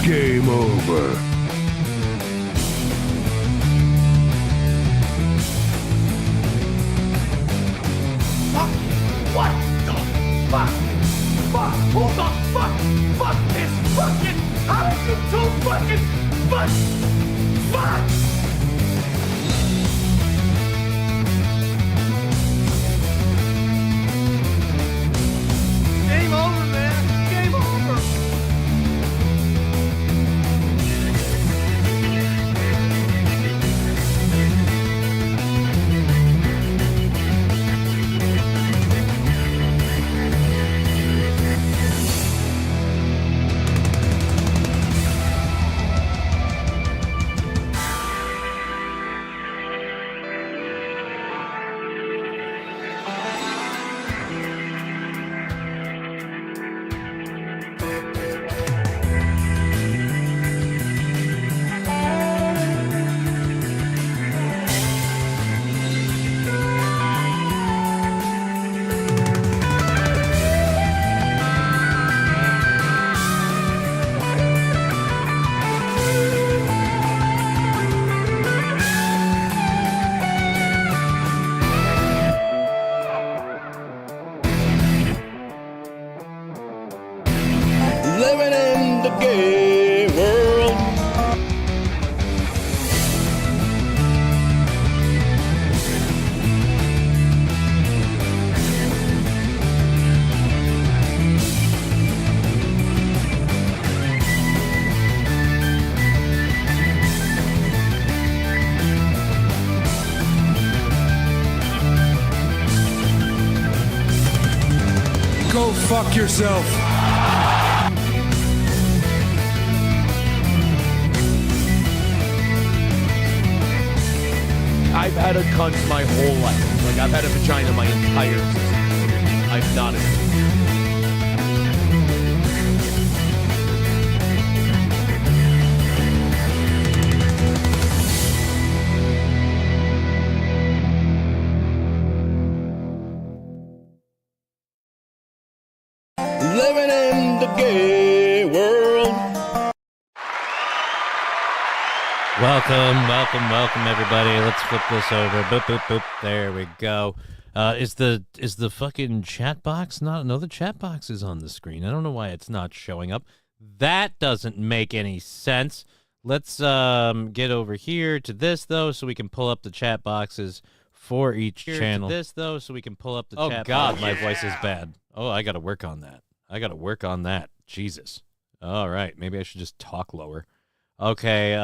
Game over. What the fuck? Fuck! Who the fuck? Fuck this fucking! How did you do fucking? Fuck! Fuck! Game over, man. Game over. Living in the gay world. Go fuck yourself. I've had a cunt my whole life. Like, I've had a vagina my entire existence. I'm not a... Living in the gay world. Welcome, everybody. Let's flip this over. Boop, boop, boop. There we go. Is the fucking chat box not? No, the chat box is on the screen. I don't know why it's not showing up. That doesn't make any sense. Let's get over here to this though, so we can pull up the chat boxes for each channel. This though, so we can pull up the chat. Oh God, my voice is bad. Oh, I got to work on that. Jesus. All right, maybe I should just talk lower. Okay,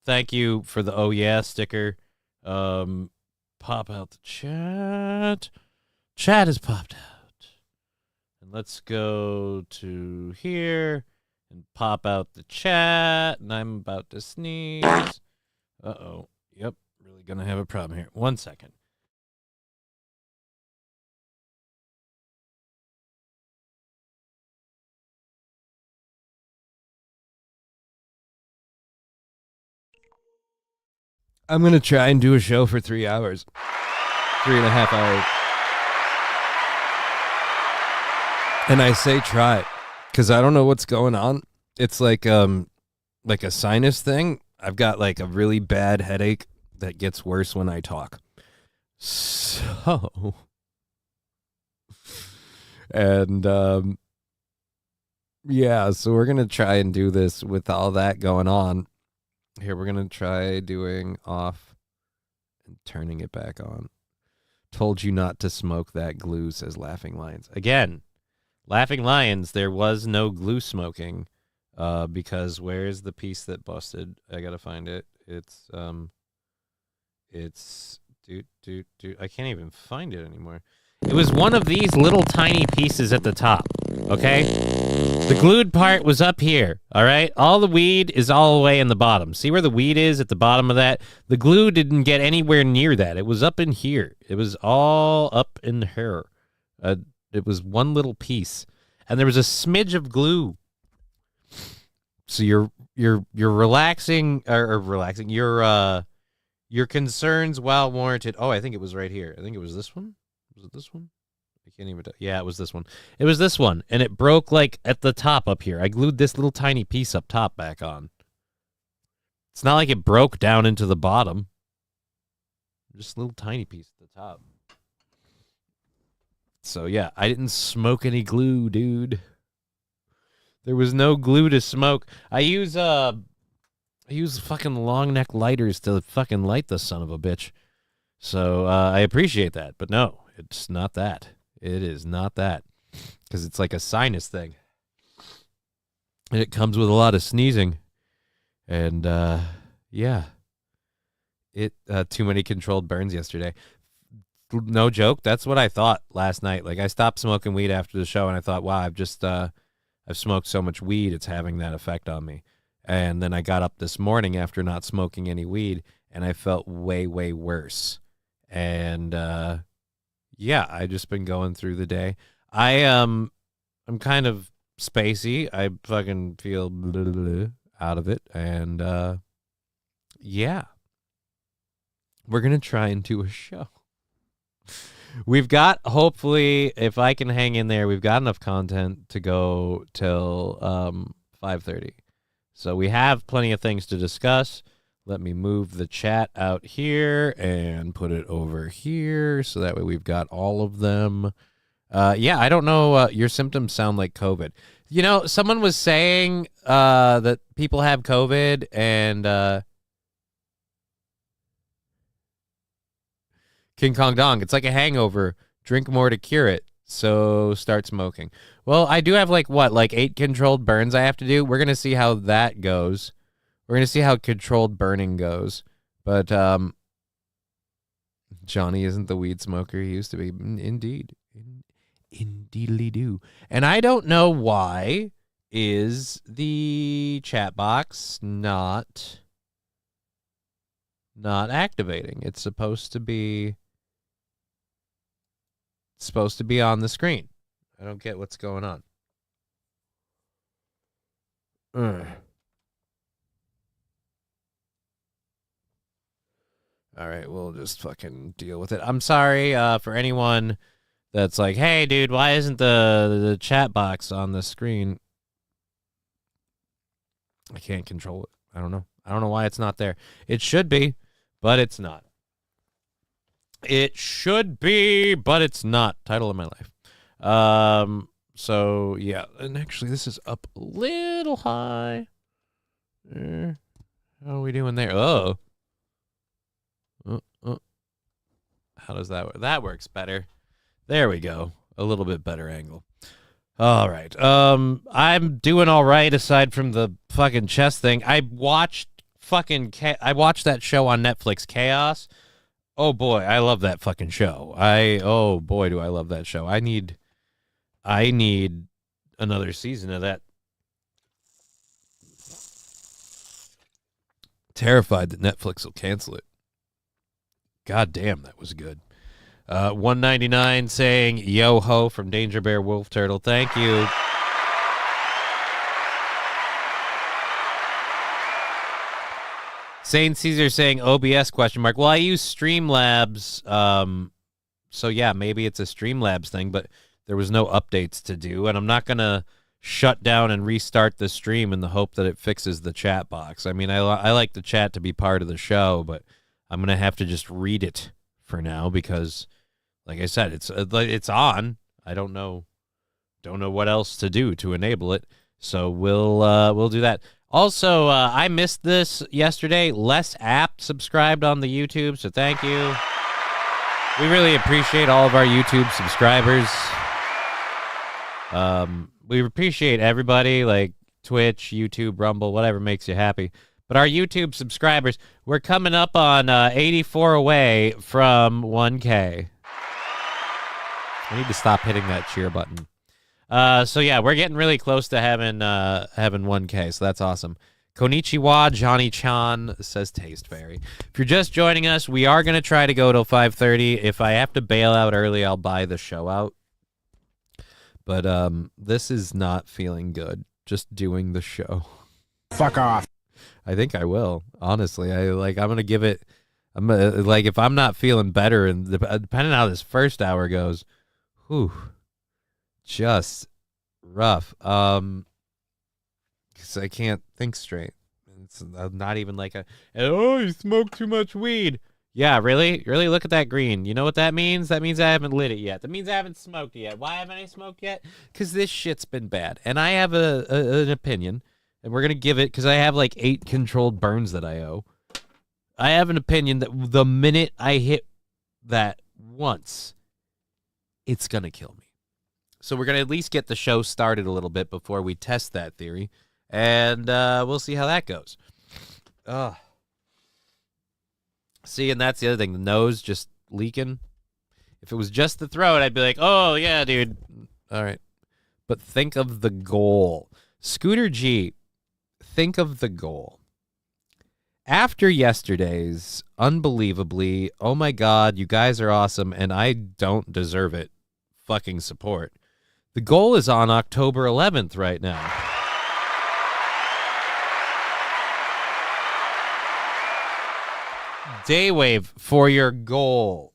thank you for the oh yeah sticker. Pop out the chat. Chat has popped out. And let's go to here and pop out the chat. And I'm about to sneeze. Uh-oh. Yep, really gonna have a problem here. 1 second. I'm going to try and do a show for 3 hours. 3.5 hours. And I say try, because I don't know what's going on. It's like a sinus thing. I've got like a really bad headache that gets worse when I talk. So, and yeah, so we're going to try and do this with all that going on. Here, we're going to try doing off and turning it back on. Told you not to smoke that glue, says Laughing Lions. Again, Laughing Lions, there was no glue smoking because where's the piece that busted? I got to find it. It's I can't even find it anymore. It was one of these little tiny pieces at the top, okay? The glued part was up here, all right? All the weed is all the way in the bottom. See where the weed is at the bottom of that? The glue didn't get anywhere near that. It was up in here. It was all up in here. It was one little piece. And there was a smidge of glue. So you're relaxing, or relaxing, your concerns, while warranted. Oh, I think it was right here. I think it was this one. Was it this one? I can't even. Yeah, it was this one. It was this one, and it broke like at the top up here. I glued this little tiny piece up top back on. It's not like it broke down into the bottom. Just a little tiny piece at the top. So yeah, I didn't smoke any glue, dude. There was no glue to smoke. I use fucking long neck lighters to fucking light the son of a bitch. So I appreciate that, but no, it's not that. It is not that, because it's like a sinus thing, and it comes with a lot of sneezing, and yeah, it too many controlled burns yesterday. No joke. That's what I thought last night. Like, I stopped smoking weed after the show, and I thought, wow, I've smoked so much weed, it's having that effect on me. And then I got up this morning after not smoking any weed, and I felt way, way worse. And yeah, I just been going through the day. I'm kind of spacey. I fucking feel out of it, and yeah, we're gonna try and do a show. We've got, hopefully, if I can hang in there, we've got enough content to go till 5:30. So we have plenty of things to discuss. Let me move the chat out here and put it over here so that way we've got all of them. Yeah, I don't know. Your symptoms sound like COVID. You know, someone was saying that people have COVID and King Kong Dong, it's like a hangover. Drink more to cure it. So start smoking. Well, I do have like 8 controlled burns I have to do. We're going to see how that goes. We're going to see how controlled burning goes. But Johnny isn't the weed smoker he used to be. Indeed. Indeedly do. And I don't know why is the chat box not activating. It's supposed to be on the screen. I don't get what's going on. All right, we'll just fucking deal with it. I'm sorry for anyone that's like, hey, dude, why isn't the chat box on the screen? I can't control it. I don't know. I don't know why it's not there. It should be, but it's not. It should be, but it's not. Title of my life. So, yeah. And actually, this is up a little high. How are we doing there? Oh. How does that work? That works better. There we go. A little bit better angle. All right. I'm doing all right aside from the fucking chess thing. I watched that show on Netflix, Chaos. Oh boy, I love that fucking show. Oh boy, do I love that show. I need another season of that. Terrified that Netflix will cancel it. God damn, that was good. 199 saying yo ho from Danger Bear Wolf Turtle. Thank you. Saint Caesar saying OBS question mark. Well, I use Streamlabs, so yeah, maybe it's a Streamlabs thing, but there was no updates to do, and I'm not gonna shut down and restart the stream in the hope that it fixes the chat box. I mean, I like the chat to be part of the show, but I'm gonna have to just read it for now because, like I said, it's on. I don't know what else to do to enable it, so we'll do that. Also, I missed this yesterday. Les Apt subscribed on the YouTube, so thank you. We really appreciate all of our YouTube subscribers. We appreciate everybody, like Twitch, YouTube, Rumble, whatever makes you happy. But our YouTube subscribers, we're coming up on 84 away from 1K. I need to stop hitting that cheer button. So yeah, we're getting really close to having 1K, so that's awesome. Konnichiwa, Johnny-chan says Taste Fairy. If you're just joining us, we are going to try to go till 5:30. If I have to bail out early, I'll buy the show out. But this is not feeling good, just doing the show. Fuck off. I think I will, honestly. I'm going to give it, if I'm not feeling better, and depending on how this first hour goes, Whew. Just rough. Because I can't think straight. It's not even like oh, you smoked too much weed. Yeah, really? Really? Look at that green. You know what that means? That means I haven't lit it yet. That means I haven't smoked it yet. Why haven't I smoked yet? Because this shit's been bad. And I have an opinion, and we're going to give it, because I have like 8 controlled burns that I owe. I have an opinion that the minute I hit that once, it's going to kill me. So we're going to at least get the show started a little bit before we test that theory. And we'll see how that goes. Ugh. See, and that's the other thing. The nose just leaking. If it was just the throat, I'd be like, oh, yeah, dude. All right. But think of the goal. Scooter G, think of the goal. After yesterday's unbelievably, oh, my God, you guys are awesome, and I don't deserve it, fucking support. The goal is on October 11th right now. Daywave for your goal.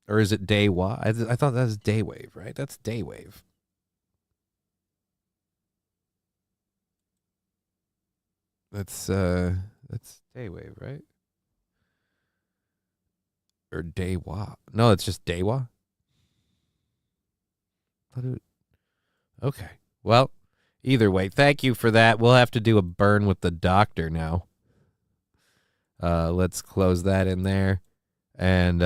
Or is it Daywa? I thought that was Daywave, right? That's Daywave. That's Daywave, right? Or Daywa. No, it's just Daywa. Okay. Well, either way, thank you for that. We'll have to do a burn with the doctor now. Let's close that in there. And,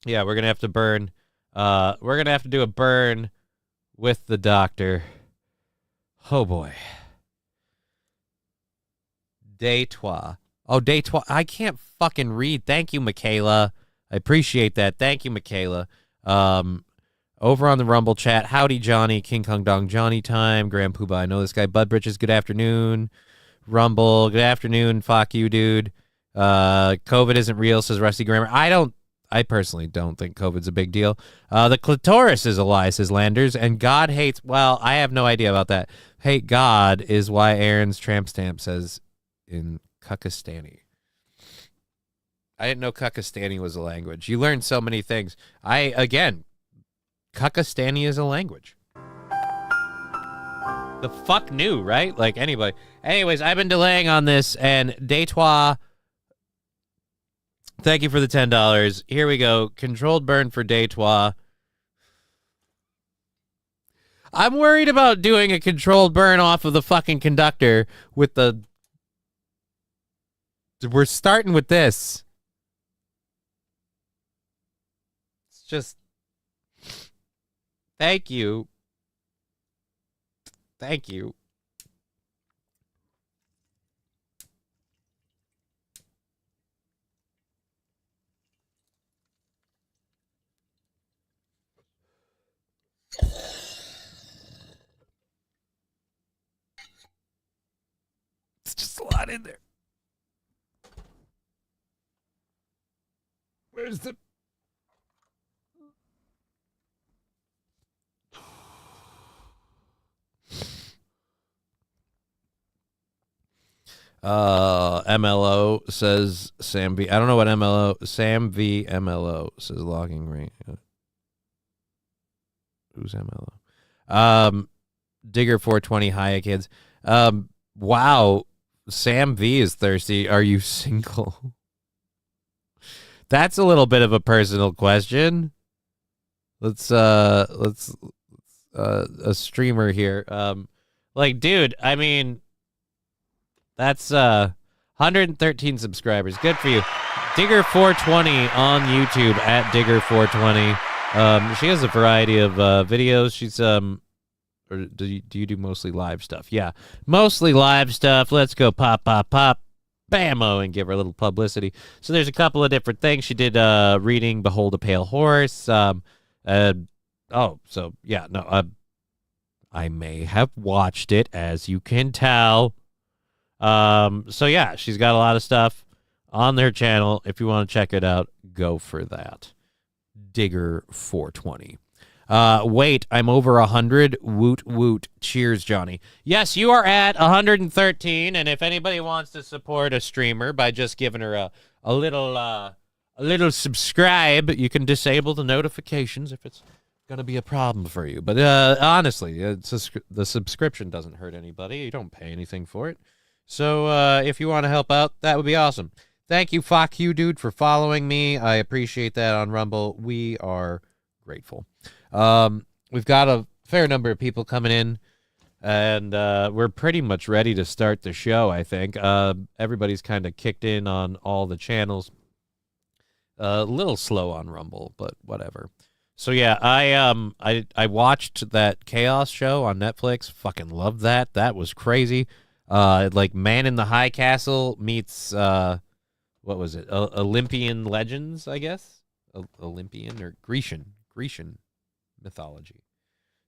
yeah, we're going to have to burn. We're going to have to do a burn with the doctor. Oh, boy. Day trois. Oh, day trois. I can't fucking read. Thank you, Michaela. I appreciate that. Thank you, Michaela. Over on the Rumble chat, howdy, Johnny. King Kong Dong Johnny time. Graham Poobah, I know this guy. Bud Bridges, good afternoon. Rumble, good afternoon. Fuck you, dude. COVID isn't real, says Rusty Grammar. I personally don't think COVID's a big deal. The clitoris is a lie, says Landers. And God hates, well, I have no idea about that. Hate God is why Aaron's tramp stamp says in Kakistani. I didn't know Kakistani was a language. You learn so many things. Again, Kakistani is a language. The fuck knew, right? Like, anybody. Anyways, I've been delaying on this, and day trois, thank you for the $10. Here we go. Controlled burn for day trois. I'm worried about doing a controlled burn off of the fucking conductor with the... We're starting with this. It's just... Thank you. Thank you. It's just a lot in there. Where's the... MLO says Sam V. I don't know what MLO. Sam V. MLO says logging rate. Who's MLO? Digger 420. Hiya, kids. Wow. Sam V is thirsty. Are you single? That's a little bit of a personal question. Let's a streamer here. Like, dude, I mean, that's 113 subscribers. Good for you. Digger 420 on YouTube at Digger 420. She has a variety of videos. She's or do you do mostly live stuff? Yeah, mostly live stuff. Let's go pop, pop, pop, bammo, and give her a little publicity. So there's a couple of different things. She did reading Behold a Pale Horse. So yeah, no, I may have watched it, as you can tell. So yeah, she's got a lot of stuff on their channel. If you want to check it out, go for that. Digger 420. Wait, I'm over 100. Woot woot. Cheers, Johnny. Yes, you are at 113, and if anybody wants to support a streamer by just giving her a little a little subscribe. You can disable the notifications if it's gonna be a problem for you. But honestly, the subscription doesn't hurt anybody. You don't pay anything for it. So if you want to help out, that would be awesome. Thank you, fuck you, dude, for following me. I appreciate that on Rumble. We are grateful. We've got a fair number of people coming in, and we're pretty much ready to start the show, I think. Everybody's kind of kicked in on all the channels. A little slow on Rumble, but whatever. So yeah, I watched that Chaos show on Netflix. Fucking loved that. That was crazy. Like Man in the High Castle meets what was it? Olympian legends, I guess. Olympian or Grecian mythology.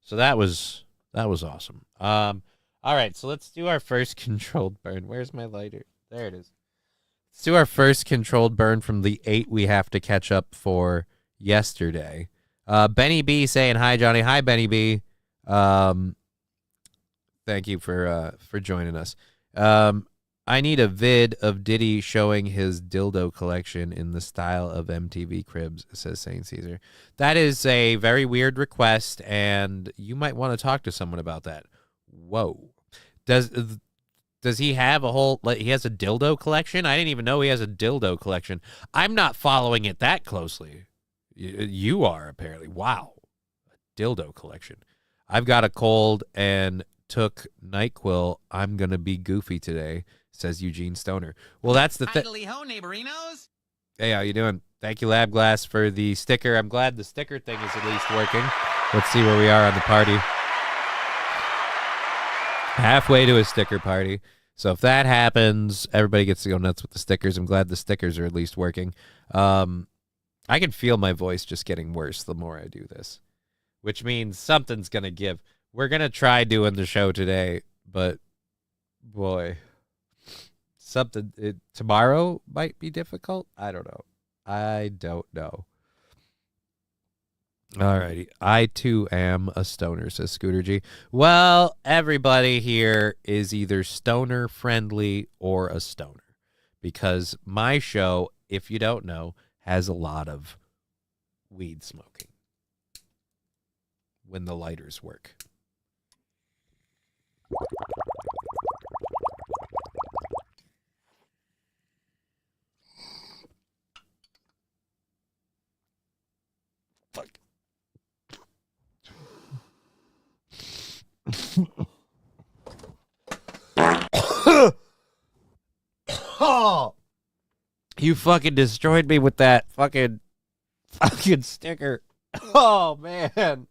So that was awesome. All right, so let's do our first controlled burn. Where's my lighter? There it is. Let's do our first controlled burn from the 8 we have to catch up for yesterday. Benny B saying hi, Johnny. Hi, Benny B. Thank you for joining us. I need a vid of Diddy showing his dildo collection in the style of MTV Cribs, says Saint Caesar. That is a very weird request, and you might want to talk to someone about that. Whoa. Does he have a whole, like, he has a dildo collection? I didn't even know he has a dildo collection. I'm not following it that closely. You are, apparently. Wow. A dildo collection. I've got a cold and took NyQuil. I'm going to be goofy today, says Eugene Stoner. Well, that's the thing. Hey, how you doing? Thank you, Lab Glass, for the sticker. I'm glad the sticker thing is at least working. Let's see where we are on the party. Halfway to a sticker party. So if that happens, everybody gets to go nuts with the stickers. I'm glad the stickers are at least working. I can feel my voice just getting worse the more I do this, which means something's going to give. We're going to try doing the show today, but boy, tomorrow might be difficult. I don't know. Alrighty. I too am a stoner, says Scooter G. Well, everybody here is either stoner friendly or a stoner, because my show, if you don't know, has a lot of weed smoking when the lighters work. Fuck. Oh, you fucking destroyed me with that fucking sticker. Oh, man.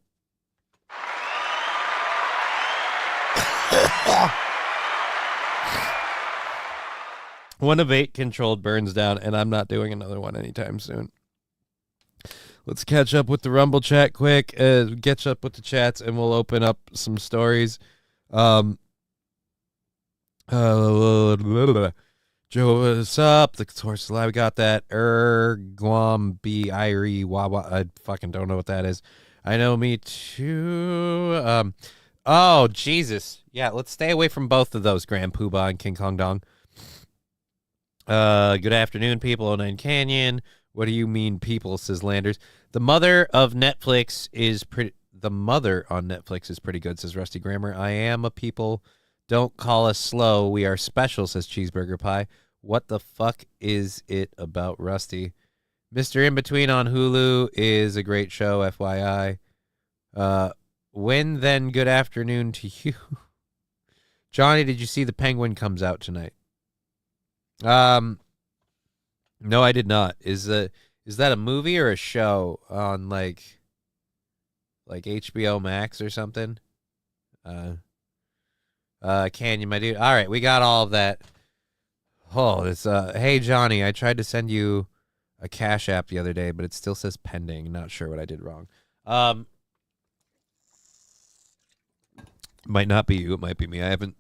One of 8 controlled burns down, and I'm not doing another one anytime soon. Let's catch up with the Rumble chat quick. Catch up with the chats, and we'll open up some stories. Joe, what's up? The Torch Live, we got that. Guam, B, Irie, Wawa. I fucking don't know what that is. I know, me too. Oh, Jesus. Yeah, let's stay away from both of those, Grand Poobah and King Kong Dong. Good afternoon, people. 09 Canyon. What do you mean, people, says Landers. The mother on Netflix is pretty good, says Rusty Grammar. I am a people. Don't call us slow. We are special, says Cheeseburger Pie. What the fuck is it about Rusty? Mr. In Between on Hulu is a great show, FYI. When then, good afternoon to you. Johnny, did you see The Penguin comes out tonight? No, I did not. Is that a movie or a show on like HBO Max or something? Canyon, my dude. All right, we got all of that. Oh, it's hey Johnny, I tried to send you a Cashapp the other day, but it still says pending. Not sure what I did wrong. Might not be you, it might be me. I haven't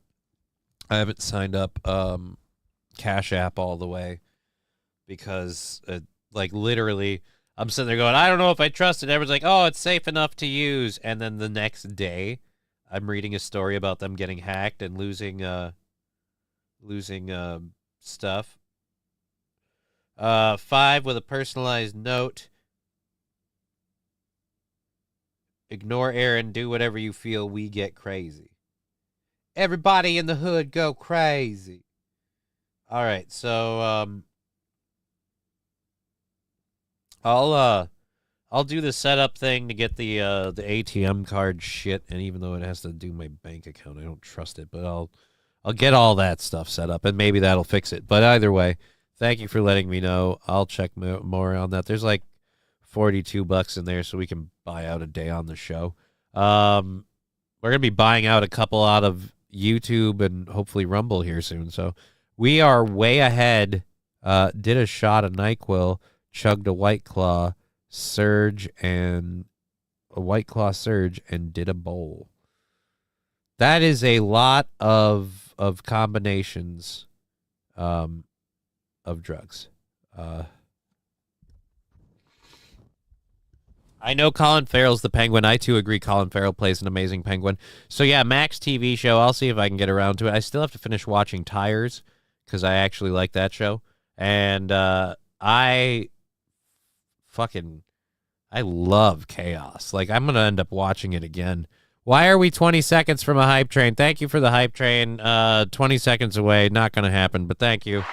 signed up Cashapp all the way because like literally I'm sitting there going, I don't know if I trust it. Everyone's like, oh, it's safe enough to use, and then the next day I'm reading a story about them getting hacked and losing stuff. 5 with a personalized note. Ignore Aaron. Do whatever you feel. We get crazy. Everybody in the hood go crazy. All right, so I'll do the setup thing to get the ATM card shit, and even though it has to do my bank account, I don't trust it, but I'll get all that stuff set up, and maybe that'll fix it. But either way, thank you for letting me know. I'll check more on that. There's like $42 in there, so we can buy out a day on the show. We're gonna be buying out a couple out of YouTube and hopefully Rumble here soon. So we are way ahead. Did a shot of NyQuil, chugged a White Claw Surge and did a bowl. That is a lot of combinations of drugs. I know Colin Farrell's the Penguin. I, too, agree Colin Farrell plays an amazing Penguin. So, yeah, Max TV show. I'll see if I can get around to it. I still have to finish watching Tires because I actually like that show. And I love Chaos. Like, I'm going to end up watching it again. Why are we 20 seconds from a hype train? Thank you for the hype train. 20 seconds away. Not going to happen, but thank you.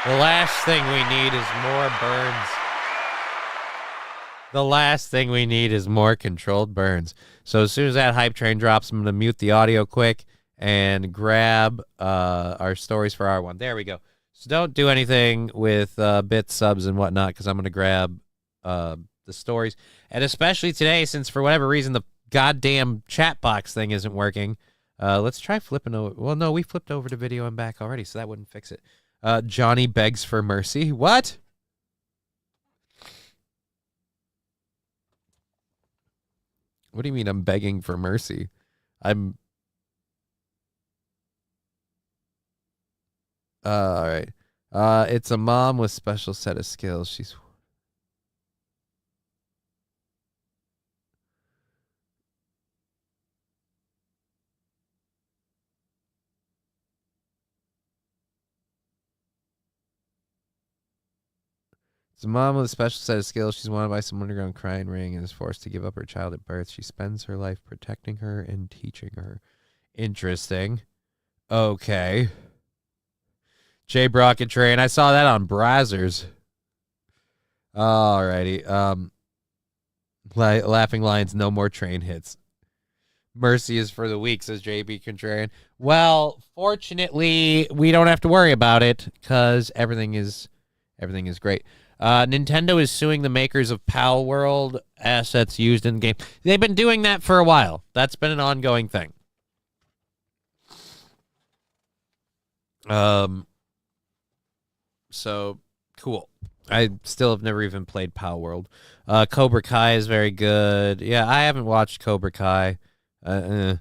The last thing we need is more burns. The last thing we need is more controlled burns. So as soon as that hype train drops, I'm going to mute the audio quick and grab our stories for R1. There we go. So don't do anything with bits, subs, and whatnot, because I'm going to grab the stories. And especially today, since for whatever reason the goddamn chat box thing isn't working, let's try flipping over. Well, no, we flipped over to video and back already, so that wouldn't fix it. Johnny begs for mercy. What? What do you mean I'm begging for mercy? I'm... all right. It's a mom with special set of skills. She's... It's a mom with a special set of skills. She's wanted by some underground crime ring and is forced to give up her child at birth. She spends her life protecting her and teaching her. Interesting. Okay. Jay Brockett Train. I saw that on Brazzers. Alrighty. Laughing Lions, no more train hits. Mercy is for the weak, says JB Contrarian. Well, fortunately, we don't have to worry about it because everything is great. Nintendo is suing the makers of Pal World assets used in the game. They've been doing that for a while. That's been an ongoing thing. So, cool. I still have never even played Pal World. Cobra Kai is very good. Yeah, I haven't watched Cobra Kai. Yeah,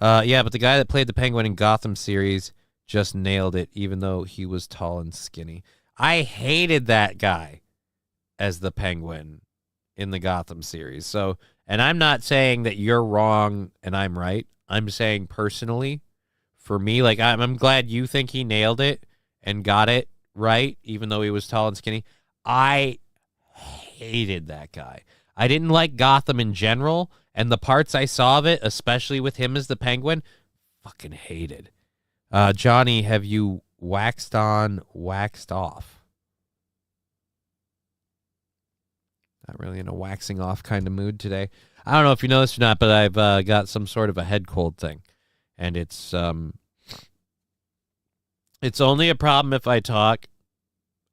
but the guy that played the Penguin in Gotham series just nailed it, even though he was tall and skinny. I hated that guy as the Penguin in the Gotham series. So, and I'm not saying that you're wrong and I'm right. I'm saying personally, for me, like I'm glad you think he nailed it and got it right, even though he was tall and skinny. I hated that guy. I didn't like Gotham in general, and the parts I saw of it, especially with him as the Penguin, fucking hated. Johnny, have you waxed on, waxed off? Not really in a waxing off kind of mood today. I don't know if you know this or not, but I've got some sort of a head cold thing. And it's only a problem if I talk,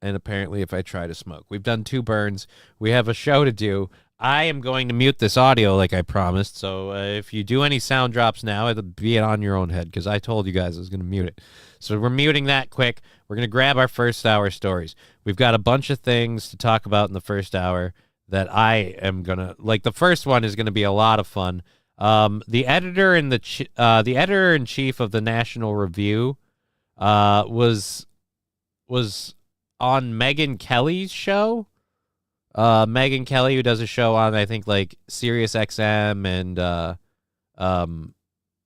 and apparently if I try to smoke. We've done 2 burns. We have a show to do. I am going to mute this audio like I promised, so if you do any sound drops now, it'll be on your own head, because I told you guys I was going to mute it. So we're muting that quick. We're going to grab our first hour stories. We've got a bunch of things to talk about in the first hour that I am going to... Like, the first one is going to be a lot of fun. The editor-in-chief of the National Review was on Megyn Kelly's show. Megyn Kelly, who does a show on, I think, like Sirius XM and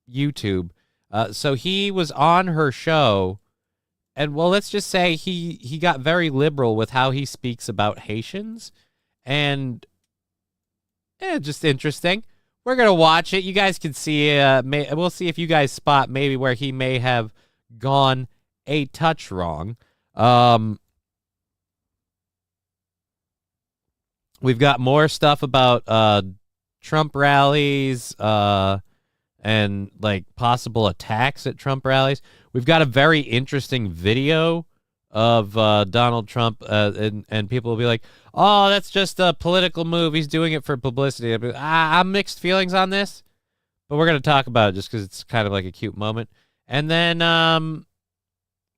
YouTube. So he was on her show, and well, let's just say he got very liberal with how he speaks about Haitians, and just interesting. We're gonna watch it. You guys can see. We'll see if you guys spot maybe where he may have gone a touch wrong. We've got more stuff about Trump rallies and like possible attacks at Trump rallies. We've got a very interesting video of Donald Trump, and people will be like, "Oh, that's just a political move. He's doing it for publicity." I'm mixed feelings on this, but we're gonna talk about it just because it's kind of like a cute moment. And then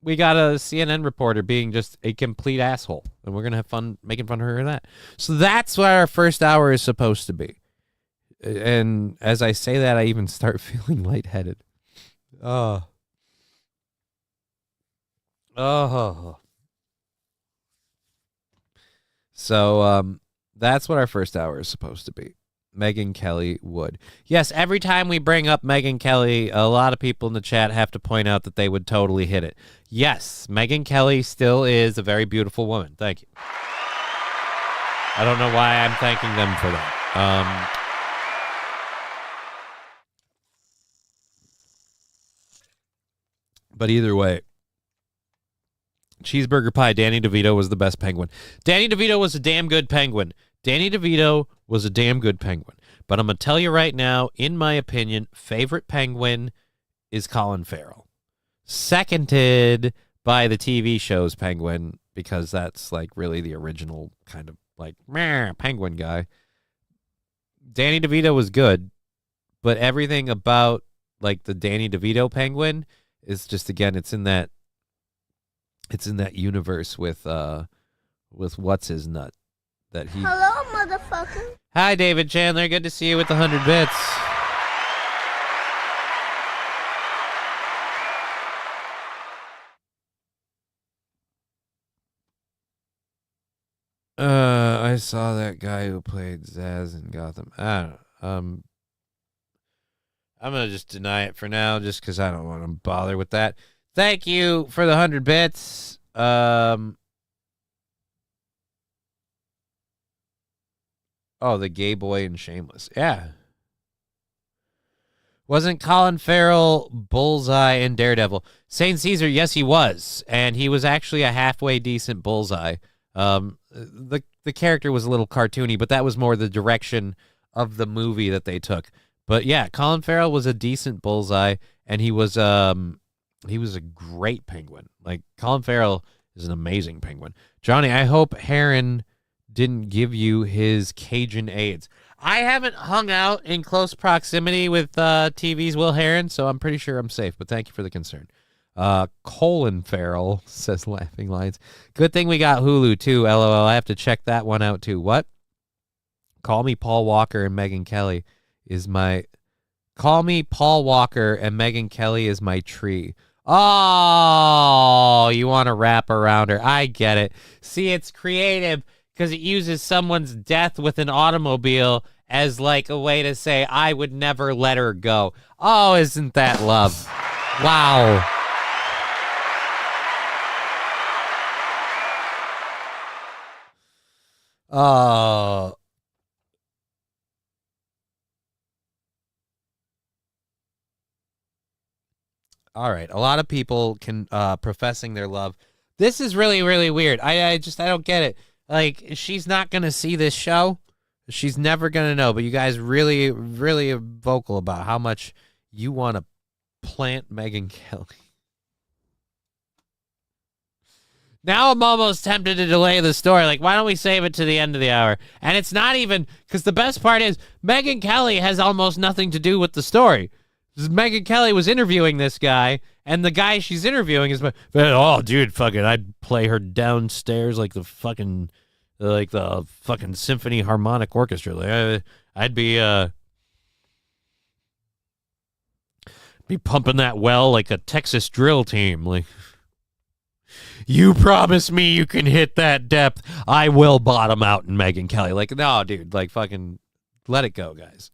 we got a CNN reporter being just a complete asshole, and we're gonna have fun making fun of her and that. So that's what our first hour is supposed to be. And as I say that, I even start feeling lightheaded. Oh. So that's what our first hour is supposed to be. Megyn Kelly would. Yes, every time we bring up Megyn Kelly, a lot of people in the chat have to point out that they would totally hit it. Yes, Megyn Kelly still is a very beautiful woman. Thank you. I don't know why I'm thanking them for that. But either way, cheeseburger pie, Danny DeVito was the best penguin. Danny DeVito was a damn good penguin. Danny DeVito was a damn good penguin. But I'm going to tell you right now, in my opinion, favorite penguin is Colin Farrell. Seconded by the TV show's penguin, because that's like really the original kind of like meh, penguin guy. Danny DeVito was good, but everything about like the Danny DeVito penguin is just, again, it's in that universe with what's his nut that he. Hello, motherfucker. Hi, David Chandler. Good to see you with the 100 bits. I saw that guy who played Zaz in Gotham. I don't know. I'm gonna just deny it for now, just because I don't want to bother with that. Thank you for the 100 bits. Oh, the gay boy in Shameless. Yeah. Wasn't Colin Farrell Bullseye in Daredevil? Saint Caesar, yes, he was. And he was actually a halfway decent Bullseye. The character was a little cartoony, but that was more the direction of the movie that they took. But yeah, Colin Farrell was a decent Bullseye, and he was a great penguin. Like, Colin Farrell is an amazing penguin. Johnny, I hope Heron didn't give you his Cajun AIDS. I haven't hung out in close proximity with TV's Will Heron, so I'm pretty sure I'm safe, but thank you for the concern. Colin Farrell says laughing lines. Good thing we got Hulu too, LOL. I have to check that one out too. What? Call me Paul Walker and Megyn Kelly is my tree. Oh, you want to wrap around her. I get it. See, it's creative because it uses someone's death with an automobile as like a way to say, I would never let her go. Oh, isn't that love? Wow. Oh. All right. A lot of people can professing their love. This is really, really weird. I don't get it. Like, she's not going to see this show. She's never going to know. But you guys really, really are vocal about how much you want to plant Megyn Kelly. Now I'm almost tempted to delay the story. Like, why don't we save it to the end of the hour? And it's not even, because the best part is Megyn Kelly has almost nothing to do with the story. Megyn Kelly was interviewing this guy, and the guy she's interviewing is, oh, dude, fucking, I'd play her downstairs like the fucking symphony harmonic orchestra. Like, I'd be pumping that well like a Texas drill team. Like, you promise me you can hit that depth, I will bottom out in Megyn Kelly. Like, no, dude, like, fucking let it go, guys.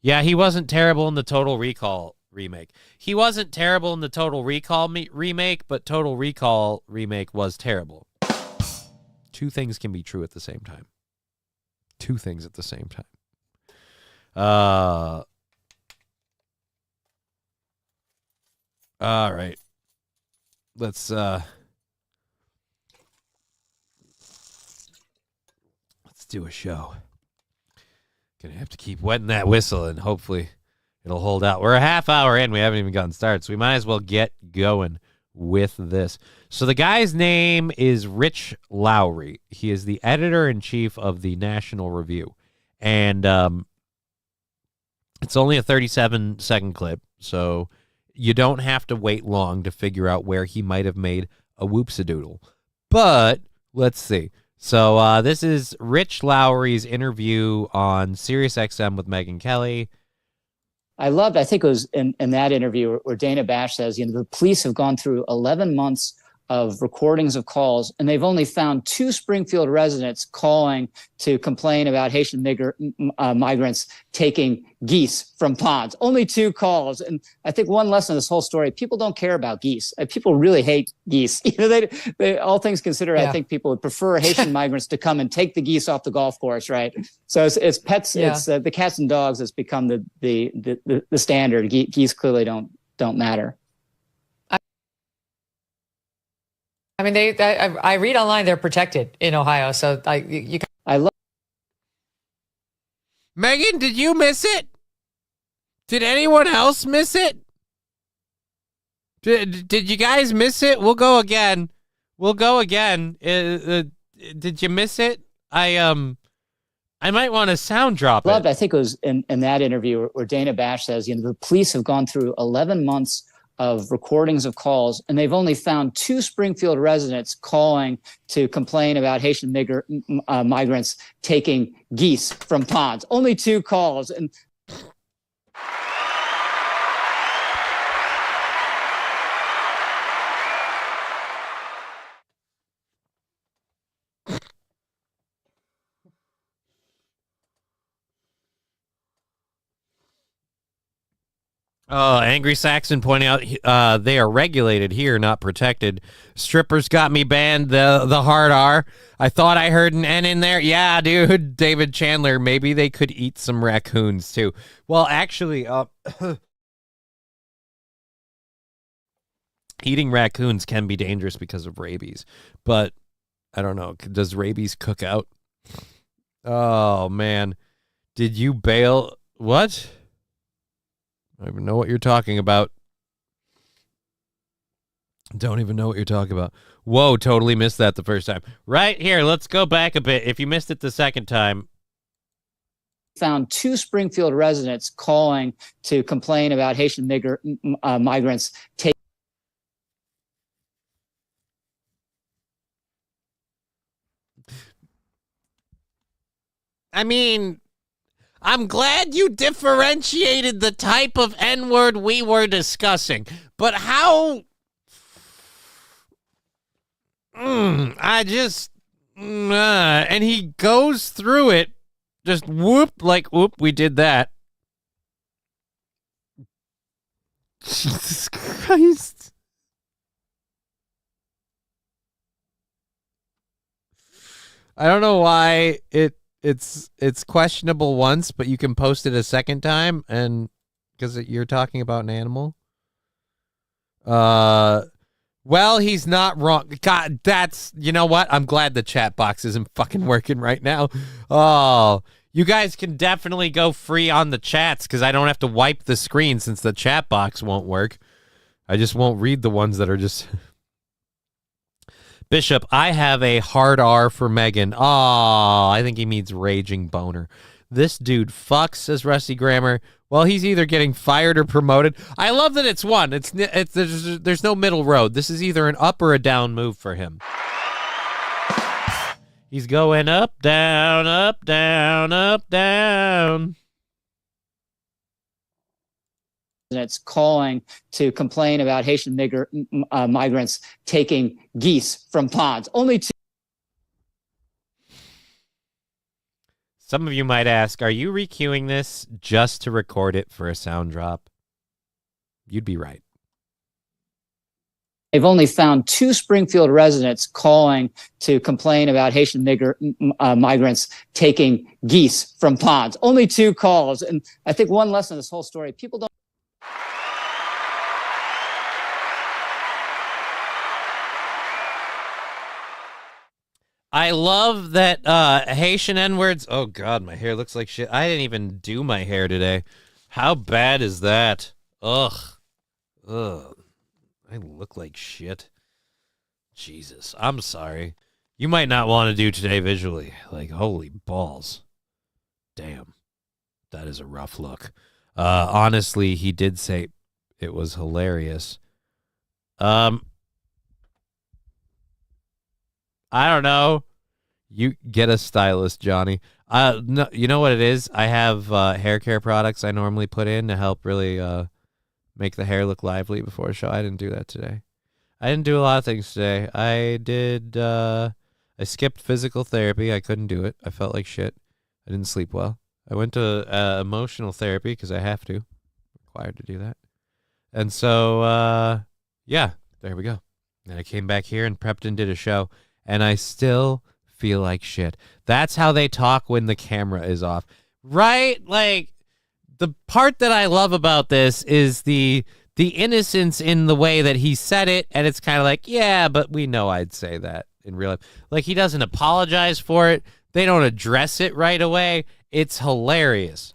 Yeah, he wasn't terrible in the Total Recall remake. He wasn't terrible in the Total Recall remake, but Total Recall remake was terrible. Two things can be true at the same time. Two things at the same time. All right. Let's do a show. Gonna have to keep wetting that whistle, and hopefully it'll hold out. We're a half hour in. We haven't even gotten started, so we might as well get going with this. So the guy's name is Rich Lowry. He is the editor-in-chief of the National Review. And it's only a 37-second clip, so you don't have to wait long to figure out where he might have made a whoopsadoodle. But let's see. So this is Rich Lowry's interview on SiriusXM with Megyn Kelly. I think it was in that interview where Dana Bash says, the police have gone through 11 months of recordings of calls, and they've only found 2 Springfield residents calling to complain about Haitian migrants taking geese from ponds. Only 2 calls. And I think one lesson of this whole story, people don't care about geese. People really hate geese. They all things considered, yeah. I think people would prefer Haitian migrants to come and take the geese off the golf course, right? So it's pets, yeah. It's the cats and dogs has become the standard. Geese clearly don't matter. I mean, I read online they're protected in Ohio, so you. I love. Megyn, did you miss it? Did anyone else miss it? Did you guys miss it? We'll go again. Did you miss it? I might want to sound drop it. I think it was in that interview where Dana Bash says, the police have gone through 11 months of recordings of calls, and they've only found 2 Springfield residents calling to complain about Haitian migrants taking geese from ponds. Only 2 calls. And Angry Saxon pointing out they are regulated here, not protected. Strippers got me banned, the hard R. I thought I heard an N in there. Yeah, dude, David Chandler, maybe they could eat some raccoons too. Well, actually, eating raccoons can be dangerous because of rabies. But, I don't know, does rabies cook out? Oh, man. Did you bail? What? I don't even know what you're talking about. Don't even know what you're talking about. Whoa, totally missed that the first time. Right here, let's go back a bit. If you missed it the second time. Found 2 Springfield residents calling to complain about Haitian migrants taking. I mean, I'm glad you differentiated the type of N-word we were discussing, but how? And he goes through it, just whoop, we did that. Jesus Christ. I don't know why it's questionable once, but you can post it a second time, and because you're talking about an animal. Well, he's not wrong. God, you know what? I'm glad the chat box isn't fucking working right now. Oh, you guys can definitely go free on the chats because I don't have to wipe the screen since the chat box won't work. I just won't read the ones that are just... Bishop, I have a hard R for Megyn. Oh, I think he means raging boner. This dude fucks, says Rusty Grammar. Well, he's either getting fired or promoted. I love that it's one. There's no middle road. This is either an up or a down move for him. He's going up, down, up, down, up, down. It's calling to complain about Haitian migrants taking geese from ponds. Only 2. Some of you might ask, are you requeuing this just to record it for a sound drop? You'd be right. They've only found 2 Springfield residents calling to complain about Haitian migrants taking geese from ponds. Only 2 calls. And I think one lesson in this whole story, people don't. I love that Haitian N-words. Oh, God, my hair looks like shit. I didn't even do my hair today. How bad is that? Ugh. I look like shit. Jesus, I'm sorry. You might not want to do today visually. Like, holy balls. Damn. That is a rough look. Honestly, he did say it was hilarious. I don't know. You get a stylist, Johnny. No, you know what it is? I have hair care products I normally put in to help really make the hair look lively before a show. I didn't do that today. I didn't do a lot of things today. I skipped physical therapy. I couldn't do it. I felt like shit. I didn't sleep well. I went to emotional therapy because I have to. Required to do that. And so, yeah, there we go. And I came back here and prepped and did a show. And I still feel like shit. That's how they talk when the camera is off. Right? Like, the part that I love about this is the innocence in the way that he said it, and it's kind of like, yeah, but we know I'd say that in real life. Like, he doesn't apologize for it. They don't address it right away. It's hilarious.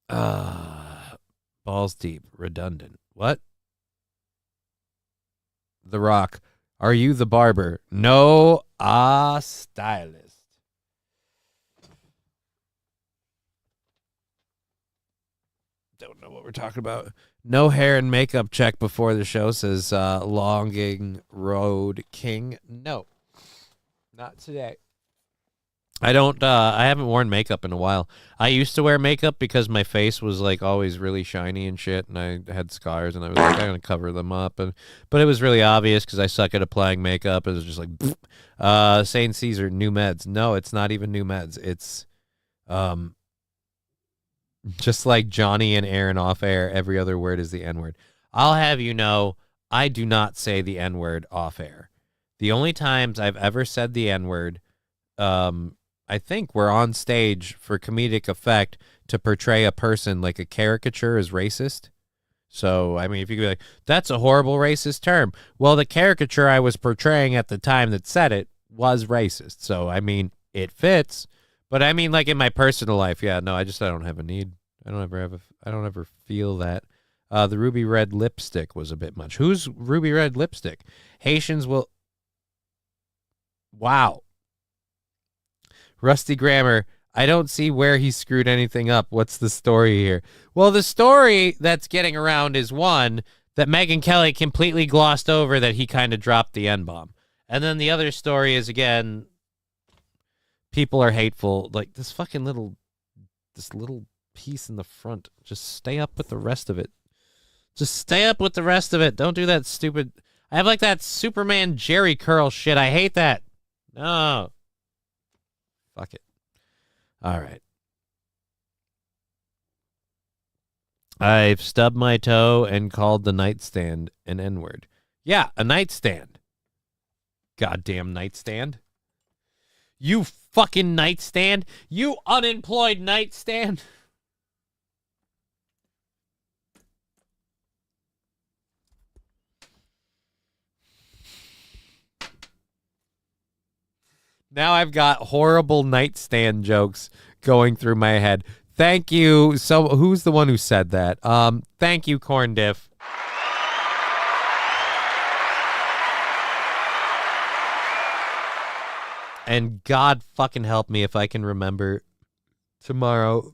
Balls deep. Redundant. What? The Rock. Are you the barber? No, a stylist. Don't know what we're talking about. No hair and makeup check before the show, says Longing Road King. No, not today. I haven't worn makeup in a while. I used to wear makeup because my face was like always really shiny and shit, and I had scars, and I was like, I'm gonna cover them up, but it was really obvious because I suck at applying makeup. It was just like, St. Caesar, new meds. No, it's not even new meds. It's, just like Johnny and Aaron off air, every other word is the N-word. I'll have you know, I do not say the N-word off air. The only times I've ever said the N-word, I think we're on stage for comedic effect to portray a person like a caricature as racist. So, I mean, if you could be like, that's a horrible racist term. Well, the caricature I was portraying at the time that said it was racist. So, I mean, it fits. But I mean, like in my personal life, yeah, no, I don't have a need. I don't ever feel that. The ruby red lipstick was a bit much. Who's ruby red lipstick? Haitians will. Wow. Rusty Grammar, I don't see where he screwed anything up. What's the story here? Well, the story that's getting around is one that Megyn Kelly completely glossed over that he kind of dropped the N-bomb. And then the other story is, again, people are hateful. Like this little piece in the front. Just stay up with the rest of it. Just stay up with the rest of it. Don't do that stupid. I have like that Superman Jerry curl shit. I hate that. No. Fuck it. All right. I've stubbed my toe and called the nightstand an N-word. Yeah, a nightstand. Goddamn nightstand. You fucking nightstand. You unemployed nightstand. Now I've got horrible nightstand jokes going through my head. Thank you. So who's the one who said that? Thank you, Corn Diff. And God fucking help me if I can remember tomorrow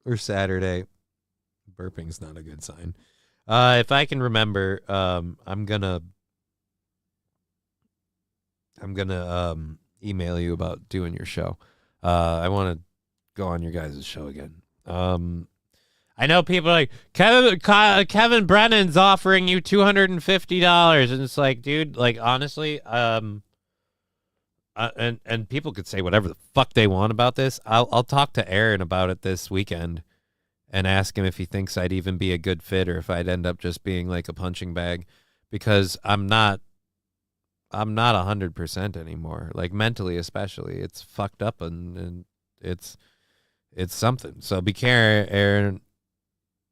or Saturday. Burping's not a good sign. If I can remember, I'm gonna email you about doing your show. I want to go on your guys' show again. I know people are like, Kevin Brennan's offering you $250, and it's like, dude, like honestly, and people could say whatever the fuck they want about this. I'll talk to Aaron about it this weekend, and ask him if he thinks I'd even be a good fit or if I'd end up just being like a punching bag, because I'm not 100% anymore. Like mentally, especially, it's fucked up and it's something. So be careful, Aaron.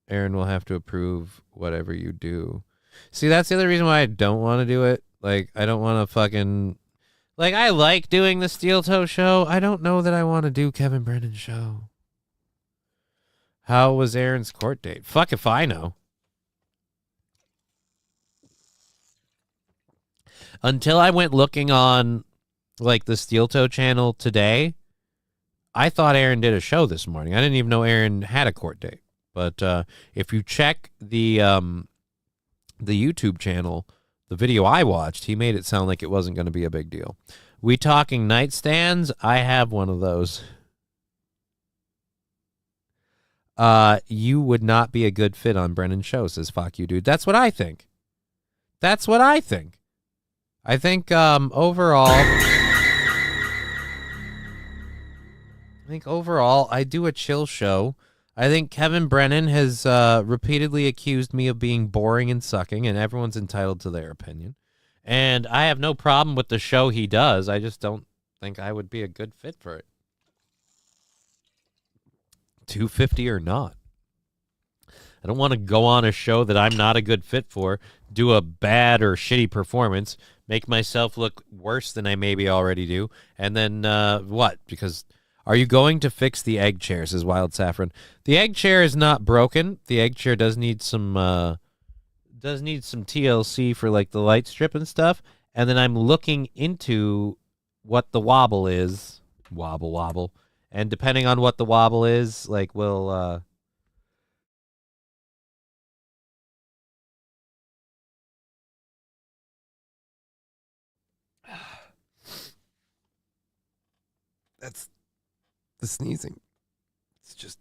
Aaron will have to approve whatever you do. See, that's the other reason why I don't want to do it. Like, I don't want to fucking... Like, I like doing the Steel Toe show. I don't know that I want to do Kevin Brennan's show. How was Aaron's court date? Fuck if I know. Until I went looking on, like, the Steel Toe channel today, I thought Aaron did a show this morning. I didn't even know Aaron had a court date. But if you check the YouTube channel, the video I watched, he made it sound like it wasn't going to be a big deal. We talking nightstands? I have one of those. You would not be a good fit on Brennan's show, says Fuck You Dude. That's what I think. That's what I think. I think overall, I do a chill show. I think Kevin Brennan has repeatedly accused me of being boring and sucking, and everyone's entitled to their opinion. And I have no problem with the show he does. I just don't think I would be a good fit for it. 250 or not. I don't want to go on a show that I'm not a good fit for, do a bad or shitty performance, make myself look worse than I maybe already do, and then what? Because... Are you going to fix the egg chair, says Wild Saffron. The egg chair is not broken. The egg chair does need some TLC for like the light strip and stuff. And then I'm looking into what the wobble is. Wobble. And depending on what the wobble is, like we'll that's the sneezing. It's just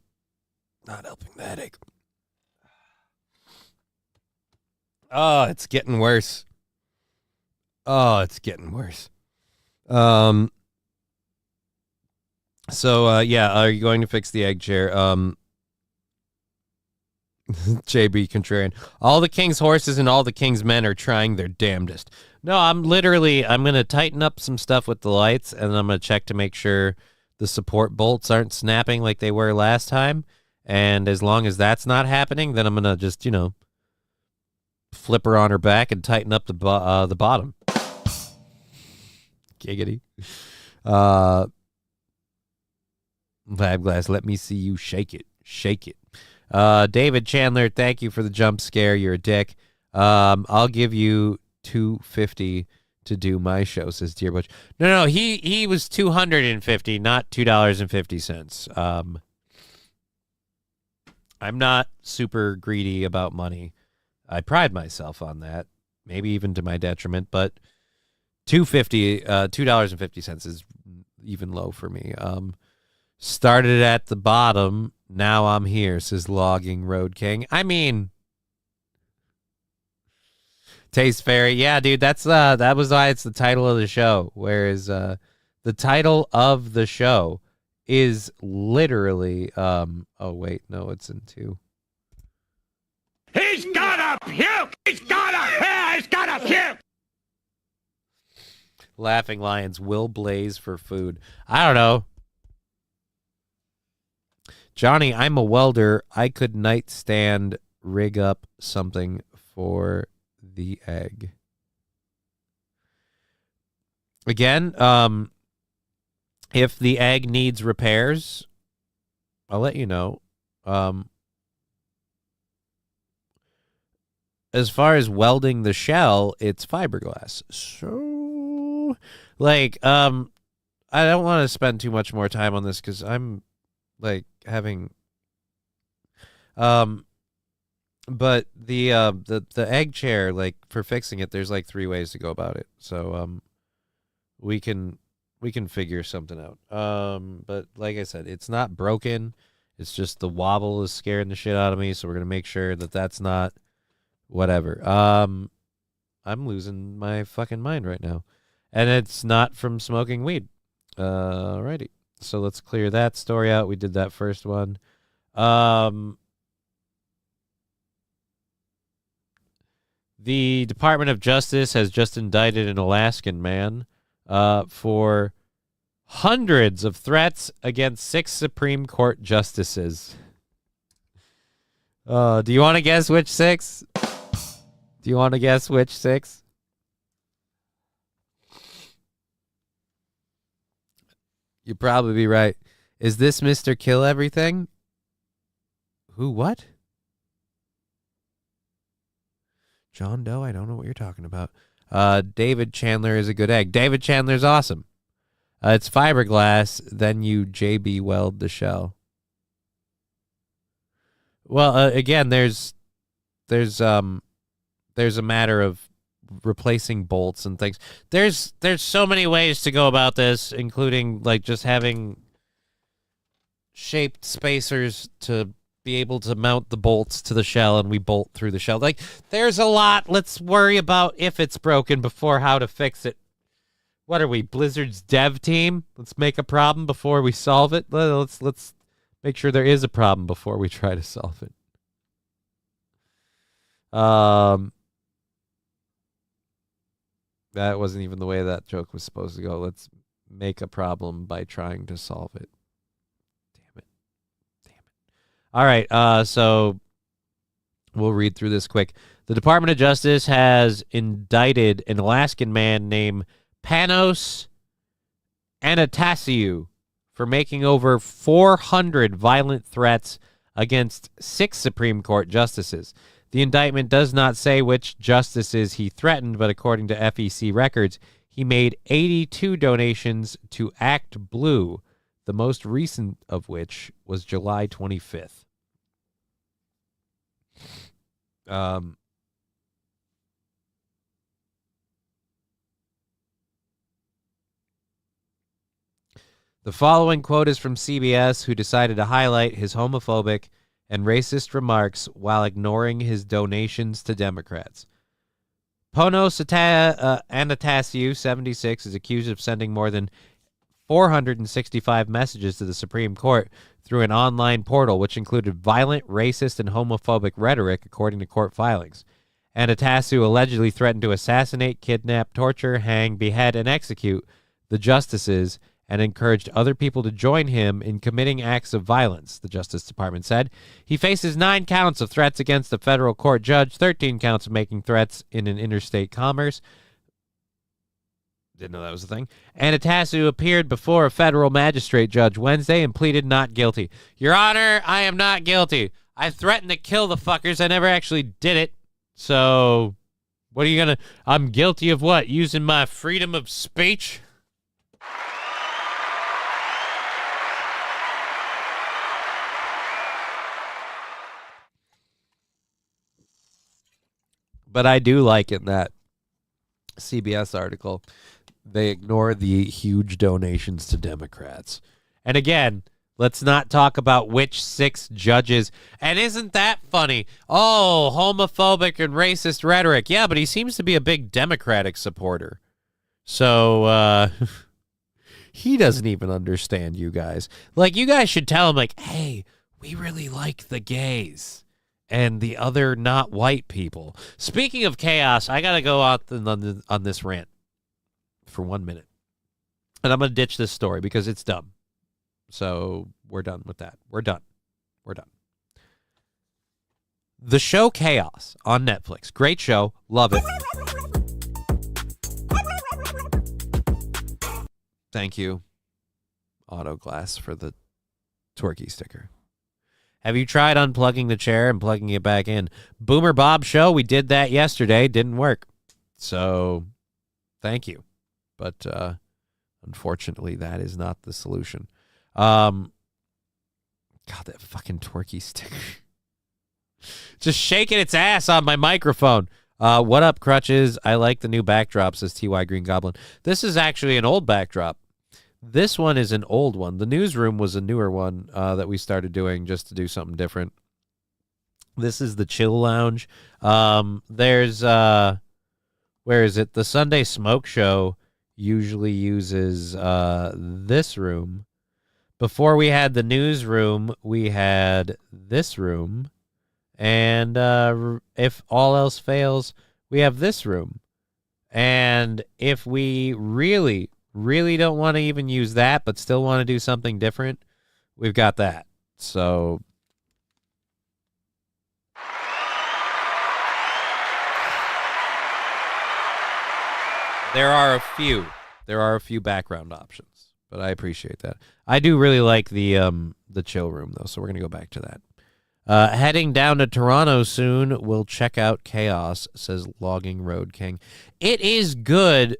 not helping the headache. Oh, it's getting worse. So, yeah, are you going to fix the egg chair? JB Contrarian. All the king's horses and all the king's men are trying their damnedest. No, I'm going to tighten up some stuff with the lights, and I'm going to check to make sure the support bolts aren't snapping like they were last time. And as long as that's not happening, then I'm going to just, flip her on her back and tighten up the bottom. Giggity. Lab Glass, let me see you shake it. Shake it. David Chandler, thank you for the jump scare. You're a dick. I'll give you $250 to do my show, says Dear Butch. No, he was $250, not $2.50. I'm not super greedy about money. I pride myself on that, maybe even to my detriment, but $2.50 is even low for me. Started at the bottom, now I'm here, says Logging Road King. I mean, Taste Fairy. Yeah, dude, that was why it's the title of the show. Whereas the title of the show is literally oh wait, no, it's in 2. He's gotta puke! He's gotta puke! Laughing Lions will blaze for food. I don't know. Johnny, I'm a welder. I could nightstand rig up something for the egg. Again, if the egg needs repairs, I'll let you know. As far as welding the shell, it's fiberglass. So, like, I don't want to spend too much more time on this because I'm, like, having... But the egg chair, like, for fixing it, there's, like, 3 ways to go about it. So, we can figure something out. But like I said, it's not broken. It's just the wobble is scaring the shit out of me, so we're going to make sure that that's not... Whatever. I'm losing my fucking mind right now. And it's not from smoking weed. Alrighty. So let's clear that story out. We did that first one. The Department of Justice has just indicted an Alaskan man for hundreds of threats against 6 Supreme Court justices. Do you want to guess which 6? Do you want to guess which 6? You'd probably be right. Is this Mr. Kill Everything? Who, what? John Doe? I don't know what you're talking about. David Chandler is a good egg. David Chandler's awesome. It's fiberglass, then you JB weld the shell. Well, again, there's a matter of replacing bolts and things. There's so many ways to go about this, including like just having shaped spacers to be able to mount the bolts to the shell, and we bolt through the shell. Like, there's a lot. Let's worry about if it's broken before how to fix it. What are we, Blizzard's dev team? Let's make a problem before we solve it. Let's make sure there is a problem before we try to solve it. That wasn't even the way that joke was supposed to go. Let's make a problem by trying to solve it. All right, so we'll read through this quick. The Department of Justice has indicted an Alaskan man named Panos Anastasiou for making over 400 violent threats against 6 Supreme Court justices. The indictment does not say which justices he threatened, but according to FEC records, he made 82 donations to Act Blue, the most recent of which was July 25th. The following quote is from CBS, who decided to highlight his homophobic and racist remarks while ignoring his donations to Democrats. Panos Anastasiou, 76, is accused of sending more than 465 messages to the Supreme Court through an online portal, which included violent, racist, and homophobic rhetoric, according to court filings. Anastasiou allegedly threatened to assassinate, kidnap, torture, hang, behead, and execute the justices, and encouraged other people to join him in committing acts of violence, the Justice Department said. He faces 9 counts of threats against a federal court judge, 13 counts of making threats in an interstate commerce. Didn't know that was a thing. Anastasiou appeared before a federal magistrate judge Wednesday and pleaded not guilty. Your Honor, I am not guilty. I threatened to kill the fuckers. I never actually did it. So, what are you going to... I'm guilty of what? Using my freedom of speech? But I do like in that CBS article, they ignore the huge donations to Democrats. And again, let's not talk about which 6 judges. And isn't that funny? Oh, homophobic and racist rhetoric. Yeah, but he seems to be a big Democratic supporter. So, he doesn't even understand you guys. Like, you guys should tell him, like, hey, we really like the gays and the other not white people. Speaking of chaos, I got to go out on this rant for 1 minute. And I'm going to ditch this story because it's dumb. So we're done with that. We're done. The show Chaos on Netflix. Great show. Love it. Thank you, Autoglass, for the twerky sticker. Have you tried unplugging the chair and plugging it back in? Boomer Bob show, we did that yesterday. Didn't work. So, thank you. But, unfortunately, that is not the solution. God, that fucking twerky sticker. Just shaking its ass on my microphone. What up, Crutches? I like the new backdrop, says TY Green Goblin. This is actually an old backdrop. This one is an old one. The newsroom was a newer one that we started doing just to do something different. This is the chill lounge. There's, where is it? The Sunday Smoke Show usually uses this room. Before we had the newsroom, we had this room. And if all else fails, we have this room. And if we really, really don't want to even use that, but still want to do something different, we've got that. So there are a few background options, but I appreciate that. I do really like the chill room though, so we're gonna go back to that. Heading down to Toronto soon. We'll check out Chaos, says Logging Road King. It is good.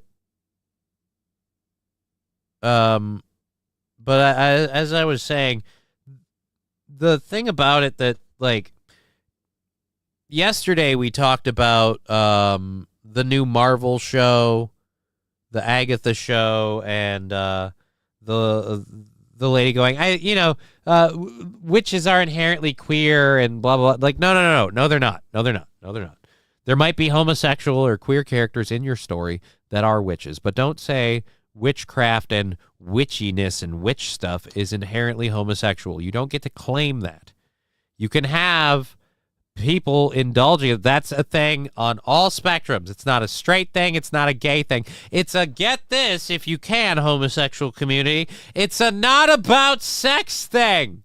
But as I was saying, the thing about it that, like, yesterday we talked about the new Marvel show, the Agatha show, and the lady going, witches are inherently queer and blah, blah, blah. Like, no, they're not. No, they're not. There might be homosexual or queer characters in your story that are witches, but don't say witchcraft and witchiness and witch stuff is inherently homosexual. You don't get to claim that. You can have people indulging. That's a thing on all spectrums. It's not a straight thing. It's not a gay thing. It's a, get this if you can, homosexual community, it's a not about sex thing.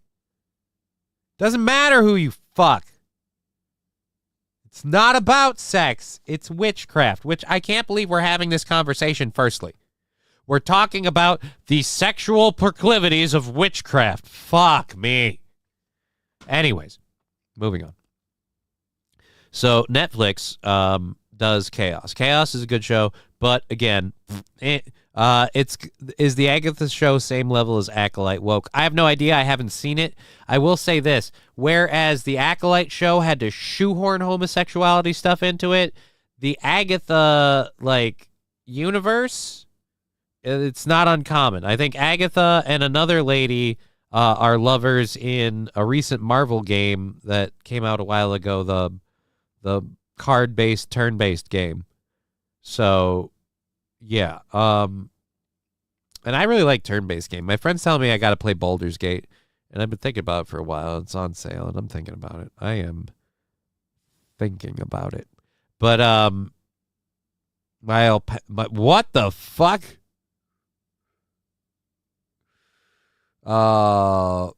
Doesn't matter who you fuck. It's not about sex. It's witchcraft, which I can't believe we're having this conversation firstly. We're talking about the sexual proclivities of witchcraft. Fuck me. Anyways, moving on. So Netflix does Chaos. Chaos is a good show, but again, is the Agatha show same level as Acolyte woke? I have no idea. I haven't seen it. I will say this: whereas the Acolyte show had to shoehorn homosexuality stuff into it, the Agatha universe, it's not uncommon. I think Agatha and another lady are lovers in a recent Marvel game that came out a while ago. The card-based, turn-based game. So, yeah. And I really like turn-based game. My friends tell me I got to play Baldur's Gate, and I've been thinking about it for a while. It's on sale, and I'm thinking about it. I am thinking about it. But, what the fuck? I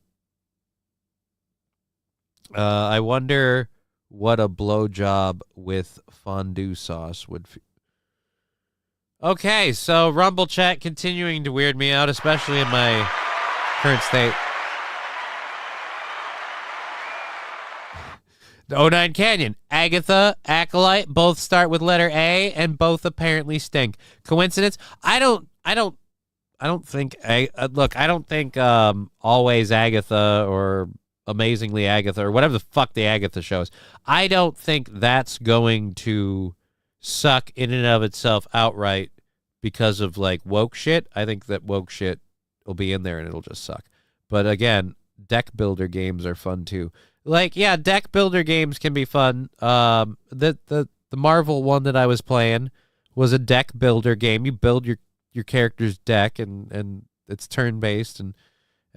wonder what a blowjob with fondue sauce would feel. Okay, so Rumble chat continuing to weird me out, especially in my current state. 09 Canyon, Agatha, Acolyte, both start with letter A and both apparently stink. Coincidence? I don't think Always Agatha or Amazingly Agatha or whatever the fuck the Agatha show is. I don't think that's going to suck in and of itself outright because of woke shit. I think that woke shit will be in there and it'll just suck. But again, deck builder games are fun too. Deck builder games can be fun. The Marvel one that I was playing was a deck builder game. You build your character's deck and it's turn based and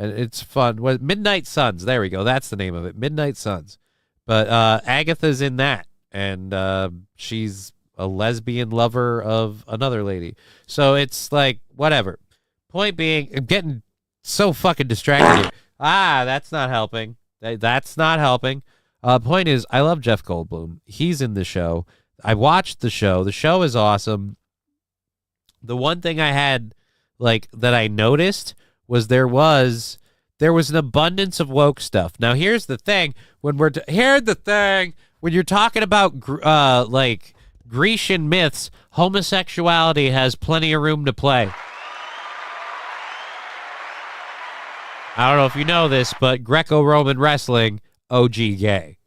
it's fun. Midnight Suns. There we go. That's the name of it. Midnight Suns. But Agatha's in that, and she's a lesbian lover of another lady. So it's whatever. Point being, I'm getting so fucking distracted here. That's not helping. That's not helping. Point is, I love Jeff Goldblum. He's in the show. I watched the show. The show is awesome. The one thing I had that I noticed was there was an abundance of woke stuff. Now here's the thing: when you're talking about Grecian myths, homosexuality has plenty of room to play. I don't know if you know this, but Greco-Roman wrestling, OG gay.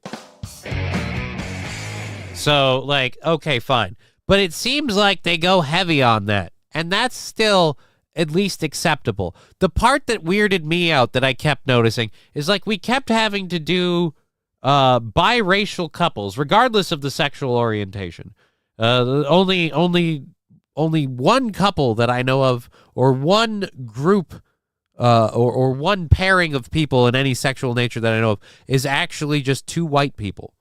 So okay, fine, but it seems like they go heavy on that, and that's still at least acceptable. The part that weirded me out that I kept noticing is we kept having to do biracial couples, regardless of the sexual orientation. Only one couple that I know of, or one group, or one pairing of people in any sexual nature that I know of, is actually just two white people.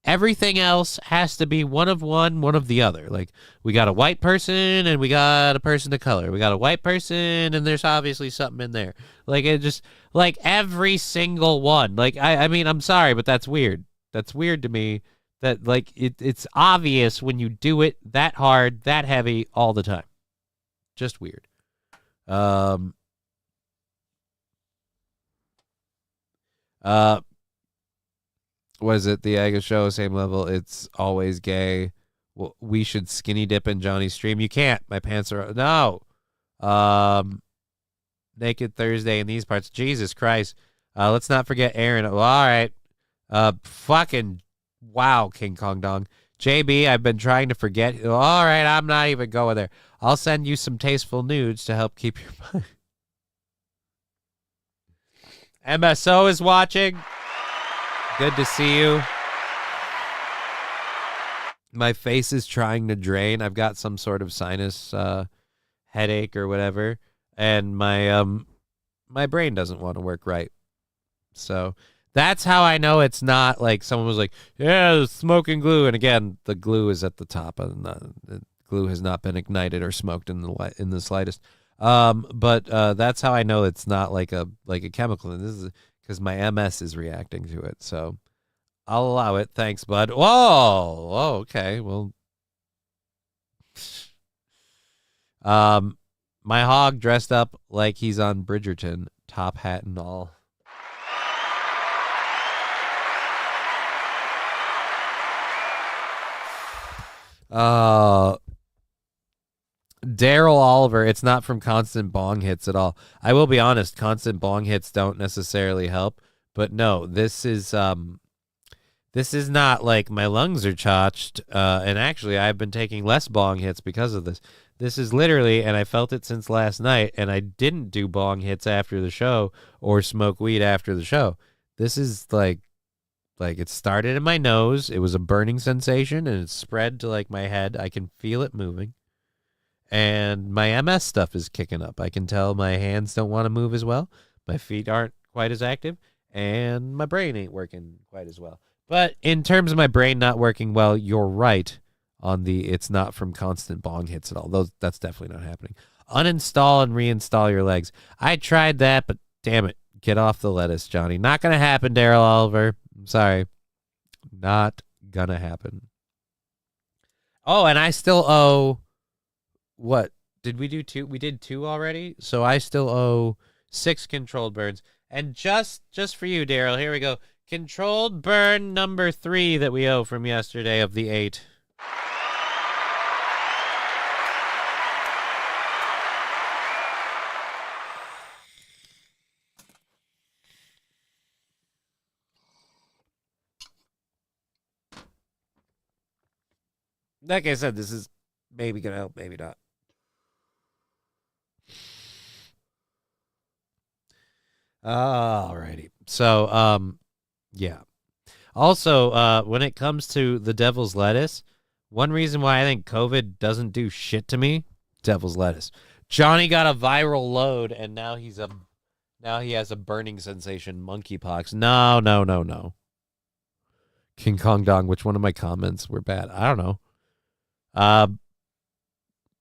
Everything else has to be one of one, one of the other. Like, we got a white person and we got a person of color. We got a white person and there's obviously something in there. Like, it just, like, every single one. Like, I mean, I'm sorry, but that's weird. That's weird to me that, like, it's obvious when you do it that hard, that heavy, all the time. Just weird. Was it the Aga show, same level? It's always gay. Well, we should skinny dip in Johnny's stream. You can't. My pants are no. Naked Thursday in these parts. Jesus Christ. Let's not forget Aaron. Well, all right. Fucking wow, King Kong Dong. JB, I've been trying to forget. All right, I'm not even going there. I'll send you some tasteful nudes to help keep your mind. MSO is watching. Good to see you. My face is trying to drain. I've got some sort of sinus headache or whatever, and my brain doesn't want to work right. So that's how I know it's not like someone was like, yeah, smoking glue. And again, the glue is at the top. The glue has not been ignited or smoked in the slightest. But that's how I know it's not like a chemical. And this is because my MS is reacting to it. So I'll allow it. Thanks, bud. Whoa. Oh, okay. Well, my hog dressed up like he's on Bridgerton, top hat and all. Daryl Oliver, it's not from constant bong hits at all. I will be honest, constant bong hits don't necessarily help, but no, this is not like my lungs are chotched, and actually I've been taking less bong hits because of this. This is literally, and I felt it since last night, and I didn't do bong hits after the show or smoke weed after the show. This is like it started in my nose. It was a burning sensation, and it spread to like my head. I can feel it moving. And my MS stuff is kicking up. I can tell my hands don't want to move as well. My feet aren't quite as active. And my brain ain't working quite as well. But in terms of my brain not working well, you're right on the it's not from constant bong hits at all. That's definitely not happening. Uninstall and reinstall your legs. I tried that, but damn it. Get off the lettuce, Johnny. Not going to happen, Daryl Oliver. I'm sorry. Not going to happen. Oh, and I still owe... What? Did we do 2? We did 2 already? So I still owe 6 controlled burns. And just for you, Daryl, here we go. Controlled burn number 3 that we owe from yesterday of the 8. Like I said, this is maybe going to help, maybe not. Alrighty. So, yeah. Also, when it comes to the devil's lettuce, one reason why I think COVID doesn't do shit to me, devil's lettuce. Johnny got a viral load, and now he has a burning sensation, monkeypox. No. King Kong Dong, which one of my comments were bad? I don't know.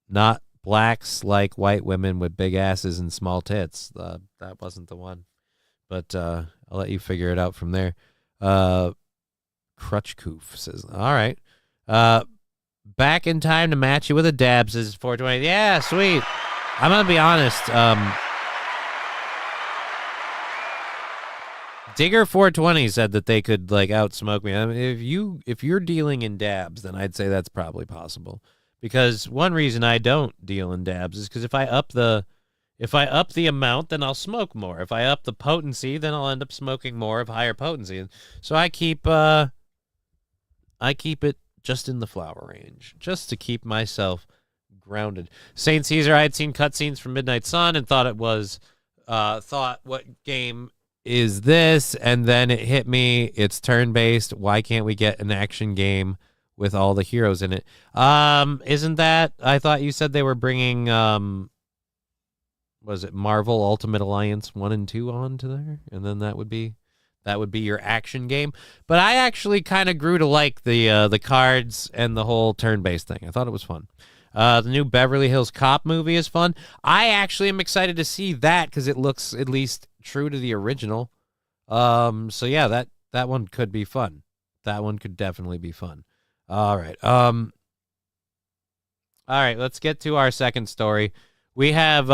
Not blacks like white women with big asses and small tits. That wasn't the one. But I'll let you figure it out from there. Crutchkoof says, all right. Back in time to match you with a dab, says 420. Yeah, sweet. I'm going to be honest. Digger 420 said that they could like outsmoke me. I mean, if you're dealing in dabs, then I'd say that's probably possible. Because one reason I don't deal in dabs is because if I up the amount, then I'll smoke more. If I up the potency, then I'll end up smoking more of higher potency. So I keep it just in the flower range, just to keep myself grounded. Saint Caesar, I had seen cutscenes from Midnight Sun and thought what game is this? And then it hit me. It's turn-based. Why can't we get an action game with all the heroes in it? Isn't that, I thought you said they were bringing, was it Marvel Ultimate Alliance 1 and 2 on to there? And then that would be That would be your action game. But I actually kind of grew to like the cards and the whole turn-based thing. I thought it was fun. The new Beverly Hills Cop movie is fun. I actually am excited to see that because it looks at least true to the original. So yeah, that one could be fun. That one could definitely be fun. All right. All right, let's get to our second story. We have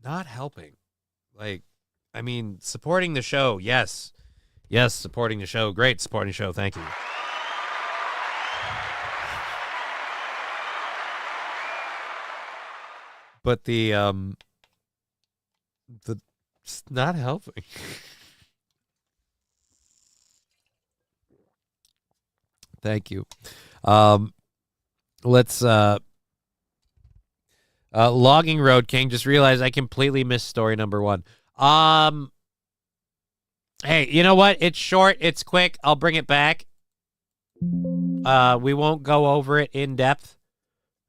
not helping. Like, I mean, supporting the show, yes. Yes, supporting the show. Great, supporting the show. Thank you. But it's not helping. Thank you. Let's Logging Road King, just realized I completely missed story number 1. Hey, you know what? It's short, it's quick. I'll bring it back. We won't go over it in depth.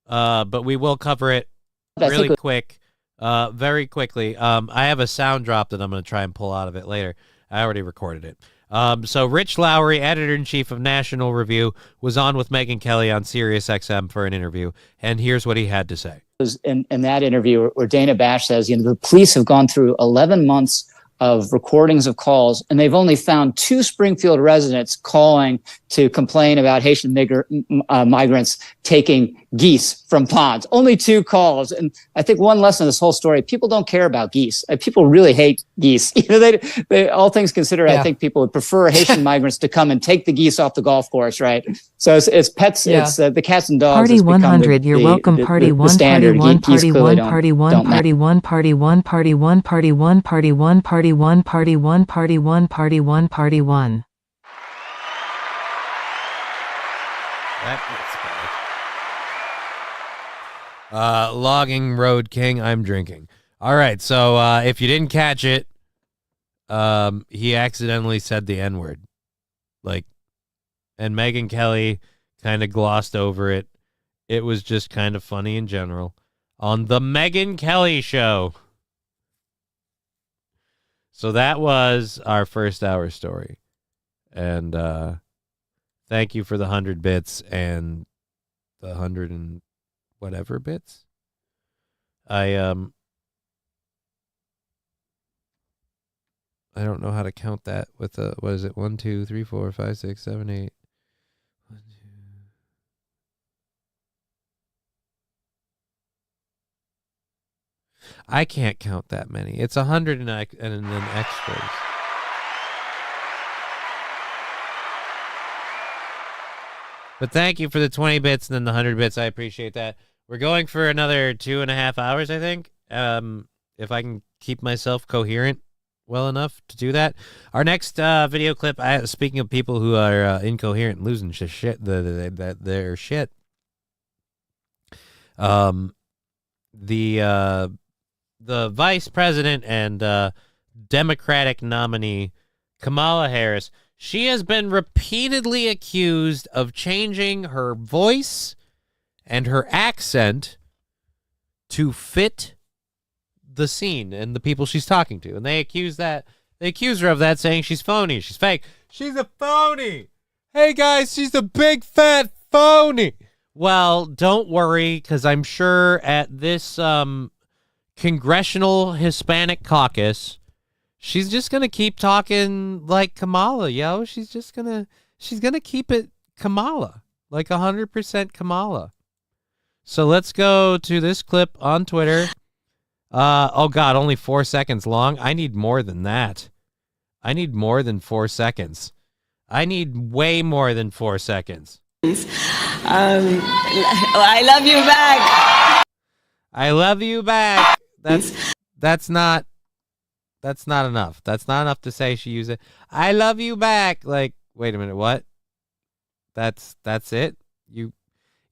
But we will cover it really quick. Very quickly. I have a sound drop that I'm going to try and pull out of it later. I already recorded it. So Rich Lowry, editor-in-chief of National Review, was on with Megyn Kelly on Sirius XM for an interview, and here's what he had to say. In that interview where Dana Bash says, the police have gone through 11 months of recordings of calls, and they've only found 2 Springfield residents calling to complain about Haitian migrants taking geese from ponds. Only 2 calls. And I think one lesson in this whole story, people don't care about geese. People really hate geese. They all things considered, yeah. I think people would prefer Haitian migrants to come and take the geese off the golf course, right? So it's pets, yeah. It's the cats and dogs. Party 100, you're welcome. Party 1, party 1, party 1, party 1, party 1, party 1, party 1, party 1, party 1, party 1, party 1, party 1, party 1, party 1. That gets bad. Logging Road King, I'm drinking. All right, so if you didn't catch it, he accidentally said the N-word. And Megyn Kelly kind of glossed over it. It was just kind of funny in general. On the Megyn Kelly Show. So that was our first hour story. And thank you for the 100 bits and the 100 and whatever bits. I don't know how to count that with a, what is it? 1, 2, 3, 4, 5, 6, 7, 8. 1, 2. I can't count that many. It's 100 and then extras. But thank you for the 20 bits and then the 100 bits. I appreciate that. We're going for another 2.5 hours, I think. If I can keep myself coherent well enough to do that. Our next video clip, speaking of people who are incoherent, losing their shit. The vice president and Democratic nominee Kamala Harris, she has been repeatedly accused of changing her voice and her accent to fit the scene and the people she's talking to. And they accuse her of that, saying she's phony, she's fake. She's a phony. Hey guys, she's a big fat phony. Well, don't worry, because I'm sure at this Congressional Hispanic Caucus, she's just gonna keep talking like Kamala, yo. She's gonna keep it Kamala, like 100% Kamala. So let's go to this clip on Twitter. Oh God, only 4 seconds long. I need more than that. I need more than 4 seconds. I need way more than 4 seconds. I love you back. I love you back. That's not enough. That's not enough to say she used it. I love you back. Like, wait a minute, what? That's it?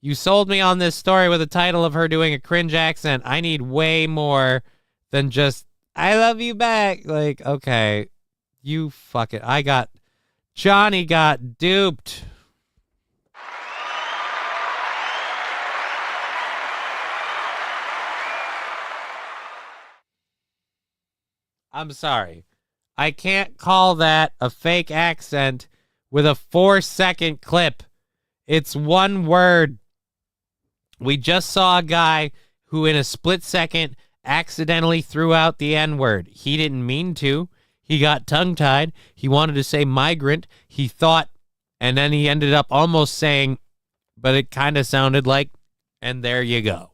You sold me on this story with the title of her doing a cringe accent. I need way more than just I love you back. Like, okay. You fuck it. Johnny got duped. I'm sorry. I can't call that a fake accent with a 4-second clip. It's one word. We just saw a guy who in a split second accidentally threw out the N-word. He didn't mean to. He got tongue-tied. He wanted to say migrant. He thought, and then he ended up almost saying, but it kind of sounded like, and there you go.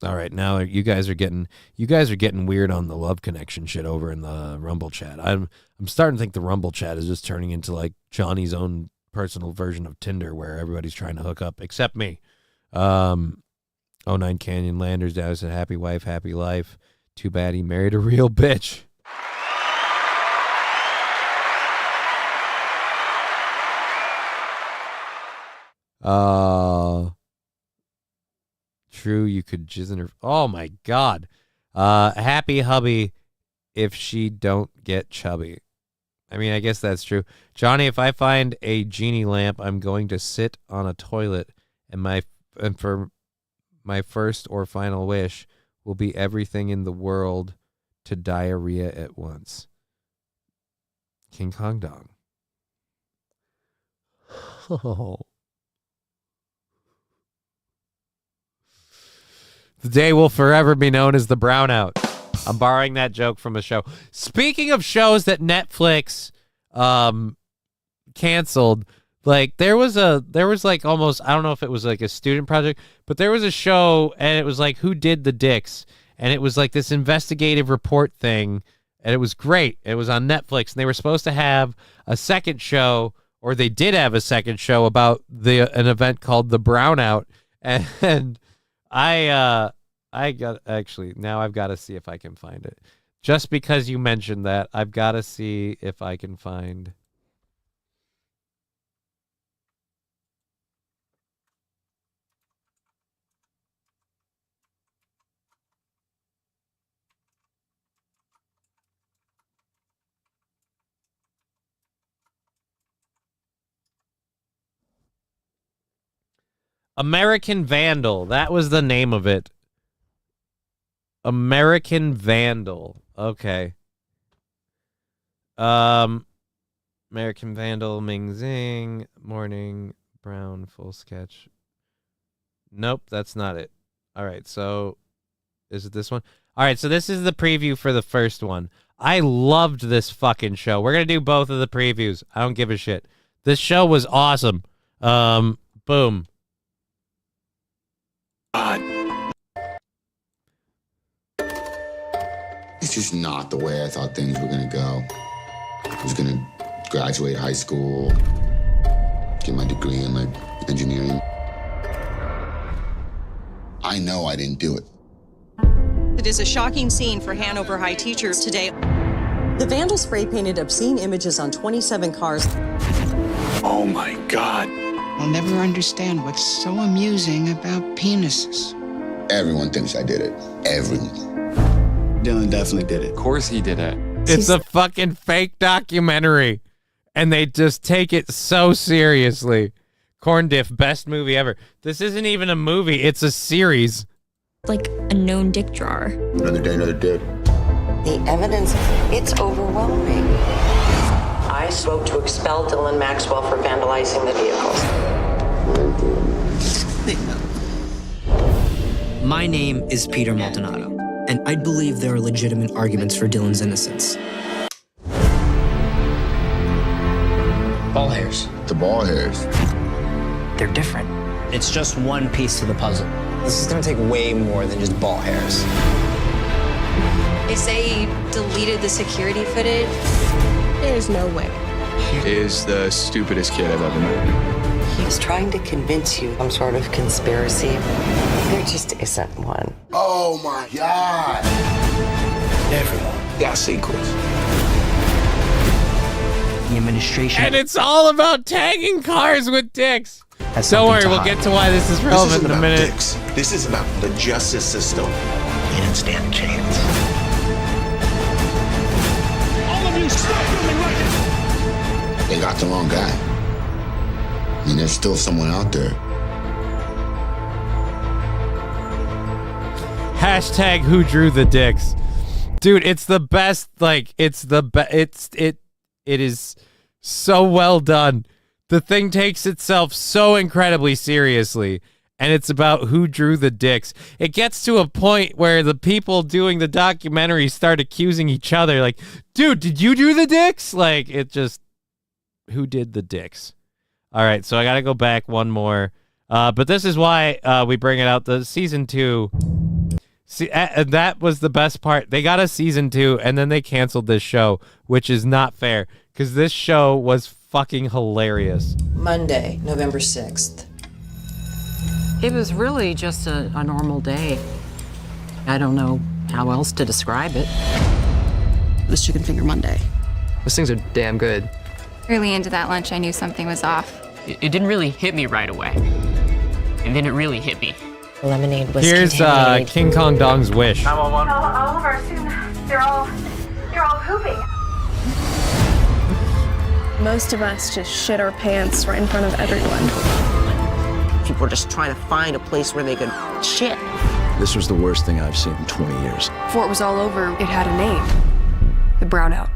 All right, now you guys are getting weird on the love connection shit over in the Rumble chat. I'm starting to think the Rumble chat is just turning into like Johnny's own personal version of Tinder where everybody's trying to hook up except me. 09 Canyon Landers Dow said happy wife, happy life. Too bad he married a real bitch. True, you could jizz in her. Oh my God. Happy hubby if she don't get chubby. I mean, I guess that's true. Johnny, if I find a genie lamp, I'm going to sit on a toilet and for my first or final wish will be everything in the world to diarrhea at once. King Kong Dong. Oh. The day will forever be known as the brownout. I'm borrowing that joke from a show. Speaking of shows that Netflix canceled, like there was like almost, I don't know if it was like a student project, but there was a show and it was like Who Did the Dicks? And it was like this investigative report thing, and it was great. It was on Netflix, and they were supposed to have a second show, or they did have a second show about an event called the Brownout, and I got now I've got to see if I can find it. Just because you mentioned that, I've got to see if I can find. American Vandal. That was the name of it. American Vandal. Okay. American Vandal, Ming Zing, Morning, Brown, full sketch. Nope, that's not it. All right, so is it this one? All right, so this is the preview for the first one. I loved this fucking show. We're going to do both of the previews. I don't give a shit. This show was awesome. Boom. It's just not the way I thought things were going to go. I was going to graduate high school, get my degree in like engineering. I know I didn't do it. It is a shocking scene for Hanover High teachers today. The Vandal spray painted obscene images on 27 cars. Oh my God. I'll never understand what's so amusing about penises. Everyone thinks I did it. Everyone. Dylan definitely did it. Of course he did it. It's a fucking fake documentary, and they just take it so seriously. Corn Diff, best movie ever. This isn't even a movie, it's a series. Like a known dick drawer. Another day, another dick. The evidence, it's overwhelming. I spoke to expel Dylan Maxwell for vandalizing the vehicles. My name is Peter Maldonado, and I believe there are legitimate arguments for Dylan's innocence. Ball hairs. The ball hairs. They're different. It's just one piece to the puzzle. This is gonna take way more than just ball hairs. They say he deleted the security footage. There's no way. He is the stupidest kid I've ever met. He was trying to convince you some sort of conspiracy. There just isn't one. Oh my God. Everyone got secrets. The administration. And it's all about tagging cars with dicks. Don't worry, we'll get to why this is relevant in a minute. Dicks. This is about the justice system. He didn't stand a chance. All of you stop filming right now. They got the wrong guy. I mean, there's still someone out there. Hashtag who drew the dicks. Dude, it's the best. Like, it is so well done. The thing takes itself so incredibly seriously, and it's about who drew the dicks. It gets to a point where the people doing the documentary start accusing each other, like, dude, did you do the dicks? Like, it just, who did the dicks? All right, so I got to go back one more. But this is why we bring it out. The season 2. See, that was the best part. They got a season 2, and then they canceled this show, which is not fair, because this show was fucking hilarious. Monday, November 6th. It was really just a normal day. I don't know how else to describe it. It was Chicken Finger Monday. Those things are damn good. Early into that lunch, I knew something was off. It didn't really hit me right away. And then it really hit me. Lemonade was Here's King Kong Dong's wish. All of our students, they're all pooping. Most of us just shit our pants right in front of everyone. People were just trying to find a place where they could shit. This was the worst thing I've seen in 20 years. Before it was all over, it had a name. The Brownout.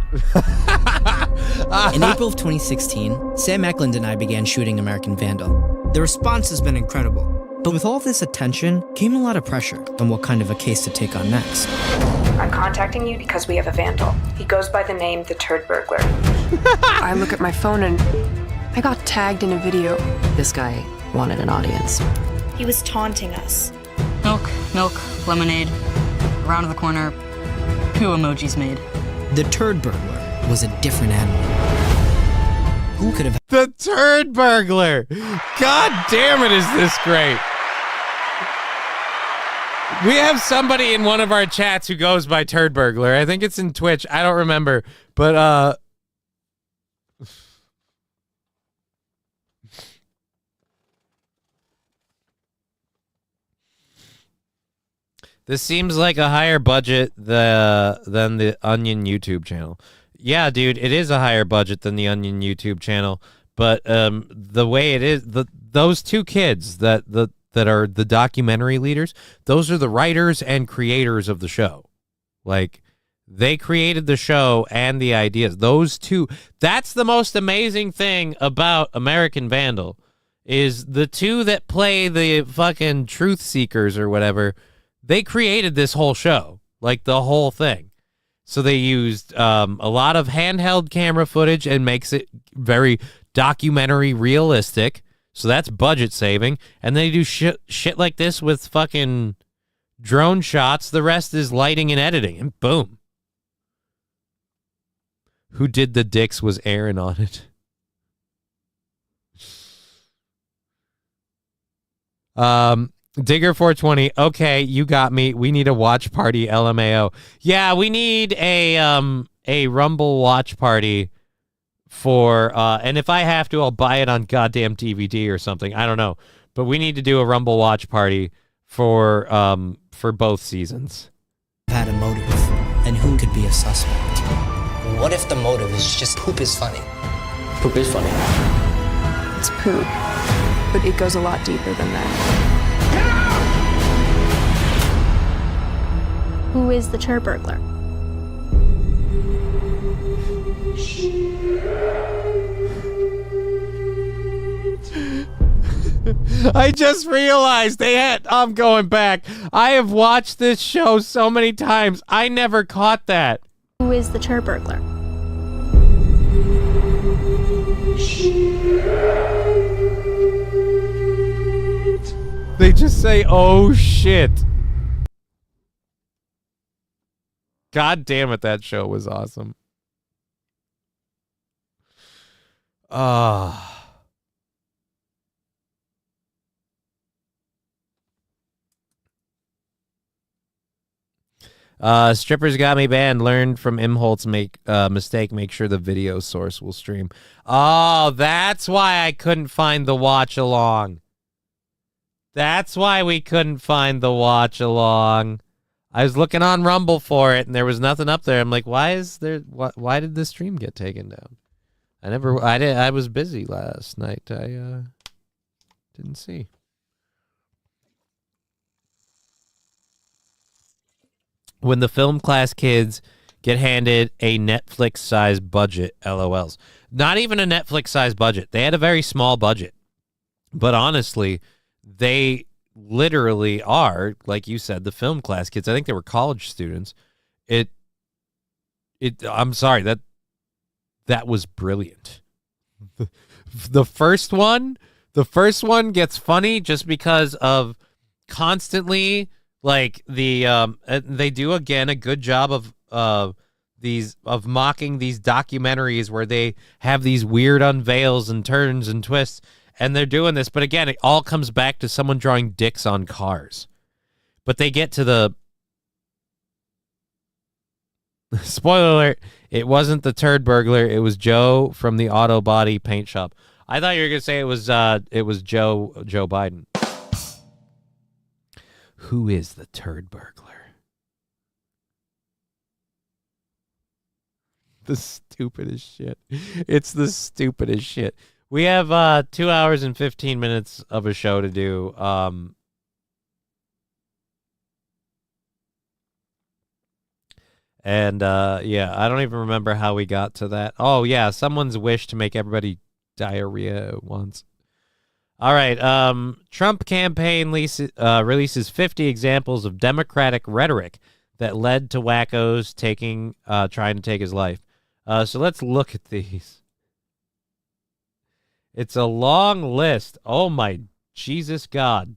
In April of 2016, Sam Eklund and I began shooting American Vandal. The response has been incredible. But with all this attention came a lot of pressure on what kind of a case to take on next. I'm contacting you because we have a Vandal. He goes by the name The Turd Burglar. I look at my phone and I got tagged in a video. This guy wanted an audience. He was taunting us. Milk, lemonade, around the corner, poo emojis made. The Turd Burglar was a different animal. Who could have... The Turd Burglar! God damn it, is this great! We have somebody in one of our chats who goes by Turd Burglar. I think it's in Twitch. I don't remember. But, this seems like a higher budget than the Onion YouTube channel. Yeah, dude, it is a higher budget than the Onion YouTube channel. But the way it is, those two kids that are the documentary leaders, those are the writers and creators of the show. Like, they created the show and the ideas. Those two, that's the most amazing thing about American Vandal, is the two that play the fucking truth seekers or whatever. They created this whole show, like the whole thing. So they used a lot of handheld camera footage and makes it very documentary realistic. So that's budget saving. And they do shit like this with fucking drone shots. The rest is lighting and editing, and boom. Who did the dicks was Aaron on it. Digger 420. Okay, you got me. We need a watch party. LMAO. Yeah, we need a Rumble watch party for and if I have to, I'll buy it on goddamn DVD or something. I don't know, but we need to do a Rumble watch party for both seasons. Had a motive, and who could be a suspect? What if the motive is just poop is funny? Poop is funny. It's poop, but it goes a lot deeper than that. Who is the Turd Burglar? I just realized I'm going back. I have watched this show so many times. I never caught that. Who is the Turd Burglar? They just say, oh shit. God damn it, that show was awesome. Strippers got me banned. Learned from Imholt's mistake. Make sure the video source will stream. Oh, that's why I couldn't find the watch along. That's why we couldn't find the watch along. I was looking on Rumble for it, and there was nothing up there. I'm like, why did this stream get taken down? I was busy last night. Didn't see. When the film class kids get handed a Netflix-sized budget, LOLs. Not even a Netflix-sized budget. They had a very small budget. But honestly, they literally are, like you said, the film class kids. I think they were college students. I'm sorry, that was brilliant. The first one gets funny just because of constantly, like, they do again a good job of mocking these documentaries where they have these weird unveils and turns and twists, and they're doing this. But again, it all comes back to someone drawing dicks on cars. But they get to the spoiler alert, it wasn't the turd burglar, it was Joe from the auto body paint shop. I thought you were gonna say it was Joe Biden. Who is the turd burglar? The stupidest shit. It's the stupidest shit. We have 2 hours and 15 minutes of a show to do. Yeah, I don't even remember how we got to that. Oh, yeah, someone's wish to make everybody diarrhea at once. All right, Trump campaign releases 50 examples of Democratic rhetoric that led to wackos trying to take his life. So let's look at these. It's a long list. Oh, my Jesus God.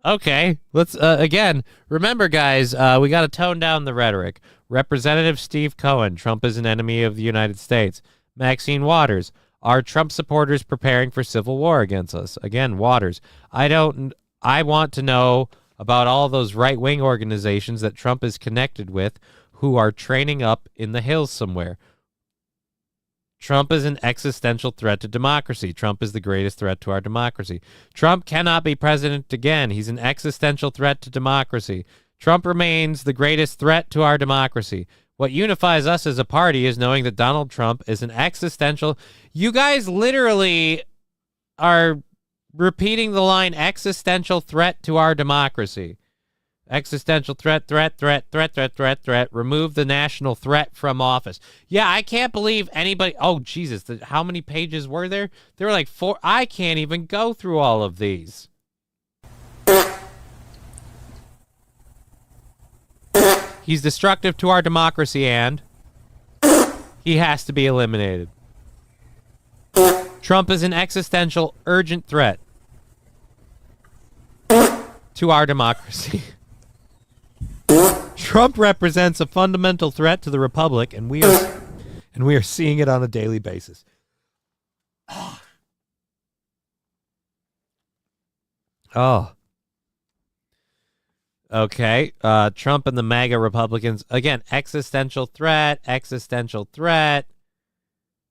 Okay, let's, again, remember, guys, we got to tone down the rhetoric. Representative Steve Cohen, Trump is an enemy of the United States. Maxine Waters, are Trump supporters preparing for civil war against us? Again, Waters, I want to know about all those right-wing organizations that Trump is connected with who are training up in the hills somewhere. Trump is an existential threat to democracy. Trump is the greatest threat to our democracy. Trump cannot be president again. He's an existential threat to democracy. Trump remains the greatest threat to our democracy. What unifies us as a party is knowing that Donald Trump is an existential... You guys literally are repeating the line existential threat to our democracy. Existential threat. Remove the national threat from office. Yeah, I can't believe anybody... Oh, Jesus. How many pages were there? There were like 4. I can't even go through all of these. He's destructive to our democracy and he has to be eliminated. Trump is an existential, urgent threat to our democracy. Trump represents a fundamental threat to the republic, and we are seeing it on a daily basis. Oh. Okay. Trump and the MAGA Republicans, again, existential threat.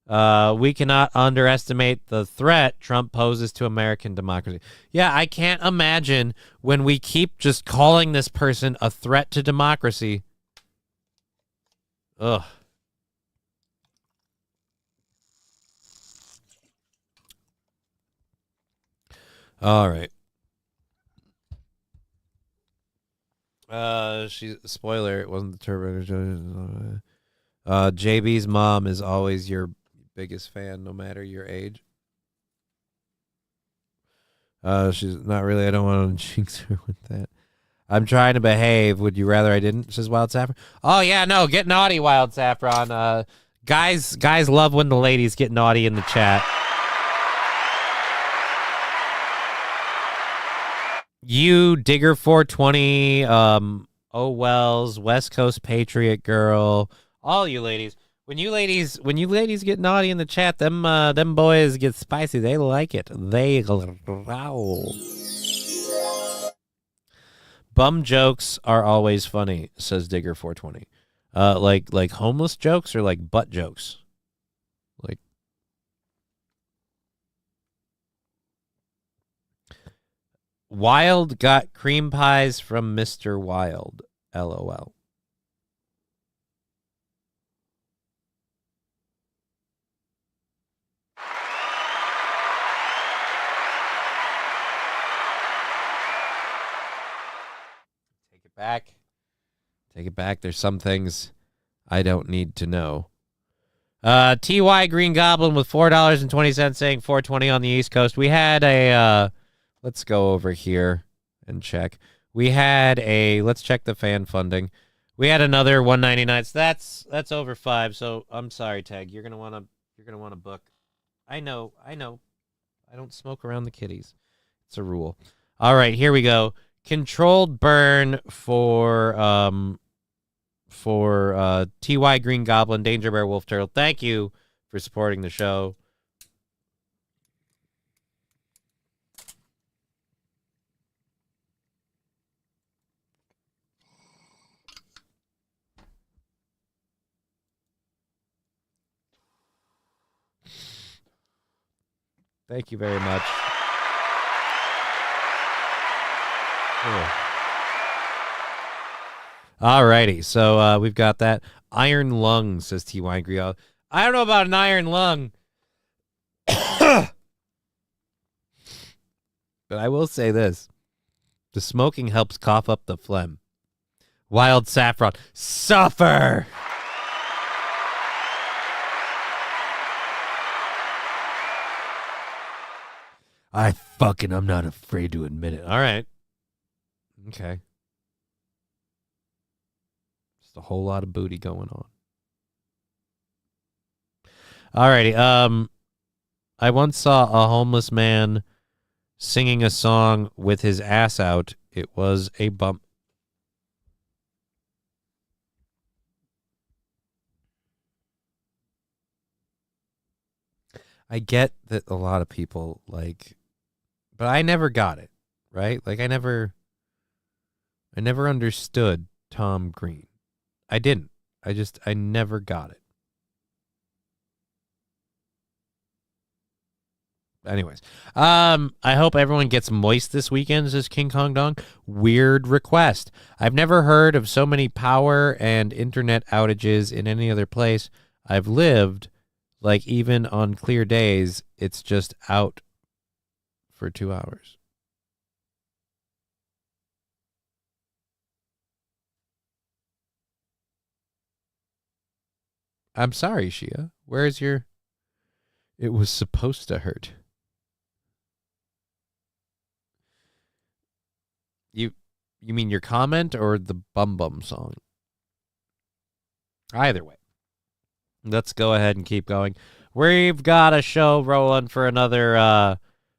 We cannot underestimate the threat Trump poses to American democracy. Yeah, I can't imagine when we keep just calling this person a threat to democracy. Ugh. All right. Spoiler, it wasn't the turbo. JB's mom is always your biggest fan, no matter your age. She's not really. I don't want to jinx her with that. I'm trying to behave. Would you rather I didn't? Says Wild Saffron. Oh yeah, no, get naughty, Wild Saffron. Guys love when the ladies get naughty in the chat. You, Digger 420, Oh Wells, West Coast Patriot Girl, all you ladies. When you ladies get naughty in the chat, them boys get spicy. They like it. They growl. Bum jokes are always funny, says Digger 420. Like homeless jokes or like butt jokes? Like Wild got cream pies from Mr. Wild. LOL. back. Take it back. There's some things I don't need to know. TY Green Goblin with $4.20 saying 420 on the East Coast. We had a, let's go over here and check. We had a, let's check the fan funding. We had another 199. So that's over 5. So I'm sorry, Tag. You're gonna want to book. I know. I don't smoke around the kiddies. It's a rule. All right, here we go. Controlled burn for TY Green Goblin, Danger Bear Wolf Turtle. Thank you for supporting the show. Thank you very much. All righty, so we've got that. Iron lung, says T.Y. Griot. I don't know about an iron lung. But I will say this. The smoking helps cough up the phlegm. Wild saffron. Suffer! I'm not afraid to admit it. All right. Okay. Just a whole lot of booty going on. All righty. I once saw a homeless man singing a song with his ass out. It was a bump. I get that a lot of people like, but I never got it, right? Like I never understood Tom Green. I didn't. I never got it. Anyways, I hope everyone gets moist this weekend, says King Kong Dong. Weird request. I've never heard of so many power and internet outages in any other place I've lived. Like, even on clear days, it's just out for 2 hours. I'm sorry, Shia. Where's your... It was supposed to hurt. You mean your comment or the Bum Bum song? Either way. Let's go ahead and keep going. We've got a show rolling for another,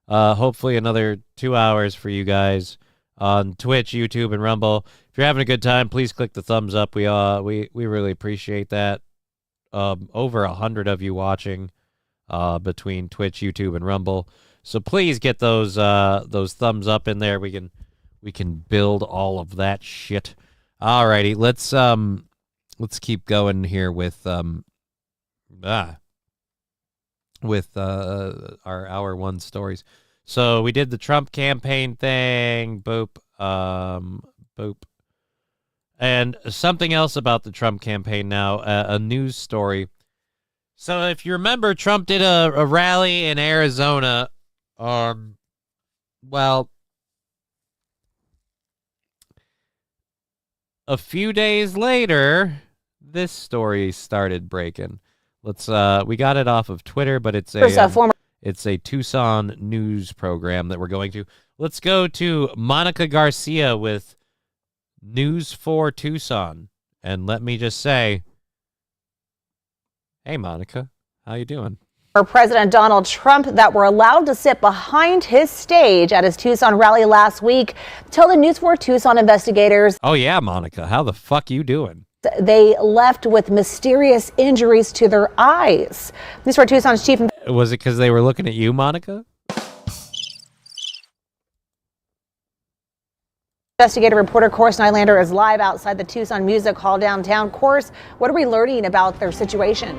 hopefully another 2 hours for you guys on Twitch, YouTube, and Rumble. If you're having a good time, please click the thumbs up. We really appreciate that. Over 100 of you watching between Twitch, YouTube, and Rumble. So please get those thumbs up in there. We can build all of that shit. Alrighty, let's keep going here with our hour one stories. So we did the Trump campaign thing, boop, boop. And something else about the Trump campaign now, a news story. So if you remember, Trump did a rally in Arizona. Well, a few days later, this story started breaking. We got it off of Twitter, but it's a Tucson news program that we're going to. Let's go to Monica Garcia with News 4 Tucson. And let me just say, hey, Monica, how you doing? For President Donald Trump that were allowed to sit behind his stage at his Tucson rally last week tell the News 4 Tucson investigators. Oh, yeah, Monica, how the fuck you doing? They left with mysterious injuries to their eyes. News 4 Tucson's chief... Was it because they were looking at you, Monica? Investigative reporter Course Nylander is live outside the Tucson Music Hall downtown. Course, what are we learning about their situation?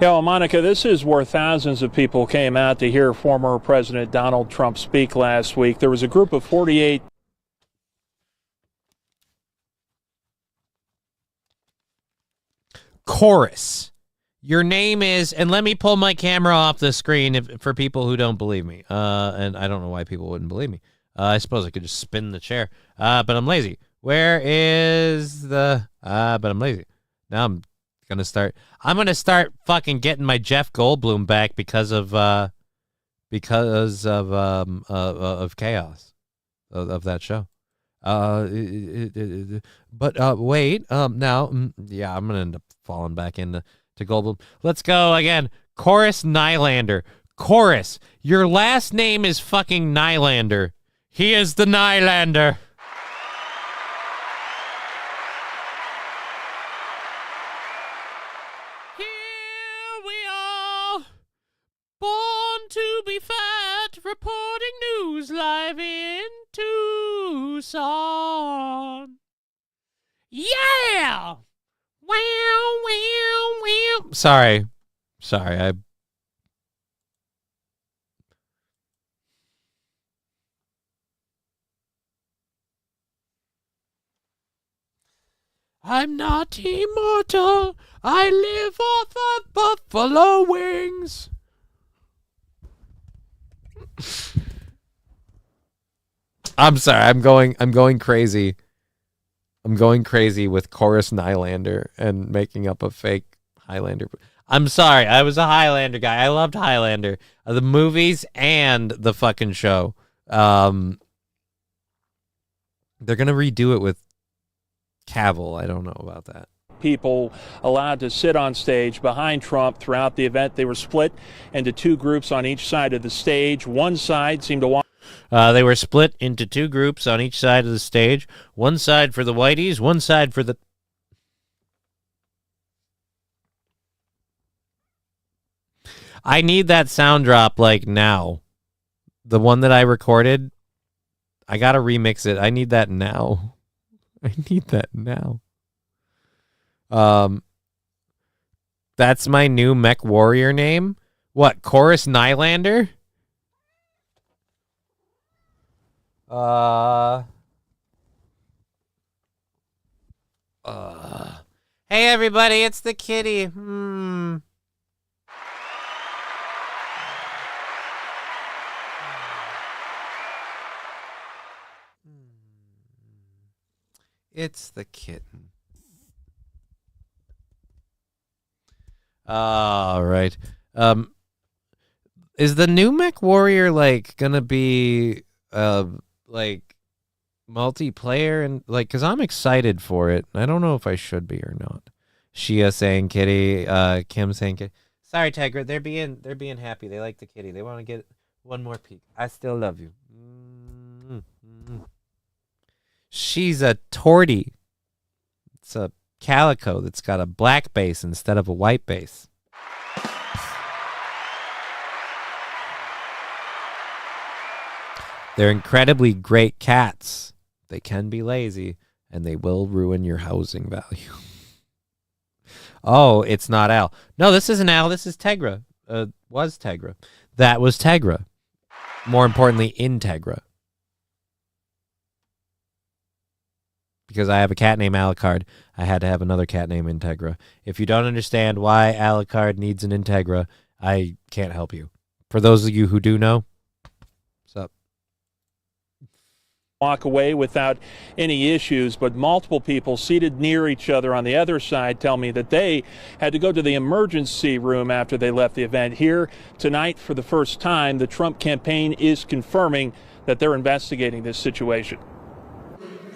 Yeah, well, Monica, this is where thousands of people came out to hear former President Donald Trump speak last week. There was a group of 48. Chorus. Your name is, and let me pull my camera off the screen for people who don't believe me. And I don't know why people wouldn't believe me. I suppose I could just spin the chair, but I'm lazy. Where is the? But I'm lazy. Now I'm gonna start fucking getting my Jeff Goldblum back because of chaos of that show. But wait, now, yeah, I'm gonna end up falling back into Goldblum. Let's go again. Chorus Nylander. Chorus, your last name is fucking Nylander. He is the Nylander. Here we are, born to be fat, reporting news live in Tucson. Yeah! Wow, wow, wow. Sorry, I'm not immortal. I live off of buffalo wings. I'm sorry. I'm going crazy. I'm going crazy with Chorus Nylander and making up a fake Highlander. I'm sorry. I was a Highlander guy. I loved Highlander, the movies and the fucking show. They're gonna redo it with Cavill. I don't know about that. People allowed to sit on stage behind Trump throughout the event. They were split into two groups on each side of the stage. One side seemed to want. They were split into two groups on each side of the stage. One side for the whiteys, one side for the... I need that sound drop, like, now. The one that I recorded, I gotta remix it. I need that now. I need that now. That's my new mech warrior name? What, Chorus Nylander? Hey everybody, it's the kitty. It's the kitten. All right. Is the new mech warrior like gonna be like multiplayer and like, cause I'm excited for it. I don't know if I should be or not. Shia saying kitty, Kim saying kitty. Sorry, Tegra, they're being happy. They like the kitty. They want to get one more peek. I still love you. She's a tortie. It's a calico that's got a black base instead of a white base. They're incredibly great cats. They can be lazy, and they will ruin your housing value. Oh, it's not Al. No, this isn't Al. This is Tegra. Was Tegra. That was Tegra. More importantly, Integra. Because I have a cat named Alucard, I had to have another cat named Integra. If you don't understand why Alucard needs an Integra, I can't help you. For those of you who do know, what's up? Walk away without any issues, but multiple people seated near each other on the other side tell me that they had to go to the emergency room after they left the event. Here tonight, for the first time, the Trump campaign is confirming that they're investigating this situation.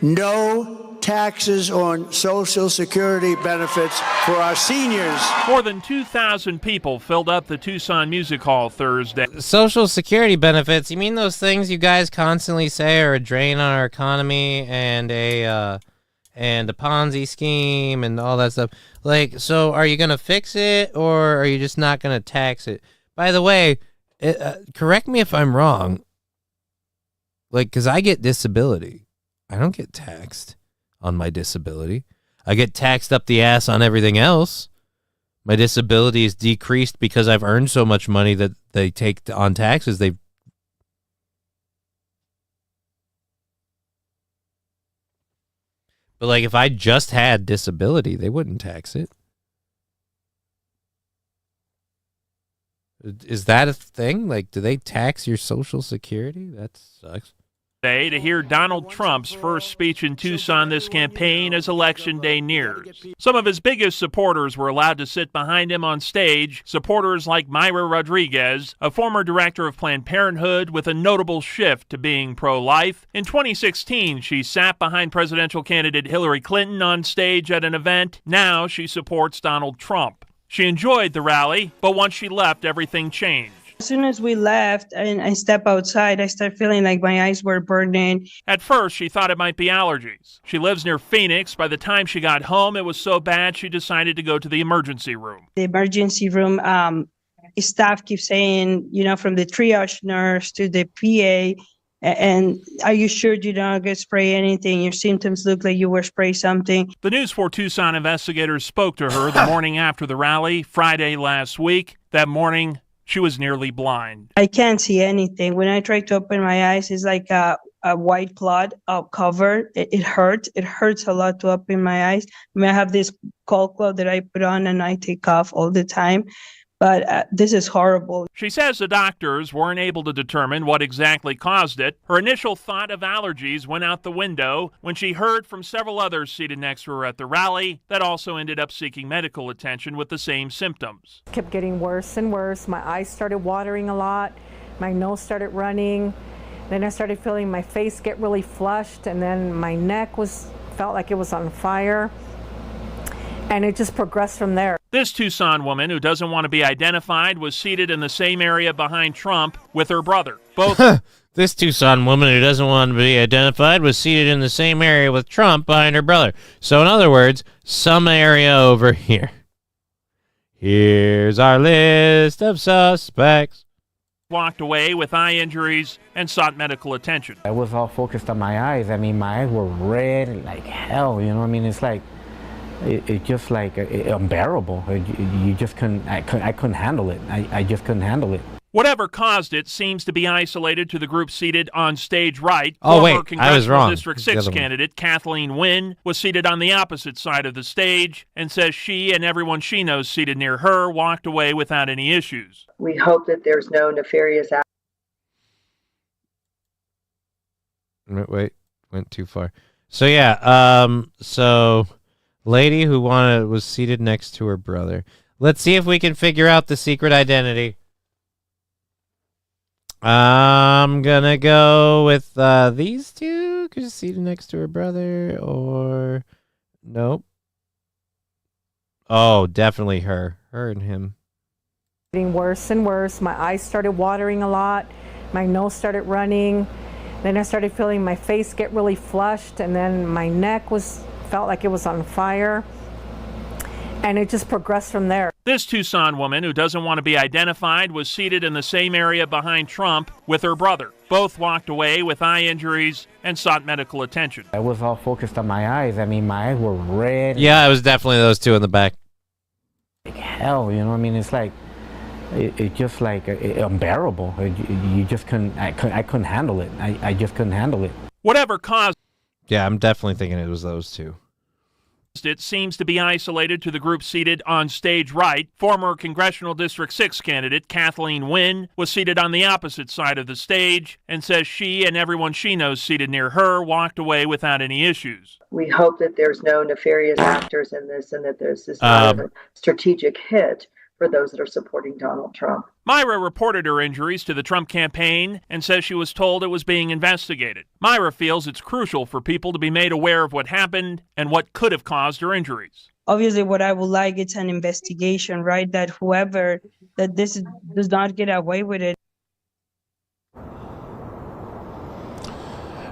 No taxes on Social Security benefits for our seniors. More than 2,000 people filled up the Tucson Music Hall Thursday. Social Security benefits? You mean those things you guys constantly say are a drain on our economy and a Ponzi scheme and all that stuff? Like, so are you going to fix it or are you just not going to tax it? By the way, correct me if I'm wrong. Like, because I get disability. I don't get taxed on my disability. I get taxed up the ass on everything else. My disability is decreased because I've earned so much money that they take on taxes. But like, if I just had disability, they wouldn't tax it. Is that a thing? Like, do they tax your Social Security? That sucks. Today to hear Donald Trump's first speech in Tucson this campaign as Election Day nears. Some of his biggest supporters were allowed to sit behind him on stage, supporters like Myra Rodriguez, a former director of Planned Parenthood with a notable shift to being pro-life. In 2016, she sat behind presidential candidate Hillary Clinton on stage at an event. Now she supports Donald Trump. She enjoyed the rally, but once she left, everything changed. As soon as we left and I stepped outside, I started feeling like my eyes were burning. At first, she thought it might be allergies. She lives near Phoenix. By the time she got home, it was so bad she decided to go to the emergency room. The emergency room staff keeps saying, from the triage nurse to the PA, and are you sure you don't get spray anything? Your symptoms look like you were sprayed something. The News 4 Tucson investigators spoke to her the morning after the rally, Friday last week. That morning, she was nearly blind. I can't see anything. When I try to open my eyes, it's like a white cloud covered. It hurts. It hurts a lot to open my eyes. I have this cold cloth that I put on and I take off all the time. But this is horrible. She says the doctors weren't able to determine what exactly caused it. Her initial thought of allergies went out the window when she heard from several others seated next to her at the rally that also ended up seeking medical attention with the same symptoms. It kept getting worse and worse. My eyes started watering a lot. My nose started running. Then I started feeling my face get really flushed, and then my neck felt like it was on fire. And it just progressed from there. This Tucson woman, who doesn't want to be identified, was seated in the same area behind Trump with her brother. Both. This Tucson woman, who doesn't want to be identified, was seated in the same area with Trump behind her brother. So, in other words, some area over here. Here's our list of suspects. Walked away with eye injuries and sought medical attention. I was all focused on my eyes. I mean, my eyes were red like hell. It's like, it just like unbearable. You just couldn't. I couldn't handle it. I just couldn't handle it. Whatever caused it seems to be isolated to the group seated on stage right. Oh, wait, Congressional I was wrong. District 6 candidate Kathleen Wynne was seated on the opposite side of the stage and says she and everyone she knows seated near her walked away without any issues. We hope that there's no nefarious act. Wait, went too far. So yeah, lady who was seated next to her brother. Let's see if we can figure out the secret identity. I'm gonna go with these two, because seated next to her brother, or nope. Oh, definitely her and him. Getting worse and worse. My eyes started watering a lot. My nose started running. Then I started feeling my face get really flushed, and then my neck felt like it was on fire. And it just progressed from there. This Tucson woman, who doesn't want to be identified, was seated in the same area behind Trump with her brother. Both walked away with eye injuries and sought medical attention. I was all focused on my eyes. I mean, my eyes were red. Yeah, it was definitely those two in the back. Like hell, it's like, it just like unbearable. You just couldn't. I couldn't handle it. I just couldn't handle it. Whatever caused. Yeah, I'm definitely thinking it was those two. It seems to be isolated to the group seated on stage right. Former Congressional District 6 candidate Kathleen Wynne was seated on the opposite side of the stage and says she and everyone she knows seated near her walked away without any issues. We hope that there's no nefarious actors in this and that this is not a strategic hit for those that are supporting Donald Trump. Myra reported her injuries to the Trump campaign and says she was told it was being investigated. Myra feels it's crucial for people to be made aware of what happened and what could have caused her injuries. Obviously, what I would like is an investigation, right? That this does not get away with it.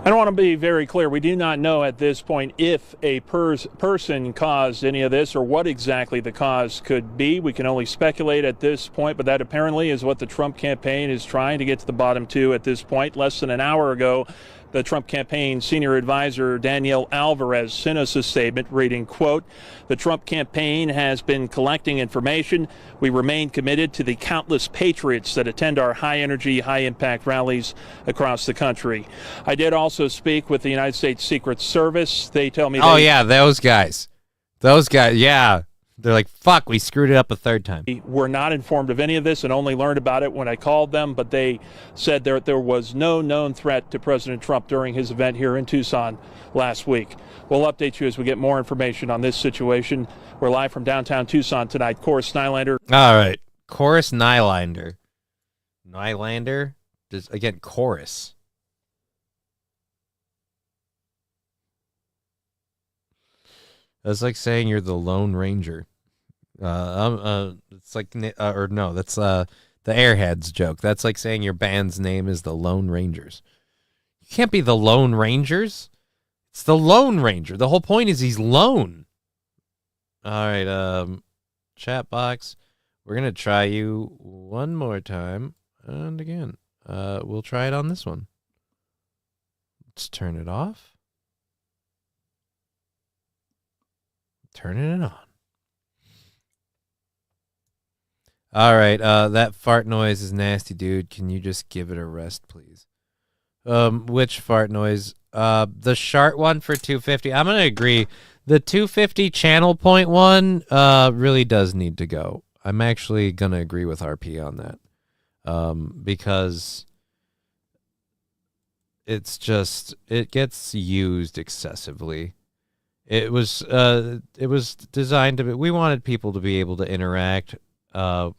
I want to be very clear. We do not know at this point if a person caused any of this or what exactly the cause could be. We can only speculate at this point, but that apparently is what the Trump campaign is trying to get to the bottom to at this point. Less than an hour ago, the Trump campaign senior advisor Danielle Alvarez sent us a statement reading, quote, "The Trump campaign has been collecting information. We remain committed to the countless patriots that attend our high-energy, high-impact rallies across the country." I did also speak with the United States Secret Service. They tell me... Oh, yeah, those guys. Those guys, yeah. They're like, fuck, we screwed it up a third time. We were not informed of any of this and only learned about it when I called them, but they said there was no known threat to President Trump during his event here in Tucson last week. We'll update you as we get more information on this situation. We're live from downtown Tucson tonight. Chorus Nylander. All right. Chorus Nylander. Nylander? Just, again, chorus. That's like saying you're the Lone Ranger. It's like, or no, that's the Airheads joke. That's like saying your band's name is the Lone Rangers. You can't be the Lone Rangers. It's the Lone Ranger. The whole point is he's lone. All right, chat box. We're gonna try you one more time, and again, we'll try it on this one. Let's turn it off. Turning it on. All right, that fart noise is nasty, dude. Can you just give it a rest, please? Which fart noise? The Shart one for 250. I'm gonna agree. The 250 channel point one really does need to go. I'm actually gonna agree with RP on that, because it's just it gets used excessively. It was designed to be. We wanted people to be able to interact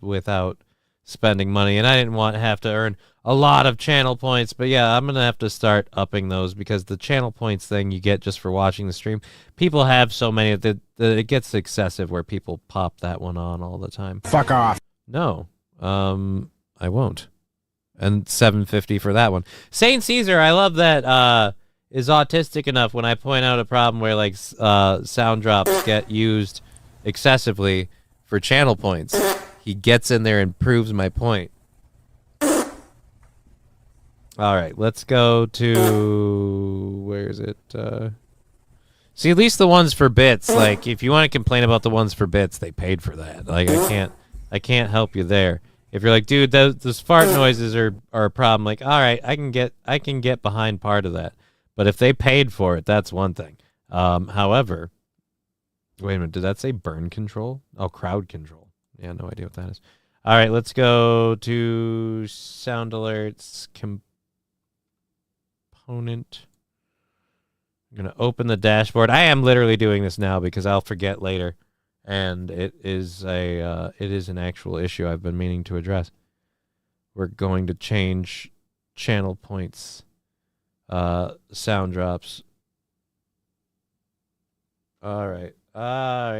without spending money, and I didn't want to have to earn a lot of channel points. But yeah, I'm gonna have to start upping those, because the channel points thing you get just for watching the stream, people have so many that it gets excessive where people pop that one on all the time. Fuck off. No, I won't. And $7.50 for that one. Saint Caesar, I love that. Is autistic enough when I point out a problem where like sound drops get used excessively for channel points. He gets in there and proves my point. All right, let's go to, where is it? See, at least the ones for bits. Like, if you want to complain about the ones for bits, they paid for that. Like, I can't help you there. If you're like, dude, those fart noises are a problem. Like, all right, I can get behind part of that. But if they paid for it, that's one thing. However, wait a minute, did that say burn control? Oh, crowd control. Yeah, no idea what that is. All right, let's go to sound alerts component. I'm going to open the dashboard. I am literally doing this now because I'll forget later. And it is an actual issue I've been meaning to address. We're going to change channel points. Sound drops. All right,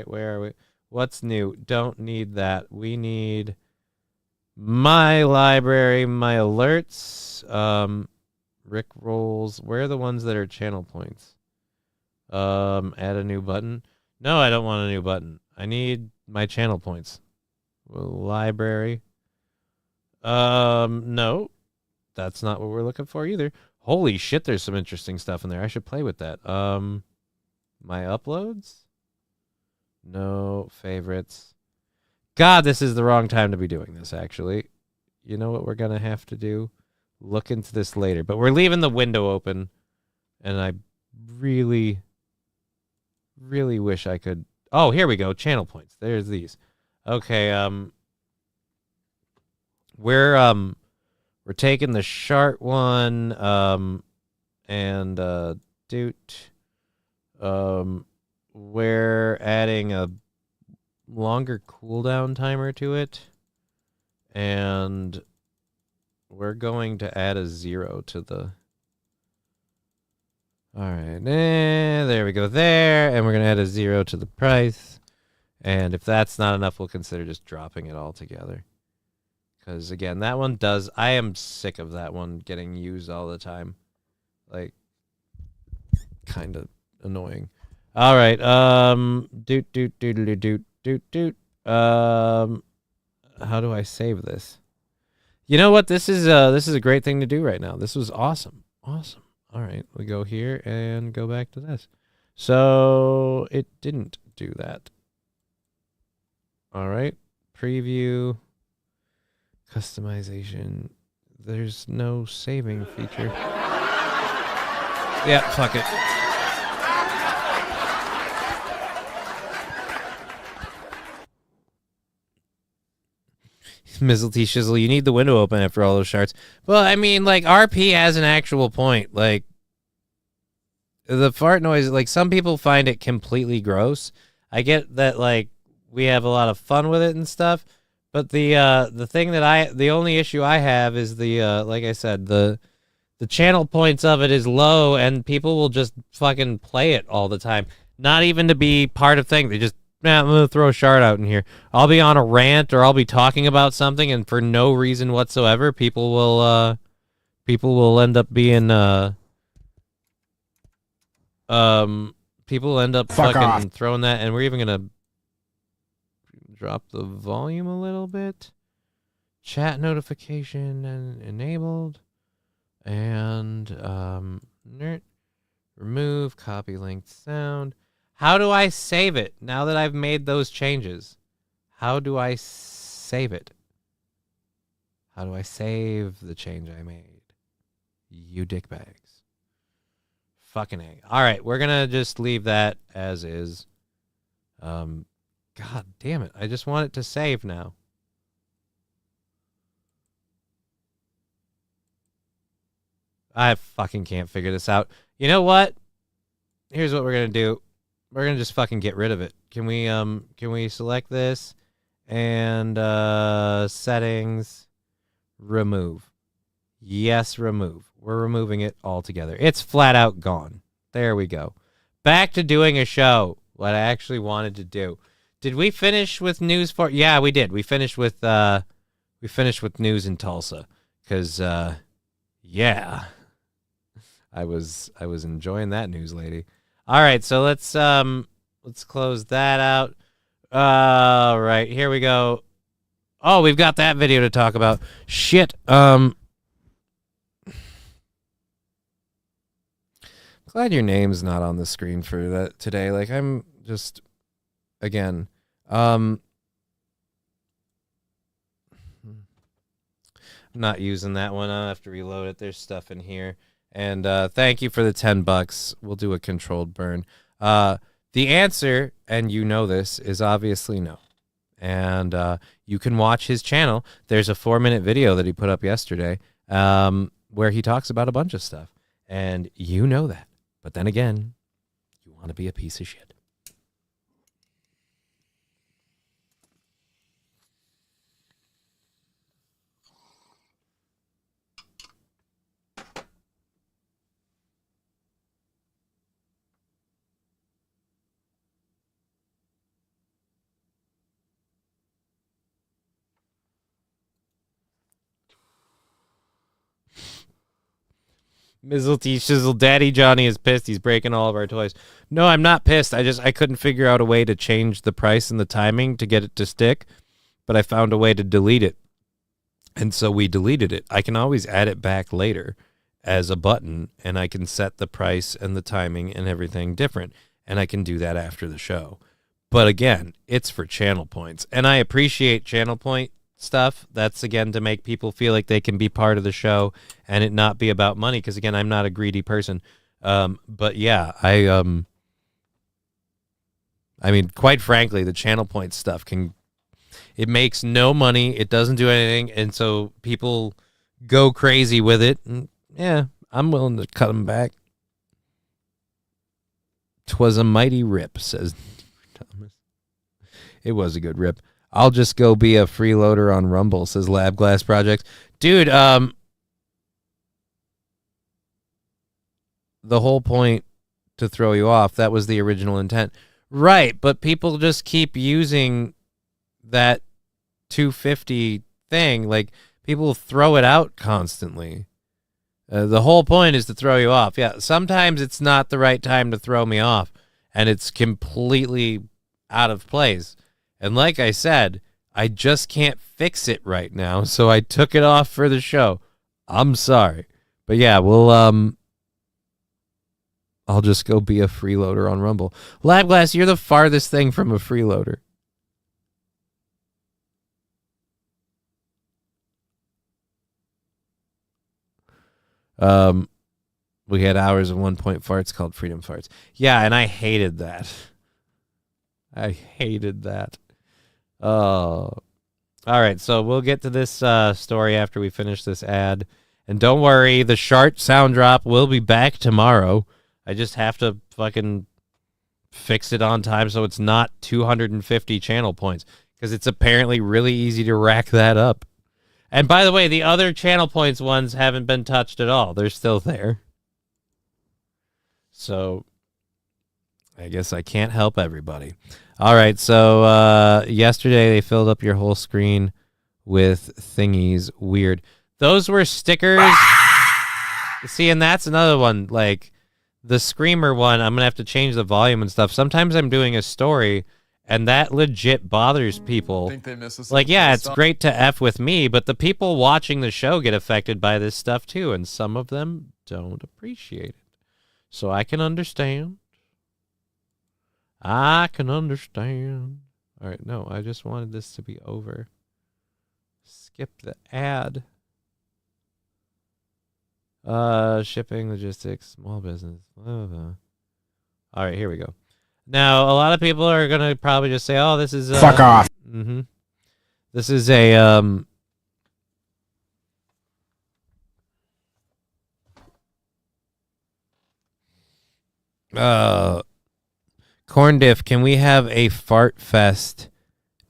where are we? What's new? Don't need that. We need my library, my alerts, Rick rolls. Where are the ones that are channel points? Add a new button. No, I don't want a new button. I need my channel points. Library. No, that's not what we're looking for either. Holy shit, there's some interesting stuff in there. I should play with that. My uploads? No. Favorites. God, this is the wrong time to be doing this, actually. You know what we're going to have to do? Look into this later. But we're leaving the window open, and I really, really wish I could... Oh, here we go. Channel points. There's these. Okay, we're taking the Shart one, and Doot. We're adding a longer cooldown timer to it, and we're going to add a 0 to the... All right, there we go there, and we're going to add a 0 to the price, and if that's not enough, we'll consider just dropping it all together. Because, again, that one does... I am sick of that one getting used all the time. Like, kind of annoying. All right. Doot. How do I save this? You know what? This is a great thing to do right now. This was awesome. Awesome. All right. We go here and go back to this. So it didn't do that. All right. Preview. Customization. There's no saving feature. Yeah, fuck it. Mizzle-T Shizzle, you need the window open after all those shards. Well, I mean, like, RP has an actual point. Like, the fart noise, like, some people find it completely gross. I get that, like, we have a lot of fun with it and stuff, but the thing that the only issue I have is like I said, the channel points of it is low, and people will just fucking play it all the time. Not even to be part of thing. They just, I'm going to throw a shard out in here. I'll be on a rant, or I'll be talking about something, and for no reason whatsoever, people will end up being, people end up fucking throwing that, and we're even going to drop the volume a little bit. Chat notification enabled. And remove copy linked sound. How do I save it now that I've made those changes? How do I save it? How do I save the change I made? You dickbags. Fucking A. All right, we're going to just leave that as is. God damn it. I just want it to save now. I fucking can't figure this out. You know what? Here's what we're going to do. We're going to just fucking get rid of it. Can we select this and settings, remove. Yes, remove. We're removing it altogether. It's flat out gone. There we go. Back to doing a show. What I actually wanted to do. Did we finish with news for? Yeah, we did. We finished with news in Tulsa, because yeah, I was enjoying that news, lady. All right, so let's close that out. All right, here we go. Oh, we've got that video to talk about. Shit. Glad your name's not on the screen for that today. Like, I'm just, again, I'm not using that one. I'll have to reload it. There's stuff in here. And thank you for the $10. We'll do a controlled burn. The answer, and you know this, is obviously no. And you can watch his channel. There's a 4-minute video that he put up yesterday where he talks about a bunch of stuff. And you know that. But then again, you want to be a piece of shit. Mizzle-T Shizzle, Daddy Johnny is pissed. He's breaking all of our toys. No, I'm not pissed. I couldn't figure out a way to change the price and the timing to get it to stick, but I found a way to delete it. And so we deleted it. I can always add it back later as a button, and I can set the price and the timing and everything different, and I can do that after the show. But again, it's for channel points, and I appreciate channel point stuff. That's, again, to make people feel like they can be part of the show and it not be about money, because, again, I'm not a greedy person. But yeah, I mean, quite frankly, the channel point stuff it makes no money, it doesn't do anything, and so people go crazy with it, and yeah, I'm willing to cut them back. 'Twas a mighty rip, says Thomas. It was a good rip. I'll just go be a freeloader on Rumble, says Lab Glass Project. Dude, the whole point to throw you off, that was the original intent. Right, but people just keep using that 250 thing. Like, people throw it out constantly. The whole point is to throw you off. Yeah, sometimes it's not the right time to throw me off, and it's completely out of place. And like I said, I just can't fix it right now, so I took it off for the show. I'm sorry. But yeah, we'll I'll just go be a freeloader on Rumble. Labglass, you're the farthest thing from a freeloader. We had hours of 1 point farts called Freedom Farts. Yeah, and I hated that. I hated that. All right, so we'll get to this story after we finish this ad. And don't worry, the Shart sound drop will be back tomorrow. I just have to fucking fix it on time so it's not 250 channel points, because it's apparently really easy to rack that up. And by the way, the other channel points ones haven't been touched at all. They're still there. So I guess I can't help everybody. All right, so yesterday they filled up your whole screen with thingies. Weird. Those were stickers. See, and that's another one. Like, the Screamer one, I'm going to have to change the volume and stuff. Sometimes I'm doing a story, and that legit bothers people. Think they miss us. Like, yeah, it's great to F with me, but the people watching the show get affected by this stuff, too, and some of them don't appreciate it. So I can understand. I can understand. All right, no, I just wanted this to be over. Skip the ad. Shipping, logistics, small business. All right, here we go. Now, a lot of people are going to probably just say, oh, this is... Fuck off. Mm-hmm. This is a... Corn Diff, can we have a fart fest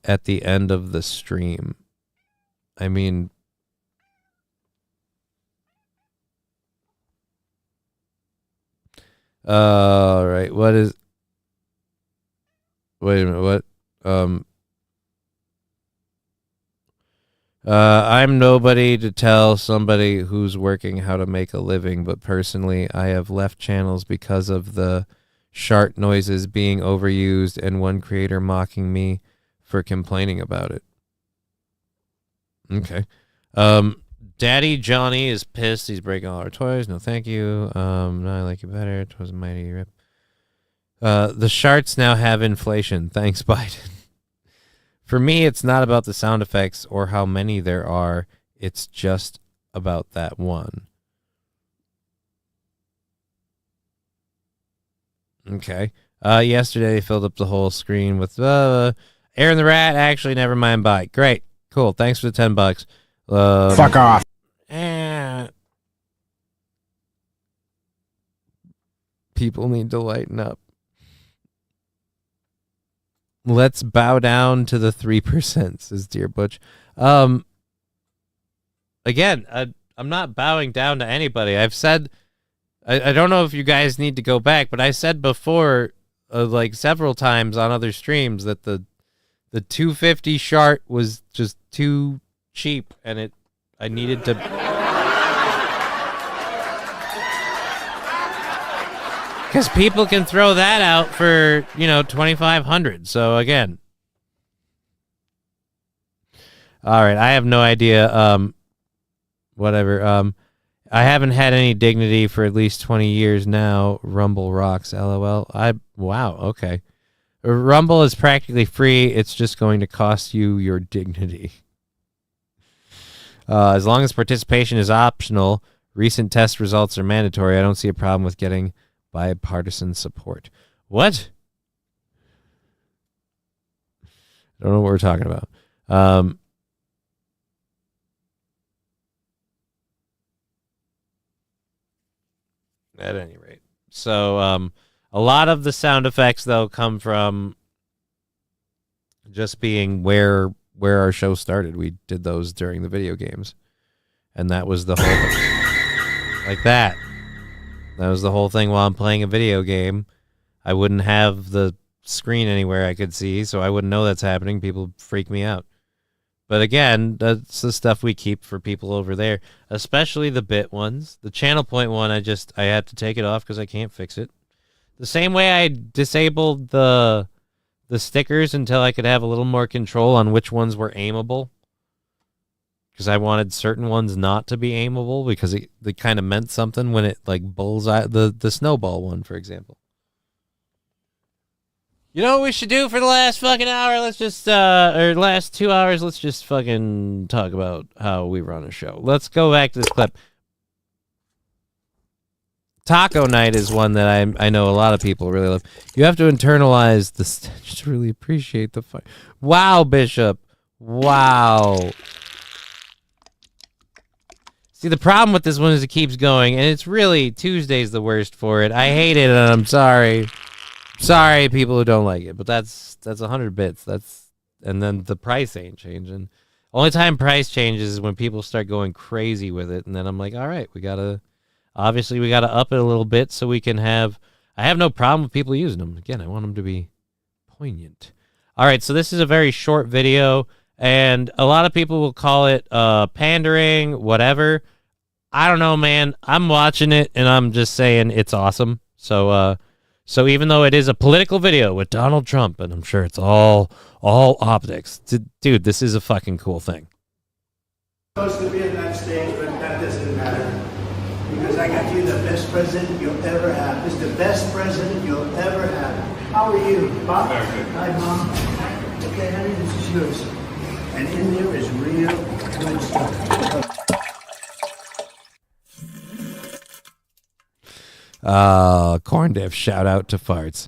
at the end of the stream? I mean... all right, what is... Wait a minute, what? I'm nobody to tell somebody who's working how to make a living, but personally, I have left channels because of the shart noises being overused and one creator mocking me for complaining about it. Okay. Daddy Johnny is pissed. He's breaking all our toys. No, thank you. No, I like you better. It was a mighty rip. The sharts now have inflation. Thanks, Biden. For me, it's not about the sound effects or how many there are. It's just about that one. Okay. Yesterday, they filled up the whole screen with Aaron the Rat. Actually, never mind. Bye. Great. Cool. Thanks for the $10. Fuck off. People need to lighten up. Let's bow down to the 3%, says Dear Butch. Again, I'm not bowing down to anybody. I've said, I don't know if you guys need to go back, but I said before, like several times on other streams, that the 250 shart was just too cheap, and I needed to... Because people can throw that out for, $2,500. So, again. All right, I have no idea. Whatever. I haven't had any dignity for at least 20 years now. Rumble rocks, LOL. Wow, okay. Rumble is practically free. It's just going to cost you your dignity. As long as participation is optional, recent test results are mandatory. I don't see a problem with getting bipartisan support. What? I don't know what we're talking about. At any rate. So, a lot of the sound effects, though, come from just being where our show started. We did those during the video games. And that was the whole thing. Like that. That was the whole thing while I'm playing a video game. I wouldn't have the screen anywhere I could see, so I wouldn't know that's happening. People freak me out. But again, that's the stuff we keep for people over there, especially the bit ones. The channel point one, I had to take it off because I can't fix it. The same way I disabled the stickers until I could have a little more control on which ones were aimable. Because I wanted certain ones not to be aimable because they kind of meant something when it like bullseye the snowball one, for example. You know what we should do for the last fucking hour? Let's just or last 2 hours, let's just fucking talk about how we run a show. Let's go back to this clip. Taco night is one that I know a lot of people really love. You have to internalize the stench to really appreciate the fire. Wow, Bishop. Wow. See, the problem with this one is it keeps going, and it's really Tuesday's the worst for it. I hate it, and I'm sorry. Sorry, people who don't like it, but that's 100 bits. And then the price ain't changing. Only time price changes is when people start going crazy with it, and then I'm like, all right, we gotta up it a little bit so we can have. I have no problem with people using them. Again, I want them to be poignant. All right, so this is a very short video, and a lot of people will call it pandering, whatever. I don't know, man. I'm watching it, and I'm just saying it's awesome. So even though it is a political video with Donald Trump, and I'm sure it's all optics, dude, this is a fucking cool thing. Supposed to be on that stage, but that doesn't matter. Because I got you the best president you'll ever have. This is the best president you'll ever have. How are you, Bob? Hi, Mom. Okay, honey, this is yours. And in there is real good stuff. Corn Diff, shout out to farts.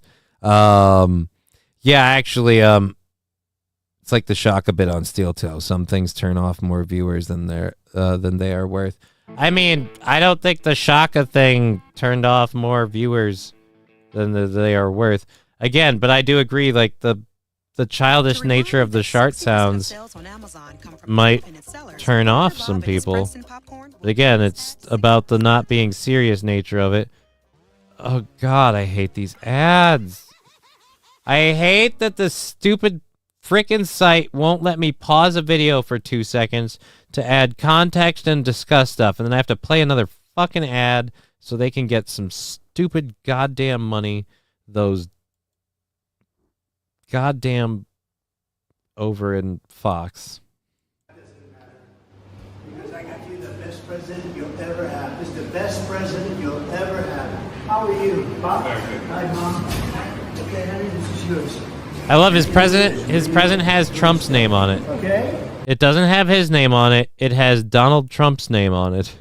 Yeah, actually, it's like the shock a bit on Steel Toe. Some things turn off more viewers than they are worth. I mean, I don't think the Shaka thing turned off more viewers than they are worth. Again, but I do agree, like the childish nature of the shark sounds might turn off some people. But again, it's about the not being serious nature of it. Oh God, I hate these ads. I hate that the stupid frickin' site won't let me pause a video for 2 seconds to add context and discuss stuff, and then I have to play another fucking ad so they can get some stupid goddamn money. Those goddamn over in Fox. Because I got you the best president you'll ever have. This is the best president you'll ever have. How are you, Bob? Hi, Mom. Okay, honey, this is yours. I love his president. His president has Trump's name on it. Okay. It doesn't have his name on it. It has Donald Trump's name on it.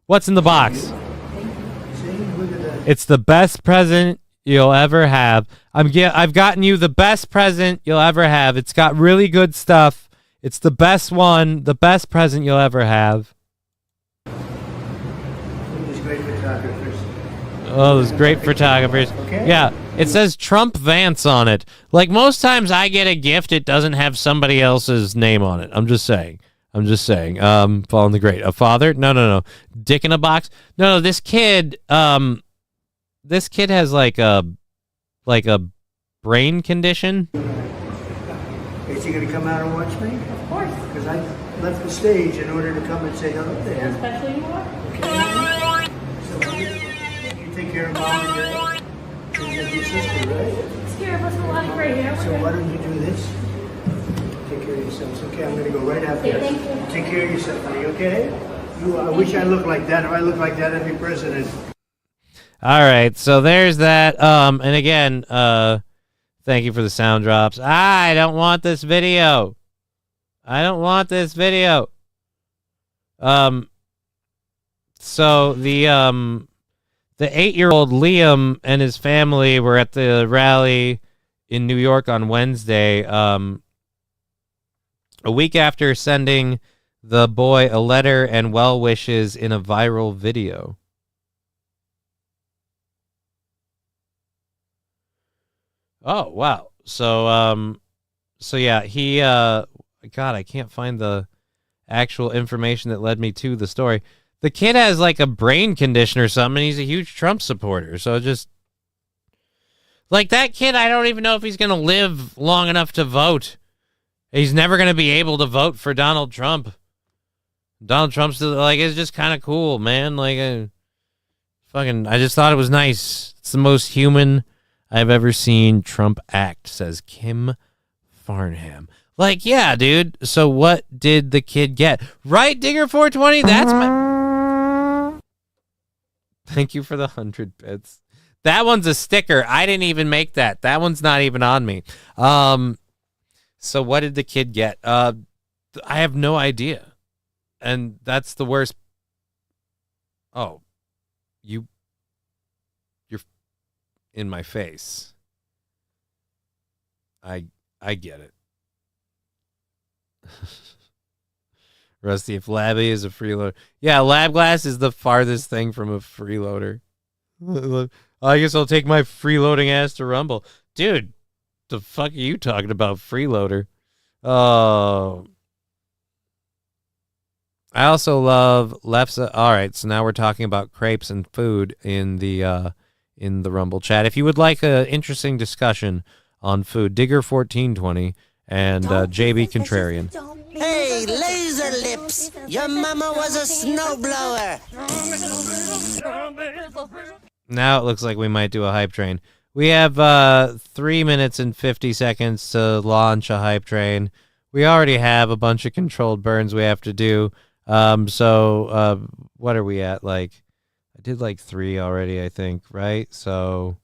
What's in the box? It's the best present you'll ever have. I've gotten you the best present you'll ever have. It's got really good stuff. It's the best one, the best present you'll ever have. These great photographers. Oh, those great photographers. Okay. Yeah, it says Trump Vance on it. Like most times I get a gift, it doesn't have somebody else's name on it. I'm just saying. Following the great. A father? No. Dick in a box? No, this kid has like a brain condition. Is he going to come out and watch me? Of course. Because I left the stage in order to come and say hello to him. How special you are. Okay. So you take care of Mom and Dad? You're your sister, right? Takes care of us with a lot of gray hair. So why don't you do this? Take care of yourselves. Okay, I'm going to go right after Okay, this. thank you. Take care of yourself, honey, okay? I wish I looked like that. If I looked like that, I'd be president. All right, so there's that. And again, thank you for the sound drops. I don't want this video. So the 8-year-old Liam and his family were at the rally in New York on Wednesday, a week after sending the boy a letter and well wishes in a viral video. Oh, wow. So yeah, he, God, I can't find the actual information that led me to the story. The kid has like a brain condition or something, and he's a huge Trump supporter. So just, like that kid, I don't even know if he's going to live long enough to vote. He's never going to be able to vote for Donald Trump. Donald Trump's like, it's just kind of cool, man. Like, I just thought it was nice. It's the most human I've ever seen Trump act, says Kim Farnham. Like, yeah, dude. So what did the kid get? Right, Digger420? That's my... Thank you for the 100 bits. That one's a sticker. I didn't even make that. That one's not even on me. So what did the kid get? I have no idea. And that's the worst. Oh, you're in my face. I get it. Rusty, if Labby is a freeloader. Yeah, Lab Glass is the farthest thing from a freeloader. I guess I'll take my freeloading ass to Rumble. Dude, the fuck are you talking about, freeloader? Oh. I also love Lefsa. All right, so now we're talking about crepes and food in the Rumble chat. If you would like an interesting discussion on food, Digger1420 and JB Contrarian. Hey, laser lips! Your mama was a snowblower! Now it looks like we might do a hype train. We have 3 minutes and 50 seconds to launch a hype train. We already have a bunch of controlled burns we have to do. So what are we at? Like, I did like 3 already, I think, right? So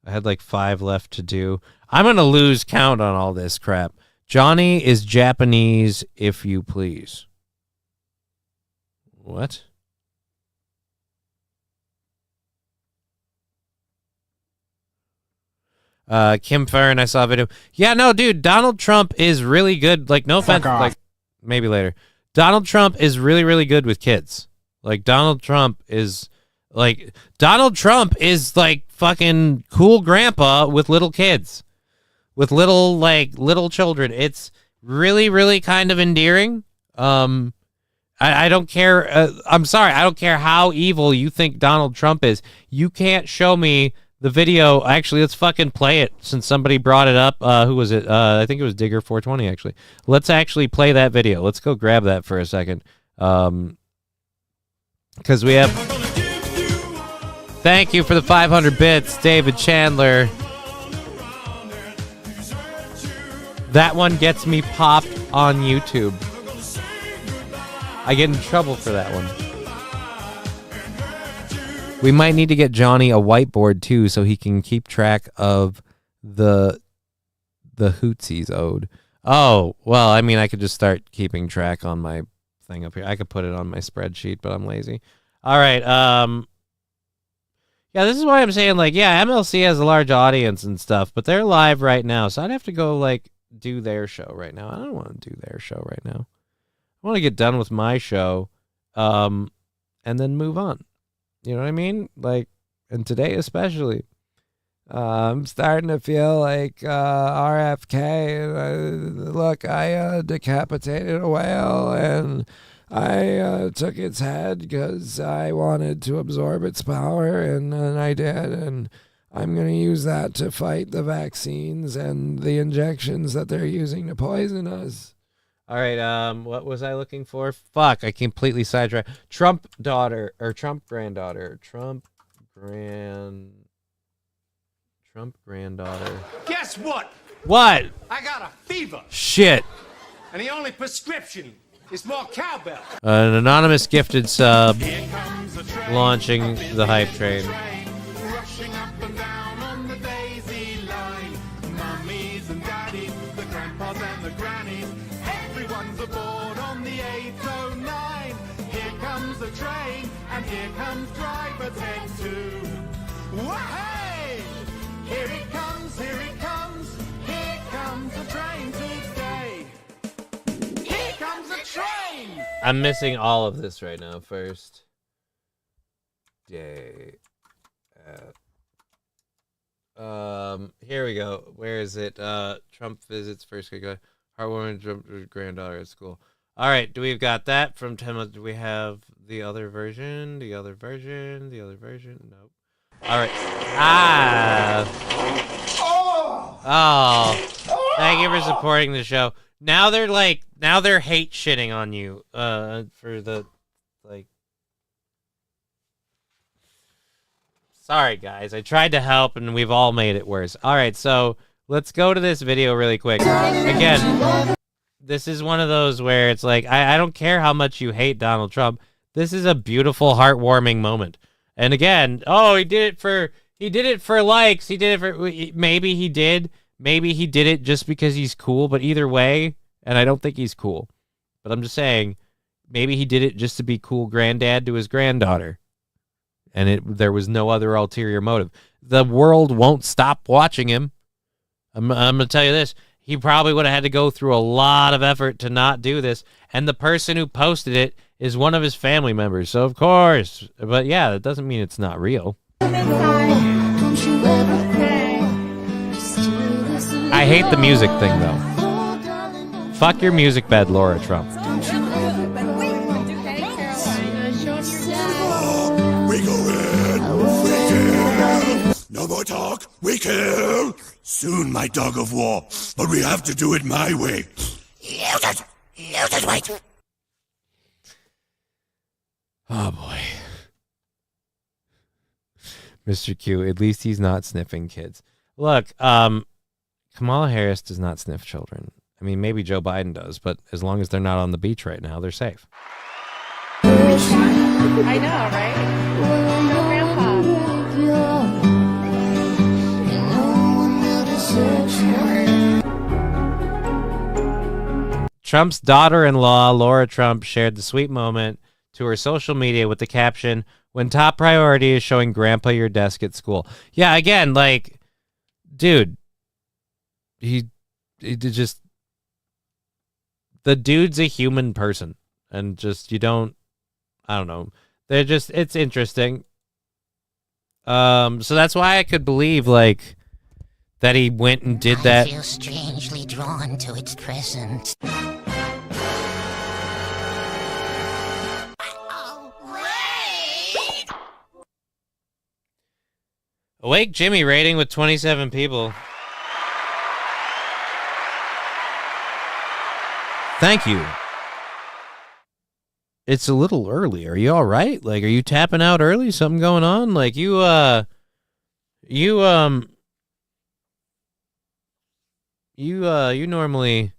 I had like 5 left to do. I'm going to lose count on all this crap. Johnny is Japanese, if you please. What? Kim Fern, I saw a video. Yeah, no, dude, Donald Trump is really good. Like, no offense, like, maybe later. Donald Trump is really, really good with kids. Like, Donald Trump is like fucking cool grandpa with little kids. With little children. It's really, really kind of endearing. I don't care. I'm sorry. I don't care how evil you think Donald Trump is. You can't show me the video. Actually, let's fucking play it since somebody brought it up. Who was it? I think it was Digger420, actually. Let's actually play that video. Let's go grab that for a second. Because we have... Thank you for the 500 bits, David Chandler. That one gets me popped on YouTube. I get in trouble for that one. We might need to get Johnny a whiteboard too, so he can keep track of the hootsies owed. Oh, well, I mean, I could just start keeping track on my thing up here. I could put it on my spreadsheet, but I'm lazy. All right. Yeah, this is why I'm saying, like, yeah, MLC has a large audience and stuff, but they're live right now, so I'd have to go, like, do their show right now. I don't want to do their show right now. I want to get done with my show, and then move on. You know what I mean? Like, and today especially. I'm starting to feel like RFK. Look, I decapitated a whale, and I took its head because I wanted to absorb its power, and I did, and I'm going to use that to fight the vaccines and the injections that they're using to poison us. All right, what was I looking for? Fuck, I completely sidetracked. Trump granddaughter. Trump granddaughter. Guess what? What? I got a fever. Shit. And the only prescription is more cowbell. An anonymous gifted sub launching the hype train. Rushing up and down on the daisy line. Mummies and daddies, the grandpas and the grannies. Everyone's aboard on the 809. Here comes the train, and here comes driver 10-2. Wahey! Here it comes, here it comes. Here comes the train today. Here comes the train! I'm missing all of this right now. First day. Here we go. Where is it? Trump visits first grade. Heartwarming Trump granddaughter at school. All right, do we've got that from 10? Do we have the other version? The other version? Nope. All right. Oh. Thank you for supporting the show. Now they're hate shitting on you for the like. Sorry guys, I tried to help and we've all made it worse. All right, so let's go to this video really quick. Again, this is one of those where it's like I don't care how much you hate Donald Trump. This is a beautiful, heartwarming moment. And again, oh, he did it for likes. He did it for maybe he did it just because he's cool. But either way, and I don't think he's cool. But I'm just saying, maybe he did it just to be cool granddad to his granddaughter. And there was no other ulterior motive. The world won't stop watching him. I'm going to tell you this. he probably would have had to go through a lot of effort to not do this. And the person who posted it is one of his family members. So, of course. But, yeah, that doesn't mean it's not real. I hate the music thing, though. Fuck your music bed, Laura Trump. We go in, we kill. No more talk, we kill. Soon, my dog of war, but we have to do it my way. Use it, wait. Oh, boy. Mr. Q, at least he's not sniffing kids. Look, Kamala Harris does not sniff children. I mean, maybe Joe Biden does, but as long as they're not on the beach right now, they're safe. I know, right? No grandpa. Trump's daughter-in-law, Laura Trump, shared the sweet moment to her social media with the caption, "When top priority is showing grandpa your desk at school." Yeah, again, like, dude, he just, the dude's a human person, and just, you don't, I don't know. They're just, it's interesting. So that's why I could believe, like, that he went and did that. I feel strangely drawn to its presence. Awake Jimmy rating with 27 people. Thank you. It's a little early. Are you all right? Like, are you tapping out early? Something going on? Like, you normally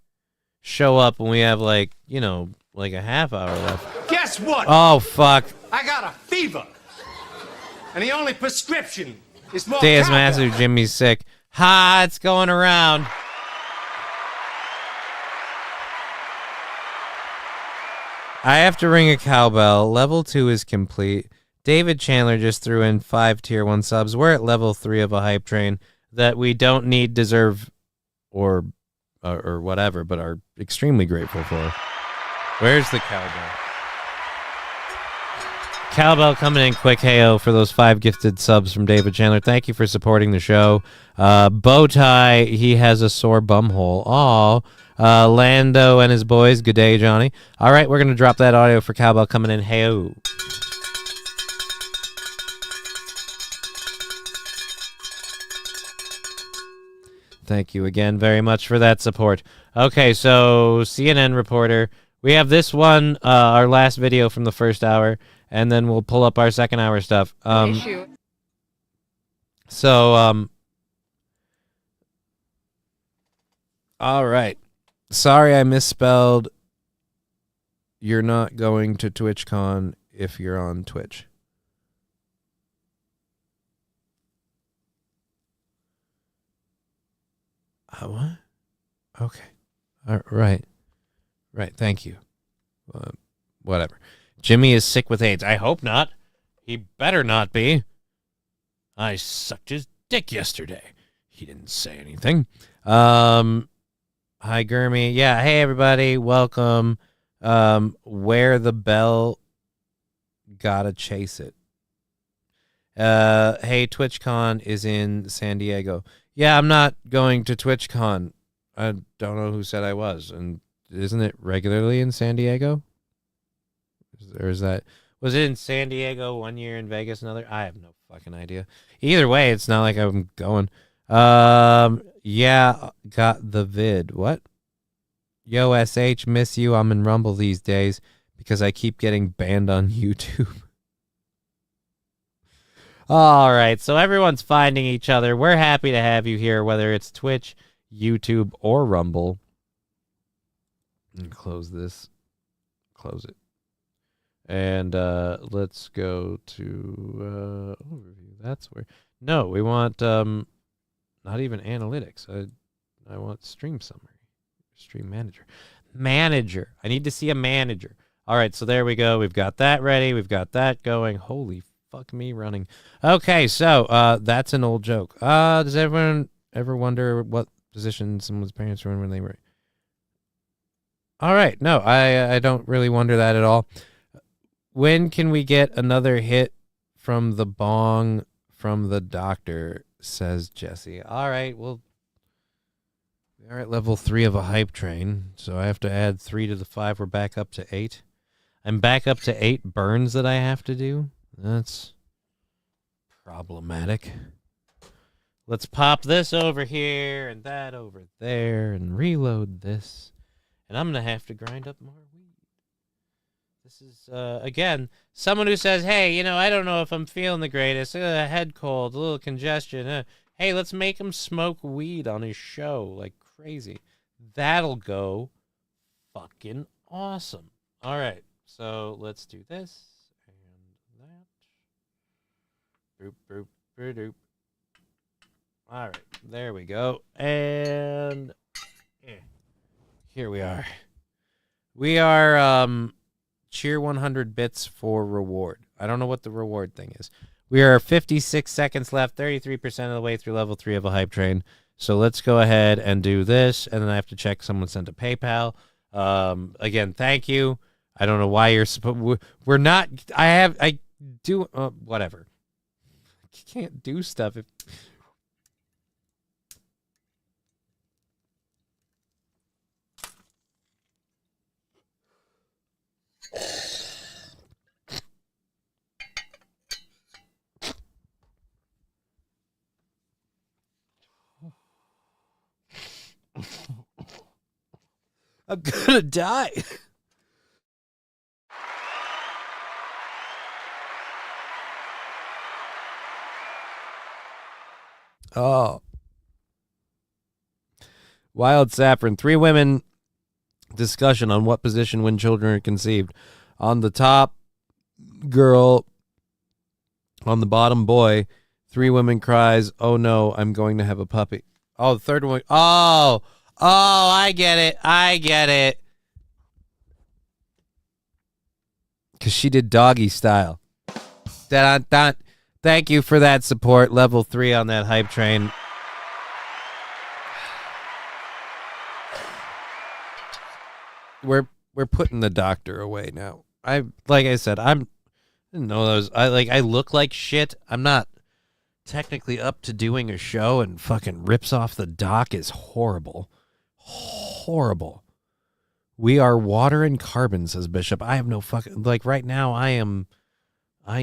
show up when we have, like, you know, like a half hour left. Guess what? Oh, fuck. I got a fever. And the only prescription is more Deus cowbell. Master Jimmy's sick. Ha, it's going around. I have to ring a cowbell. Level 2 is complete. David Chandler just threw in 5 tier 1 subs. We're at level 3 of a hype train that we don't need, deserve, or whatever, but are extremely grateful for. Where's the cowbell? Cowbell coming in quick. Heyo for those 5 gifted subs from David Chandler. Thank you for supporting the show. Bowtie, he has a sore bumhole. Aw. Lando and his boys. Good day, Johnny. All right, we're going to drop that audio for Cowbell coming in. Heyo. Thank you again very much for that support. Okay, so CNN reporter. We have this one, our last video from the first hour, and then we'll pull up our second hour stuff. All right. Sorry I misspelled. You're not going to TwitchCon if you're on Twitch. What? Okay. All right. Right. Thank you. Whatever. Jimmy is sick with AIDS. I hope not. He better not be. I sucked his dick yesterday. He didn't say anything. Hi, Gurmy. Yeah. Hey, everybody. Welcome. Where the bell. Gotta chase it. Hey, TwitchCon is in San Diego. Yeah, I'm not going to TwitchCon. I don't know who said I was. And isn't it regularly in San Diego? Or is that... Was it in San Diego one year, in Vegas another? I have no fucking idea. Either way, it's not like I'm going. Yeah, got the vid. What? Yo, SH, miss you. I'm in Rumble these days because I keep getting banned on YouTube. All right, so everyone's finding each other. We're happy to have you here, whether it's Twitch, YouTube, or Rumble. And close this. Close it. And let's go to overview. That's where. No, we want not even analytics. I want stream summary, stream manager. Manager. I need to see a manager. All right, so there we go. We've got that ready. We've got that going. Holy fuck me running. Okay, so that's an old joke. Does everyone ever wonder what position someone's parents were in when they were. All right. No, I don't really wonder that at all. When can we get another hit from the bong from the doctor, says Jesse. All right, well, we are at level 3 of a hype train, so I have to add 3 to the 5. We're back up to 8. I'm back up to 8 burns that I have to do. That's problematic. Let's pop this over here and that over there and reload this. And I'm going to have to grind up more weed. This is, again, someone who says, hey, you know, I don't know if I'm feeling the greatest. Head cold, a little congestion. Hey, let's make him smoke weed on his show like crazy. That'll go fucking awesome. All right, so let's do this and that. Boop, boop, boop, doop. All right, there we go. And here we are. We are, cheer 100 bits for reward. I don't know what the reward thing is. We are 56 seconds left, 33% of the way through level 3 of a hype train. So let's go ahead and do this, and then I have to check someone sent a PayPal. Again, thank you. I don't know why you're supposed. We're not. I do. Whatever. You can't do stuff if. I'm gonna die. Oh. Wild Saffron. 3 women discussion on what position when children are conceived. On the top, girl. On the bottom, boy. 3 women cries, oh no, I'm going to have a puppy. Oh, the third one. Oh, I get it. Because she did doggy style. Dun. Thank you for that support. Level 3 on that hype train. We're putting the doctor away now. Like I said, I didn't know those. I look like shit. I'm not technically up to doing a show, and fucking rips off the doc is horrible. Horrible. We are water and carbon, says Bishop. I have no fucking, like, right now I am I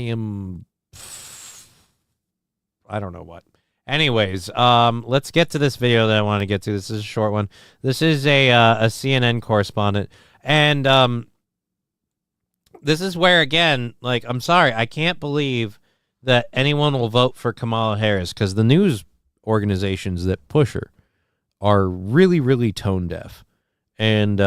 don't know what. Anyways, let's get to this video that I want to get to. This is a short one. This is a CNN correspondent, and this is where, again, like, I'm sorry, I can't believe that anyone will vote for Kamala Harris, because the news organizations that push her are really, really tone deaf. And,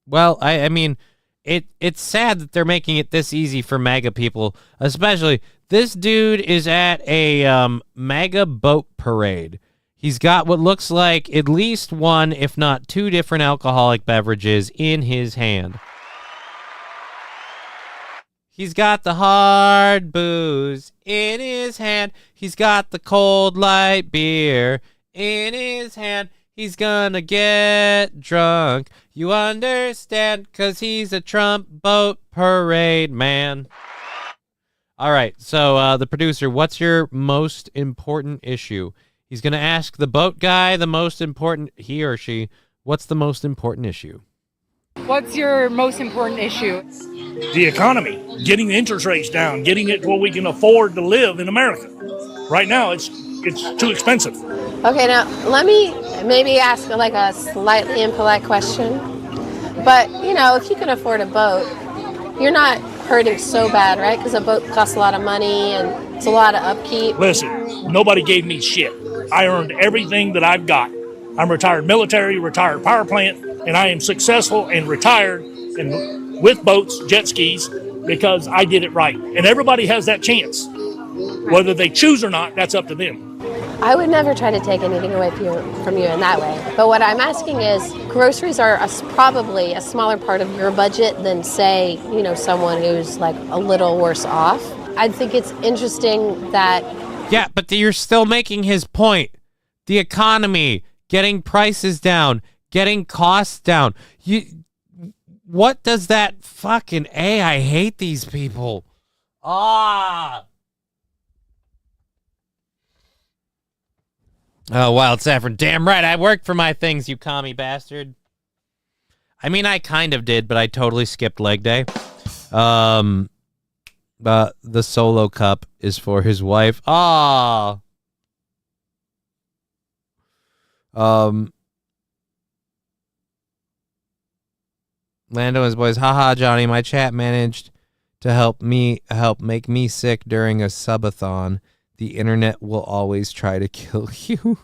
well, I mean, it's sad that they're making it this easy for MAGA people, especially this dude is at a MAGA boat parade. He's got what looks like at least 1, if not 2 different alcoholic beverages in his hand. He's got the hard booze in his hand. He's got the cold light beer in his hand. He's gonna get drunk. You understand? 'Cause he's a Trump boat parade man. All right, so the producer, what's your most important issue? He's gonna ask the boat guy the most important, he or she, what's the most important issue? What's your most important issue? The economy, getting the interest rates down, getting it where we can afford to live in America. Right now, it's too expensive. Okay, now let me maybe ask like a slightly impolite question. But, you know, if you can afford a boat, you're not hurting so bad, right? Because a boat costs a lot of money and it's a lot of upkeep. Listen, nobody gave me shit. I earned everything that I've got. I'm retired military, retired power plant, and I am successful and retired and with boats, jet skis, because I did it right. And everybody has that chance. Whether they choose or not, that's up to them. I would never try to take anything away from you in that way. But what I'm asking is, groceries are probably a smaller part of your budget than, say, you know, someone who's like a little worse off. I think it's interesting that... Yeah, but you're still making his point. the economy, getting prices down, getting costs down. What does that fucking I hate these people. Oh, Wild Saffron. Damn right, I worked for my things, you commie bastard. I mean, I kind of did, but I totally skipped leg day. The solo cup is for his wife. Ah. Lando and his boys. Haha, Johnny, my chat managed to help make me sick during a subathon. The internet will always try to kill you.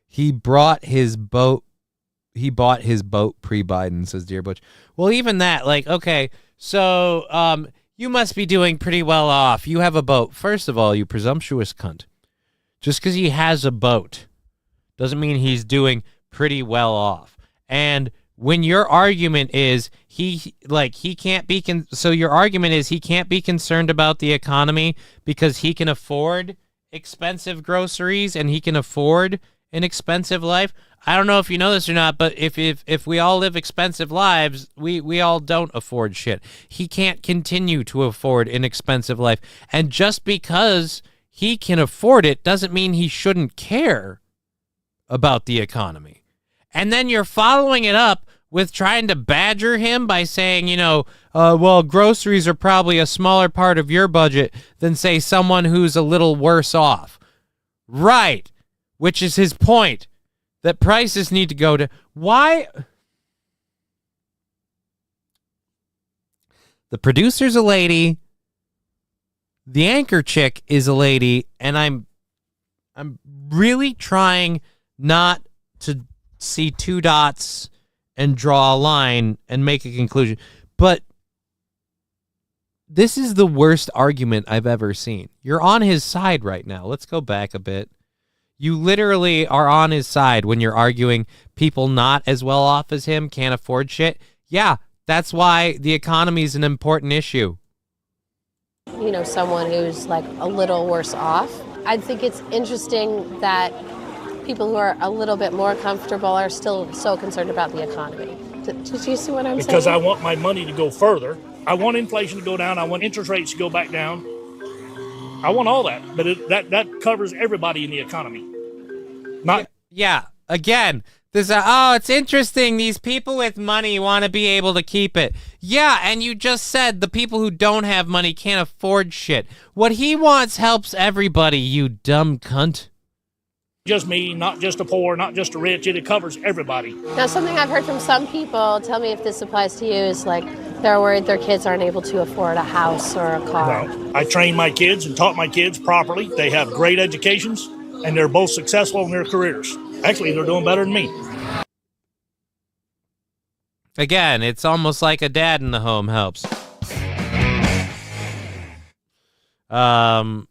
He bought his boat pre-Biden, says Dear Butch. Well, even that, like, okay, so you must be doing pretty well off. You have a boat. First of all, you presumptuous cunt. Just because he has a boat doesn't mean he's doing pretty well off. And when your argument is he can't be your argument is he can't be concerned about the economy because he can afford expensive groceries and he can afford an expensive life. I don't know if you know this or not, but if we all live expensive lives, we all don't afford shit. He can't continue to afford an expensive life. And just because he can afford it doesn't mean he shouldn't care about the economy. And then you're following it up with trying to badger him by saying, well, groceries are probably a smaller part of your budget than, say, someone who's a little worse off. Right. Which is his point, that prices need to go to... Why? The producer's a lady. The anchor chick is a lady, and I'm really trying not to see two dots and draw a line and make a conclusion. But this is the worst argument I've ever seen. You're on his side right now. Let's go back a bit. You literally are on his side when you're arguing people not as well off as him can't afford shit. Yeah, that's why the economy is an important issue. Someone who's like a little worse off. I think it's interesting that people who are a little bit more comfortable are still so concerned about the economy. Did you see what I'm saying? Because I want my money to go further. I want inflation to go down. I want interest rates to go back down. I want all that. But that covers everybody in the economy. Yeah. Again, it's interesting. These people with money want to be able to keep it. Yeah, and you just said the people who don't have money can't afford shit. What he wants helps everybody, you dumb cunt. Just me, not just the poor, not just the rich. It covers everybody. Now, something I've heard from some people, tell me if this applies to you, is like they're worried their kids aren't able to afford a house or a car. Well, I trained my kids and taught my kids properly. They have great educations, and they're both successful in their careers. Actually, they're doing better than me. Again, it's almost like a dad in the home helps. But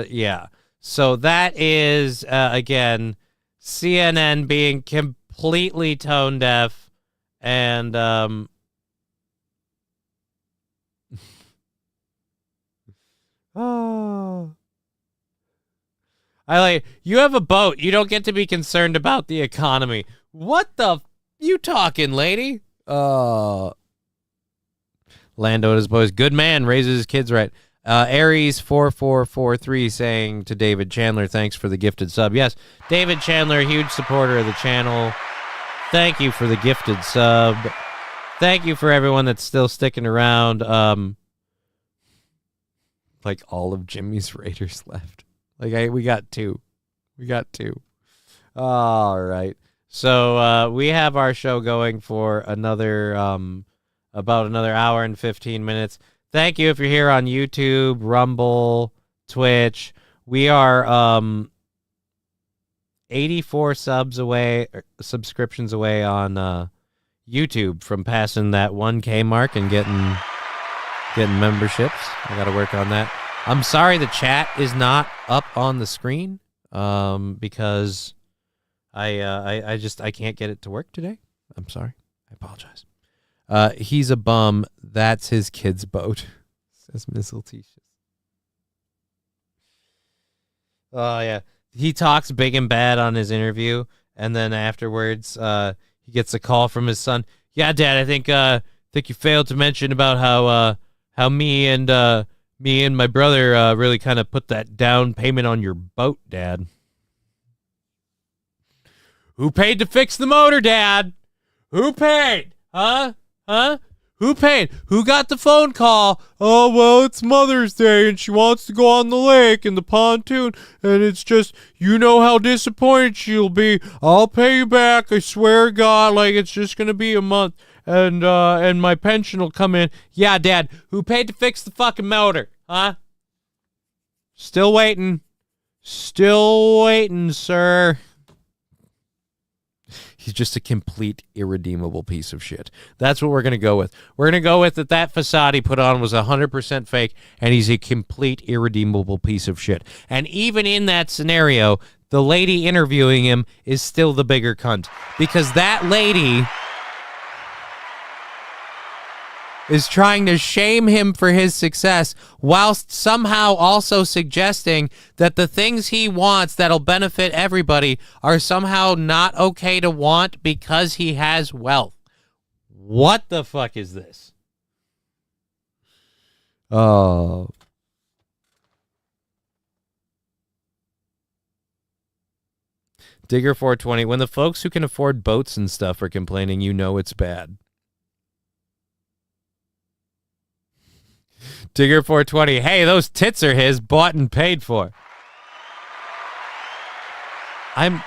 yeah. So that is, again, CNN being completely tone deaf and, you have a boat. You don't get to be concerned about the economy. What the you talking, lady? Lando and his boys. Good man, raises his kids right. Aries4443 saying to David Chandler, thanks for the gifted sub. Yes, David Chandler, huge supporter of the channel. Thank you for the gifted sub. Thank you for everyone that's still sticking around. Like all of Jimmy's Raiders left. We got two. All right. So we have our show going for another about another hour and 15 minutes. Thank you if you're here on YouTube, Rumble, Twitch. We are 84 subscriptions away on YouTube from passing that 1K mark and getting memberships. I got to work on that. I'm sorry the chat is not up on the screen because I can't get it to work today. I'm sorry. I apologize. He's a bum. That's his kid's boat, says Miss Letitia. Oh, yeah. He talks big and bad on his interview, and then afterwards, he gets a call from his son. Yeah, Dad, I think you failed to mention about how me and my brother really kind of put that down payment on your boat, Dad. Who paid to fix the motor, Dad? Who paid? Huh? Who paid? Who got the phone call? Oh, well, it's Mother's Day, and she wants to go on the lake in the pontoon, and it's just, you know how disappointed she'll be. I'll pay you back, I swear to God, like it's just going to be a month, and my pension will come in. Yeah, Dad, who paid to fix the fucking motor? Huh? Still waiting. Still waiting, sir. He's just a complete irredeemable piece of shit. That's what we're going to go with. We're going to go with that facade he put on was 100% fake, and he's a complete irredeemable piece of shit. And even in that scenario, the lady interviewing him is still the bigger cunt. Because that lady is trying to shame him for his success whilst somehow also suggesting that the things he wants that'll benefit everybody are somehow not okay to want because he has wealth. What the fuck is this? Oh. Digger 420, when the folks who can afford boats and stuff are complaining, you know it's bad. Digger 420, hey, those tits are his, bought and paid for. I'm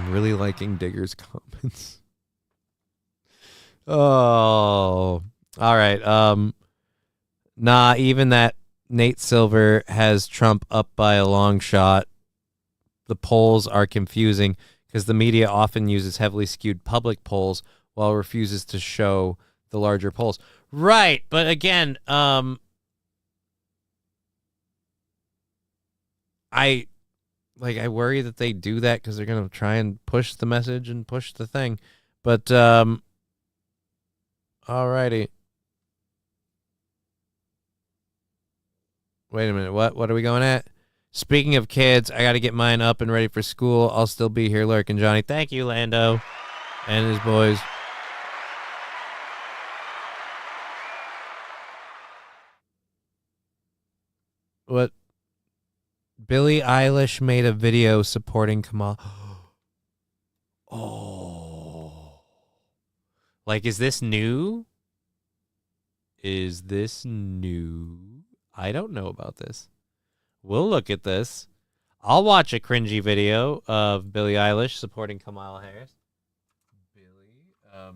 really liking Digger's comments. Oh, all right. Nah, even that Nate Silver has Trump up by a long shot. The polls are confusing because the media often uses heavily skewed public polls while it refuses to show the larger polls. Right, but again, I worry that they do that because they're going to try and push the message and push the thing. But, alrighty. Wait a minute, what are we going at? Speaking of kids, I got to get mine up and ready for school. I'll still be here lurking, Johnny. Thank you, Lando and his boys. What? Billie Eilish made a video supporting Kamala. Oh. Like, is this new? Is this new? I don't know about this. We'll look at this. I'll watch a cringy video of Billie Eilish supporting Kamala Harris. Billie, no.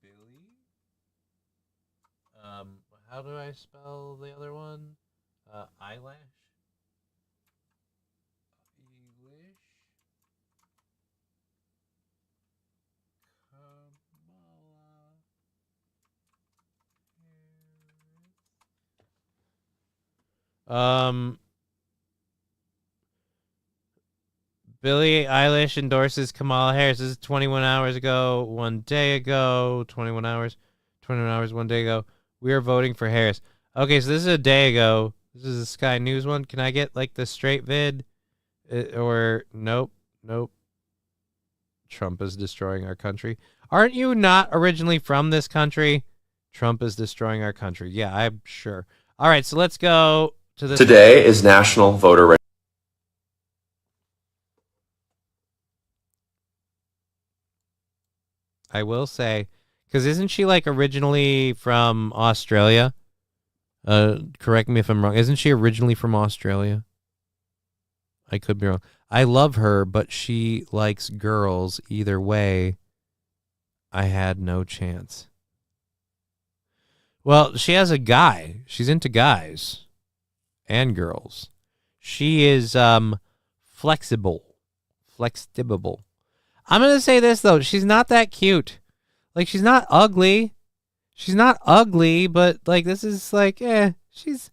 Billie? How do I spell the other one? Eyelash? Eilish? Kamala. Billie Eilish endorses Kamala Harris. This is 21 hours ago, 1 day ago, 21 hours, 1 day ago. We are voting for Harris. Okay, so this is a day ago. This is a Sky News one. Can I get, like, the straight vid? Or, nope. Trump is destroying our country. Aren't you not originally from this country? Trump is destroying our country. Yeah, I'm sure. All right, so let's go to this. Today is National Voter Registration. I will say, because isn't she like originally from Australia? Correct me if I'm wrong. Isn't she originally from Australia? I could be wrong. I love her, but she likes girls. Either way, I had no chance. Well, she has a guy. She's into guys and girls. She is flexible. I'm going to say this, though. She's not that cute. Like, she's not ugly. She's not ugly, but, like, this is, like, she's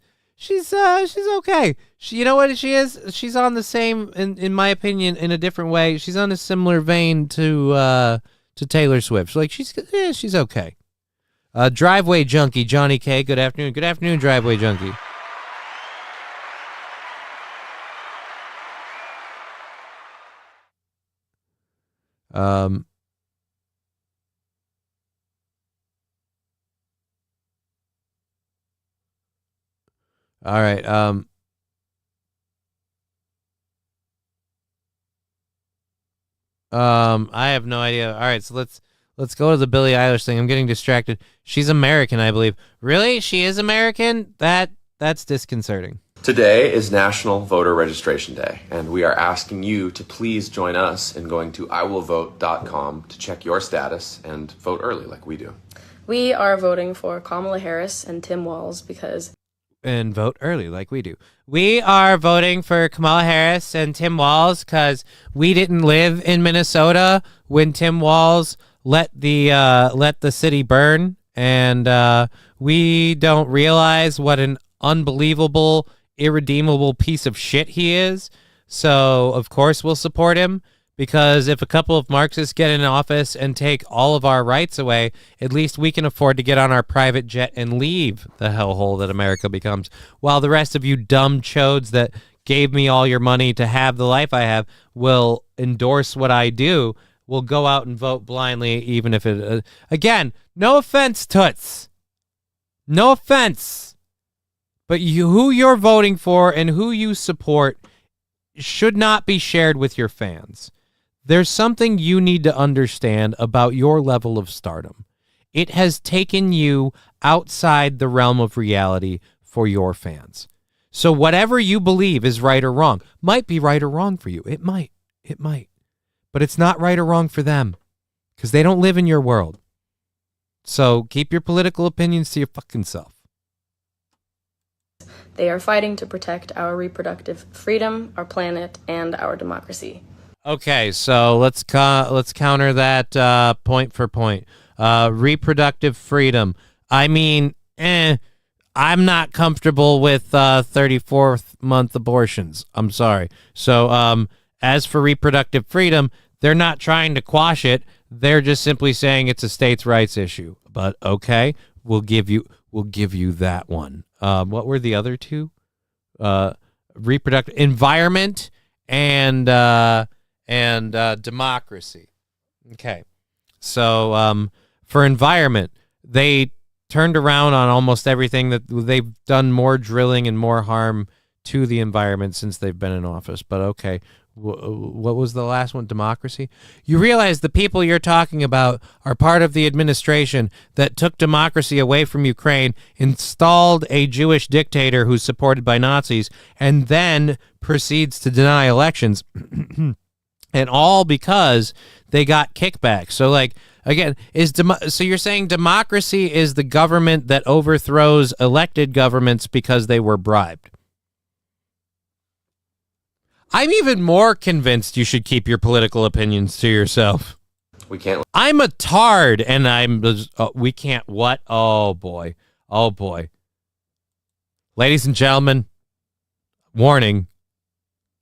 okay. You know what she is? She's on the same, in my opinion, in a different way. She's on a similar vein to Taylor Swift. Like, she's okay. Driveway Junkie, Johnny K. Good afternoon. Good afternoon, Driveway Junkie. All right. I have no idea. All right, so let's go to the Billie Eilish thing. I'm getting distracted. She's American, I believe. Really? She is American? That's disconcerting. Today is National Voter Registration Day, and we are asking you to please join us in going to iwillvote.com to check your status and vote early like we do. We are voting for Kamala Harris and Tim Walz because... And vote early like we do. We are voting for Kamala Harris and Tim Walz because we didn't live in Minnesota when Tim Walz let the city burn, and we don't realize what an unbelievable, irredeemable piece of shit he is. So, of course, we'll support him. Because if a couple of Marxists get in office and take all of our rights away, at least we can afford to get on our private jet and leave the hellhole that America becomes. While the rest of you dumb chodes that gave me all your money to have the life I have will endorse what I do, will go out and vote blindly, even if it... again, no offense, Toots. No offense. But who you're voting for and who you support should not be shared with your fans. There's something you need to understand about your level of stardom. It has taken you outside the realm of reality for your fans. So whatever you believe is right or wrong might be right or wrong for you. It might. But it's not right or wrong for them because they don't live in your world. So keep your political opinions to your fucking self. They are fighting to protect our reproductive freedom, our planet, and our democracy. Okay, so let's counter that point for point. Reproductive freedom. I mean, I'm not comfortable with 34th month abortions. I'm sorry. So as for reproductive freedom, they're not trying to quash it. They're just simply saying it's a states' rights issue. But okay, we'll give you that one. What were the other two? Reproductive environment and democracy. Okay. So for environment, they turned around on almost everything. That they've done more drilling and more harm to the environment since they've been in office. But okay. What was the last one? Democracy? You realize the people you're talking about are part of the administration that took democracy away from Ukraine, installed a Jewish dictator who's supported by Nazis, and then proceeds to deny elections. And all because they got kickbacks. So, like, again, so you're saying democracy is the government that overthrows elected governments because they were bribed? I'm even more convinced you should keep your political opinions to yourself. We can't. I'm a tard, and we can't what? Oh, boy. Oh, boy. Ladies and gentlemen, warning,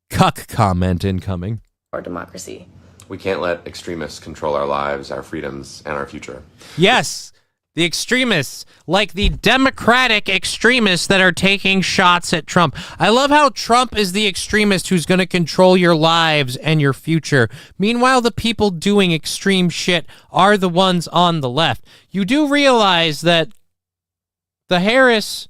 cuck comment incoming. Our democracy. We can't let extremists control our lives, our freedoms, and our future. Yes, the extremists, like the Democratic extremists that are taking shots at Trump. I love how Trump is the extremist who's going to control your lives and your future. Meanwhile, the people doing extreme shit are the ones on the left. You do realize that the Harris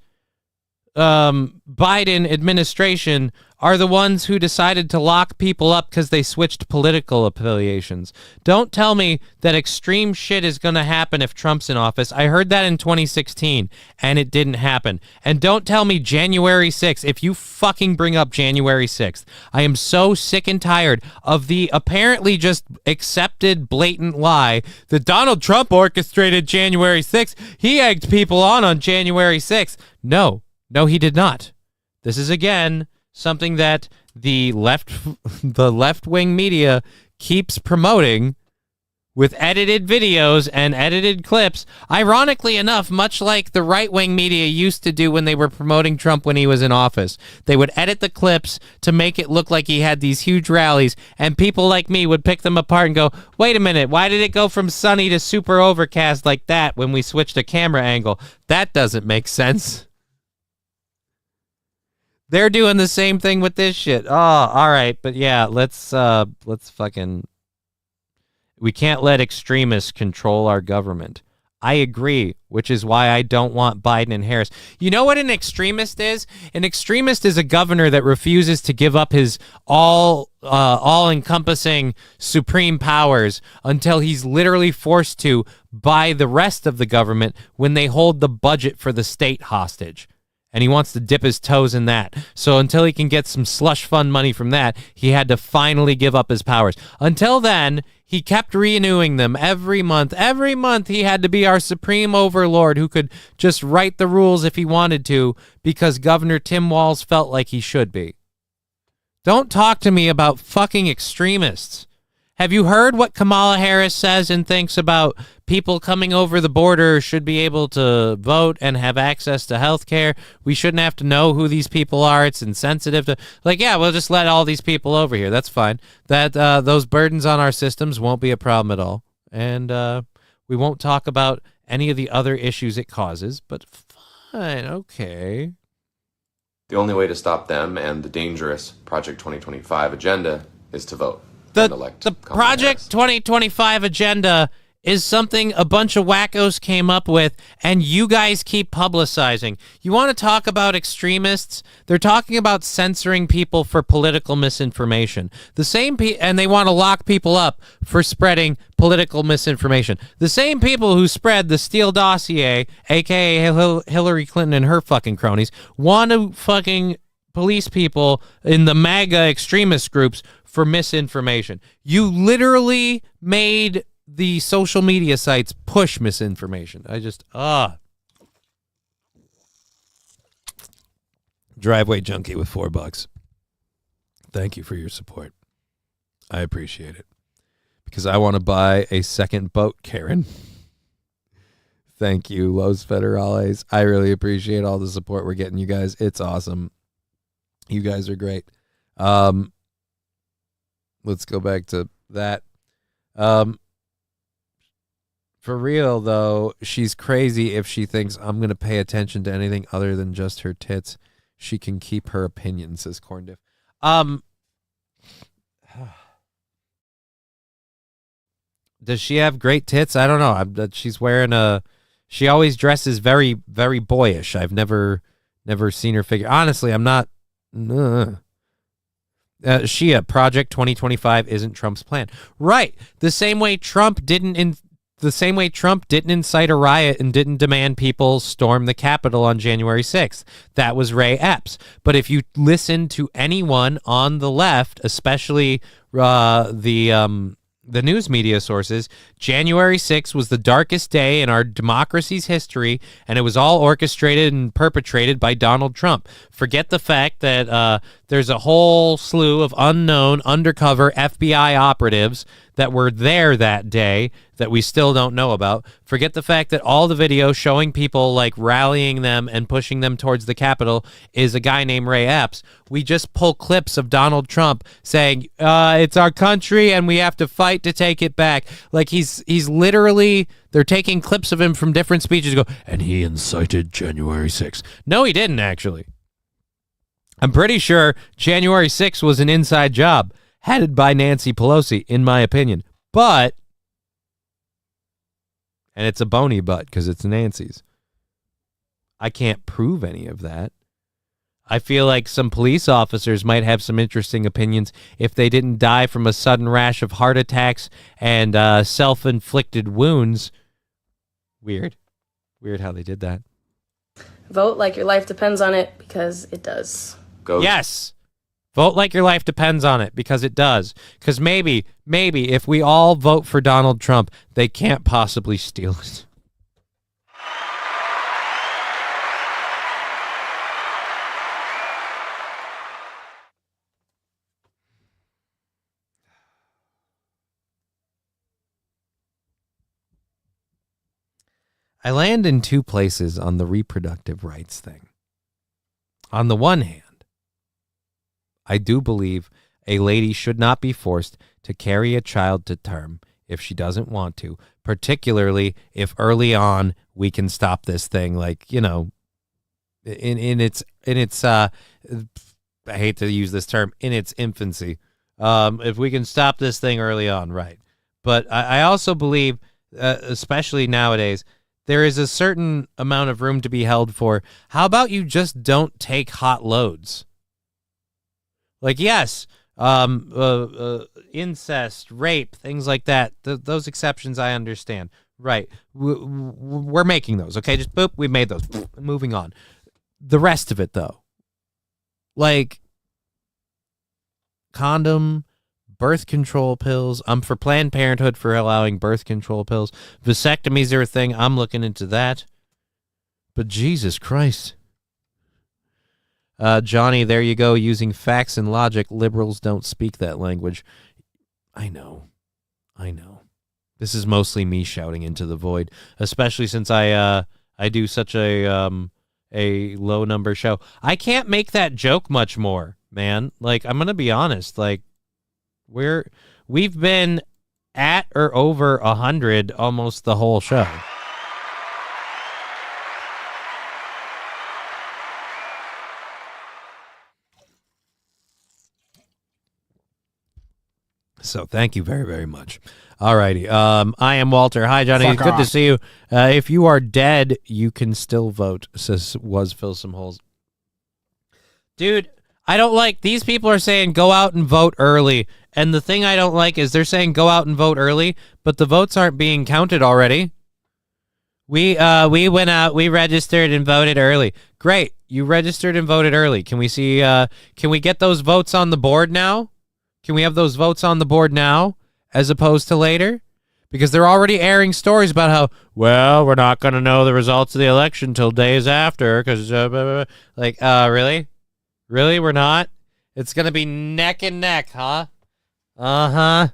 Biden administration are the ones who decided to lock people up because they switched political affiliations. Don't tell me that extreme shit is going to happen if Trump's in office. I heard that in 2016, and it didn't happen. And don't tell me January 6th. If you fucking bring up January 6th, I am so sick and tired of the apparently just accepted blatant lie that Donald Trump orchestrated January 6th. He egged people on January 6th. No, he did not. This is, again, something that the left-wing media keeps promoting with edited videos and edited clips. Ironically enough, much like the right-wing media used to do when they were promoting Trump when he was in office. They would edit the clips to make it look like he had these huge rallies, and people like me would pick them apart and go, wait a minute, why did it go from sunny to super overcast like that when we switched a camera angle? That doesn't make sense. They're doing the same thing with this shit. Oh, all right, but yeah, let's fucking... We can't let extremists control our government. I agree, which is why I don't want Biden and Harris. You know what an extremist is? An extremist is a governor that refuses to give up his all-encompassing supreme powers until he's literally forced to by the rest of the government when they hold the budget for the state hostage. And he wants to dip his toes in that. So until he can get some slush fund money from that, he had to finally give up his powers. Until then, he kept renewing them every month. Every month he had to be our supreme overlord who could just write the rules if he wanted to because Governor Tim Walz felt like he should be. Don't talk to me about fucking extremists. Have you heard what Kamala Harris says and thinks about people coming over the border should be able to vote and have access to health care? We shouldn't have to know who these people are. It's insensitive to, like, yeah, we'll just let all these people over here. That's fine. That those burdens on our systems won't be a problem at all. And we won't talk about any of the other issues it causes, but fine, okay. The only way to stop them and the dangerous Project 2025 agenda is to vote. The Project 2025 agenda is something a bunch of wackos came up with, and you guys keep publicizing. You want to talk about extremists? They're talking about censoring people for political misinformation. And they want to lock people up for spreading political misinformation. The same people who spread the Steele dossier, a.k.a. Hillary Clinton and her fucking cronies, want to fucking police people in the MAGA extremist groups for misinformation. You literally made the social media sites push misinformation. Driveway Junkie with $4. Thank you for your support. I appreciate it. Because I want to buy a second boat, Karen. Thank you, Los Federales. I really appreciate all the support we're getting, you guys. It's awesome. You guys are great. Let's go back to that. For real, though, she's crazy if she thinks I'm going to pay attention to anything other than just her tits. She can keep her opinion, says Corndiff. Does she have great tits? I don't know. She's wearing she always dresses very, very boyish. I've never seen her figure. Honestly, I'm not... Project 2025 isn't Trump's plan. Right. The same way Trump didn't incite a riot and didn't demand people storm the Capitol on January 6th. That was Ray Epps. But if you listen to anyone on the left, especially the news media sources, January 6th was the darkest day in our democracy's history, and it was all orchestrated and perpetrated by Donald Trump. Forget the fact that there's a whole slew of unknown undercover FBI operatives that were there that day that we still don't know about. Forget the fact that all the video showing people like rallying them and pushing them towards the Capitol is a guy named Ray Epps. We just pull clips of Donald Trump saying, it's our country and we have to fight to take it back. Like he's literally, they're taking clips of him from different speeches and go, and he incited January 6th. No, he didn't actually. I'm pretty sure January 6th was an inside job headed by Nancy Pelosi, in my opinion. But, and it's a bony butt because it's Nancy's. I can't prove any of that. I feel like some police officers might have some interesting opinions if they didn't die from a sudden rash of heart attacks and self-inflicted wounds. Weird. Weird how they did that. Vote like your life depends on it, because it does. Go. Yes. Vote like your life depends on it, because it does. Because maybe if we all vote for Donald Trump, they can't possibly steal it. I land in two places on the reproductive rights thing. On the one hand, I do believe a lady should not be forced to carry a child to term if she doesn't want to, particularly if early on we can stop this thing, like, you know, in its I hate to use this term, in its infancy. If we can stop this thing early on, right? But I also believe, especially nowadays, there is a certain amount of room to be held for, how about you just don't take hot loads? Like, yes, incest, rape, things like that. Those exceptions I understand. Right. We're making those, okay? Just boop, we made those. Moving on. The rest of it, though. Like, condom, birth control pills. I'm for Planned Parenthood for allowing birth control pills. Vasectomies are a thing. I'm looking into that. But Jesus Christ. Johnny, there you go, using facts and logic. Liberals don't speak that language. I know. This is mostly me shouting into the void, especially since I do such a low number show. I can't make that joke much more, man. Like, I'm gonna be honest. Like, we've been at or over 100 almost the whole show. So thank you very, very much. All righty. I am Walter. Hi, Johnny. Fuck Good off. to see you. If you are dead, you can still vote, says Was Fill Some Holes. Dude, I don't like, these people are saying go out and vote early. And the thing I don't like is they're saying go out and vote early, but the votes aren't being counted already. We went out, we registered and voted early. Great. You registered and voted early. Can we see, can we get those votes on the board now? Can we have those votes on the board now as opposed to later? Because they're already airing stories about how, well, we're not going to know the results of the election till days after. Because, really? Really? We're not? It's going to be neck and neck, huh? Uh-huh.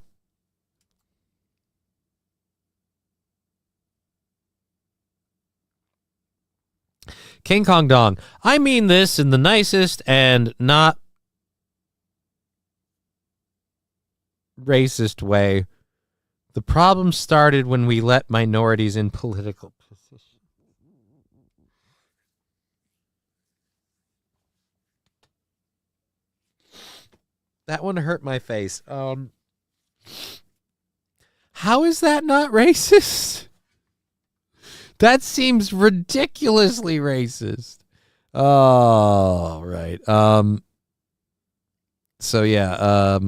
King Kong Dong. I mean this in the nicest and not racist way. The problem started when we let minorities in political positions. That one hurt my face. How is that not racist? That seems ridiculously racist. Oh, right. So yeah,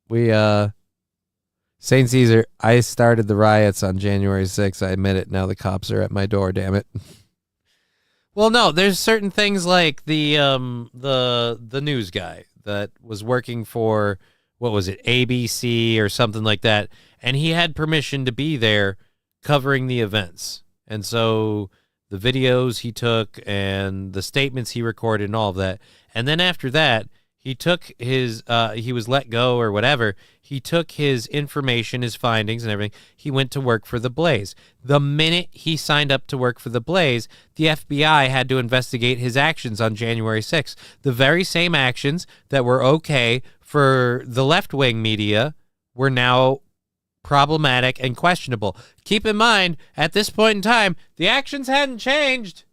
we St. Caesar, I started the riots on January 6th. I admit it. Now the cops are at my door, damn it. Well, no, there's certain things like the news guy that was working for, what was it, ABC or something like that, and he had permission to be there covering the events. And so the videos he took and the statements he recorded and all of that. And then after that, he took his, he was let go or whatever. He took his information, his findings and everything. He went to work for the Blaze. The minute he signed up to work for the Blaze, the FBI had to investigate his actions on January 6th. The very same actions that were okay for the left-wing media were now problematic and questionable. Keep in mind, at this point in time, the actions hadn't changed.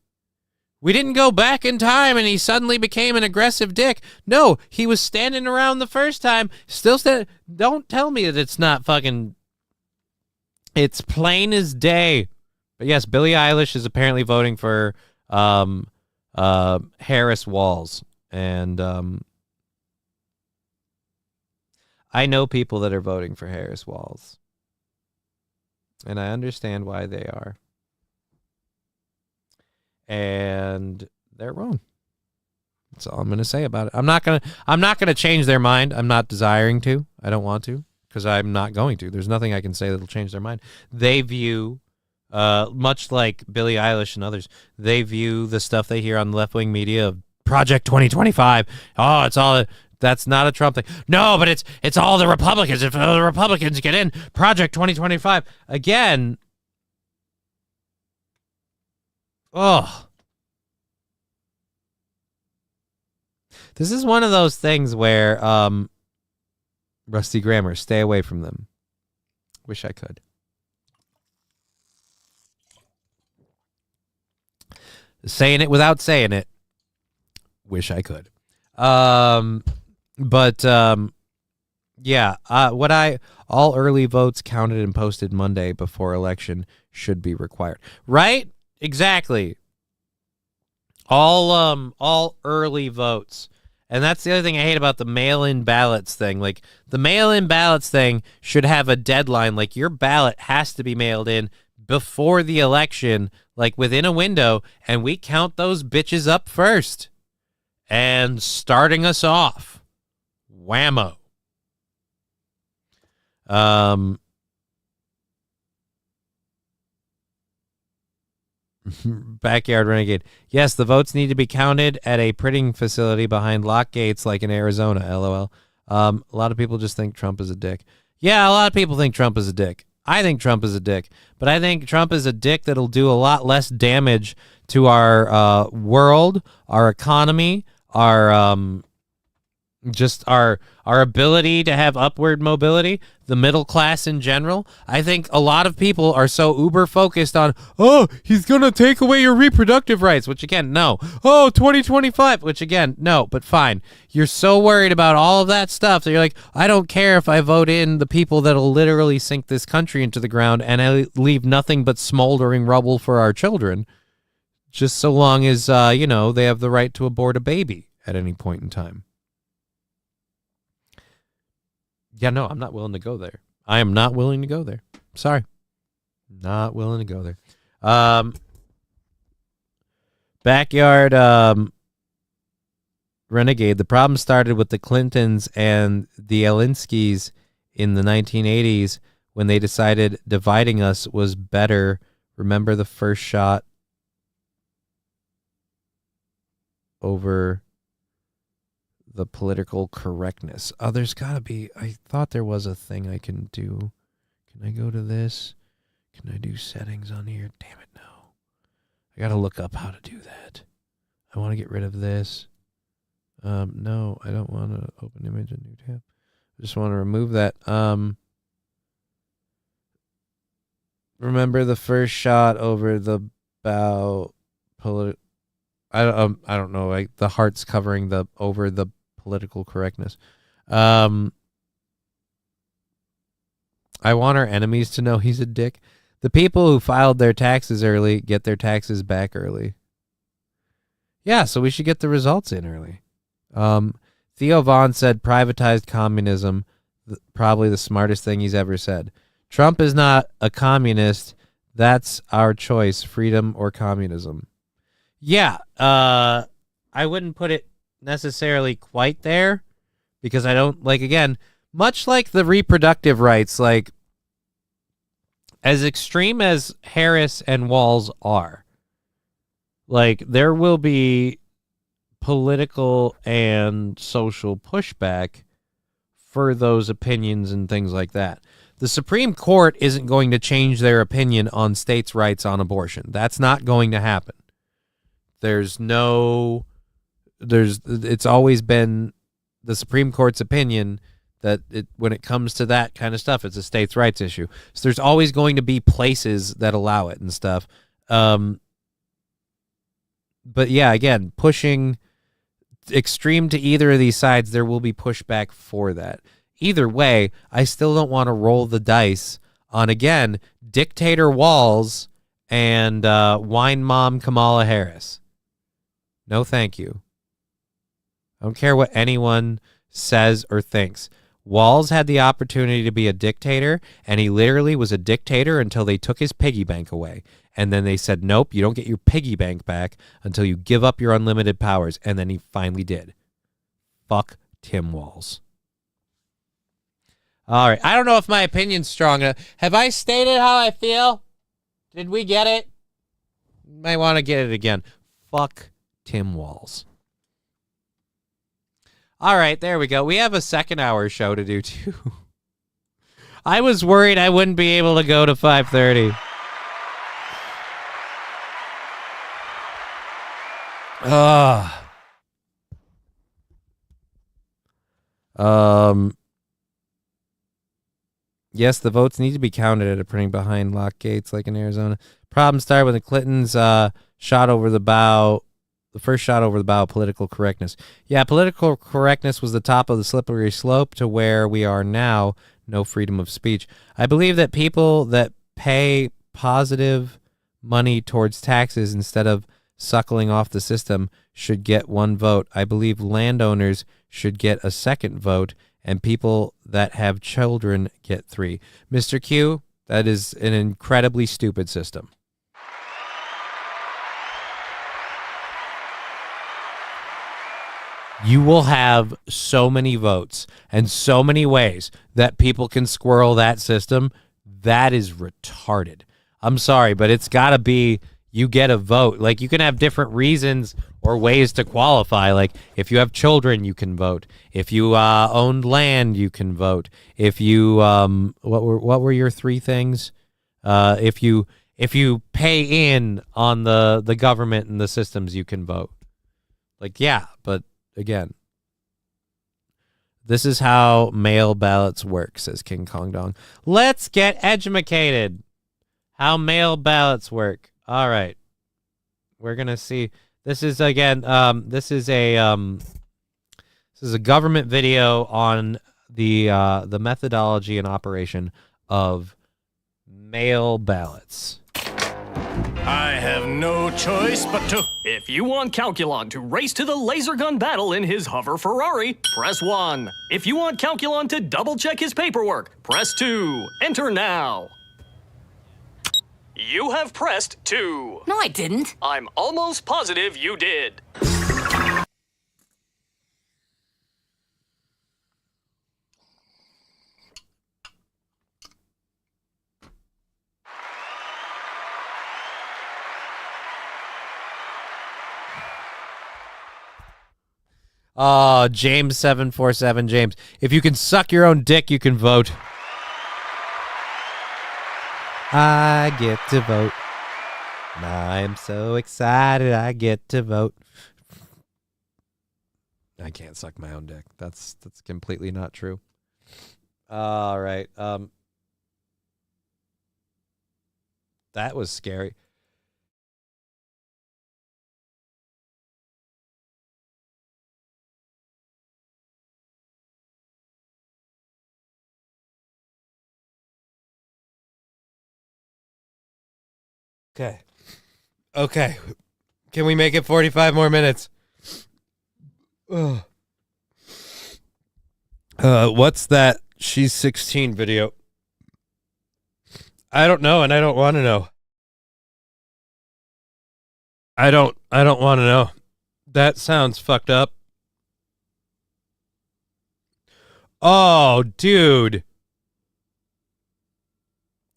We didn't go back in time and he suddenly became an aggressive dick. No, he was standing around the first time, still standing. Don't tell me that it's not fucking... It's plain as day. But yes, Billie Eilish is apparently voting for Harris Walls. And I know people that are voting for Harris Walls. And I understand why they are. And they're wrong. That's all I'm going to say about it. I'm not going to change their mind. I'm not desiring to. I don't want to, because I'm not going to. There's nothing I can say that'll change their mind. They view, much like Billie Eilish and others, they view the stuff they hear on the left-wing media of Project 2025. Oh, it's all... That's not a Trump thing. No, but it's all the Republicans. If the Republicans get in, Project 2025. Again, Oh. This is one of those things where, Rusty Grammar, stay away from them. Wish I could. Saying it without saying it. Wish I could. Yeah, all early votes counted and posted Monday before election should be required. Right? Exactly. All early votes. And that's the other thing I hate about the mail-in ballots thing. Like, the mail-in ballots thing should have a deadline. Like, your ballot has to be mailed in before the election, like within a window, and we count those bitches up first. And starting us off, whammo. Backyard Renegade. Yes, the votes need to be counted at a printing facility behind locked gates like in Arizona, LOL. A lot of people just think Trump is a dick. Yeah, a lot of people think Trump is a dick. I think Trump is a dick. But I think Trump is a dick that'll do a lot less damage to our world, our economy, our just our ability to have upward mobility, the middle class in general. I think a lot of people are so uber focused on, oh, he's going to take away your reproductive rights, which again, no. Oh, 2025, which again, no, but fine. You're so worried about all of that stuff that you're like, I don't care if I vote in the people that'll literally sink this country into the ground and I leave nothing but smoldering rubble for our children, just so long as, they have the right to abort a baby at any point in time. Yeah, no, I'm not willing to go there. I am not willing to go there. Sorry. Not willing to go there. Backyard Renegade. The problem started with the Clintons and the Elinskys in the 1980s when they decided dividing us was better. Remember the first shot over the political correctness. Oh, there's got to be. I thought there was a thing I can do. Can I go to this? Can I do settings on here? Damn it, no. I got to look up how to do that. I want to get rid of this. No, I don't want to open image in new tab. I just want to remove that. Remember the first shot over the bow I don't know, like the hearts covering over the political correctness. I want our enemies to know he's a dick. The people who filed their taxes early get their taxes back early. Yeah, so we should get the results in early. Theo Vaughn said privatized communism, probably the smartest thing he's ever said. Trump is not a communist. That's our choice, freedom or communism. Yeah, I wouldn't put it necessarily quite there because I don't, again, much like the reproductive rights, as extreme as Harris and Walz are, there will be political and social pushback for those opinions and things like that. The Supreme Court isn't going to change their opinion on states' rights on abortion. That's not going to happen. It's always been the Supreme Court's opinion that when it comes to that kind of stuff, it's a states' rights issue. So there's always going to be places that allow it and stuff. But yeah, again, pushing extreme to either of these sides, there will be pushback for that. Either way, I still don't want to roll the dice on, again, dictator Walz and wine mom Kamala Harris. No, thank you. I don't care what anyone says or thinks. Walz had the opportunity to be a dictator, and he literally was a dictator until they took his piggy bank away. And then they said, nope, you don't get your piggy bank back until you give up your unlimited powers. And then he finally did. Fuck Tim Walz. All right. I don't know if my opinion's strong enough. Have I stated how I feel? Did we get it? Might want to get it again. Fuck Tim Walz. All right, there we go. We have a second hour show to do, too. I was worried I wouldn't be able to go to 5:30. Yes, the votes need to be counted at a printing behind locked gates like in Arizona. Problem started when the Clintons shot over the bow. The first shot over the bow, political correctness. Yeah, political correctness was the top of the slippery slope to where we are now, no freedom of speech. I believe that people that pay positive money towards taxes instead of suckling off the system should get one vote. I believe landowners should get a second vote, and people that have children get 3. Mr. Q, that is an incredibly stupid system. You will have so many votes and so many ways that people can squirrel that system. That is retarded. I'm sorry, but it's got to be you get a vote. Like, you can have different reasons or ways to qualify. Like, if you have children, you can vote. If you owned land, you can vote. If you what were your 3 things? If you pay in on the government and the systems, you can vote. Like, yeah, but again, this is how mail ballots work, says King Kong Dong. Let's get educated. How mail ballots work. All right. We're going to see. This is, again, this is a government video on the methodology and operation of mail ballots. I have no choice but to... If you want Calculon to race to the laser gun battle in his hover Ferrari, press 1. If you want Calculon to double-check his paperwork, press 2. Enter now. You have pressed 2. No, I didn't. I'm almost positive you did. Oh, James747, James. If you can suck your own dick, you can vote. I get to vote. I'm so excited I get to vote. I can't suck my own dick. That's completely not true. All right. That was scary. Okay. Can we make it 45 more minutes? What's that She's 16 video? I don't know, and I don't want to know. I don't want to know. That sounds fucked up. Oh, dude.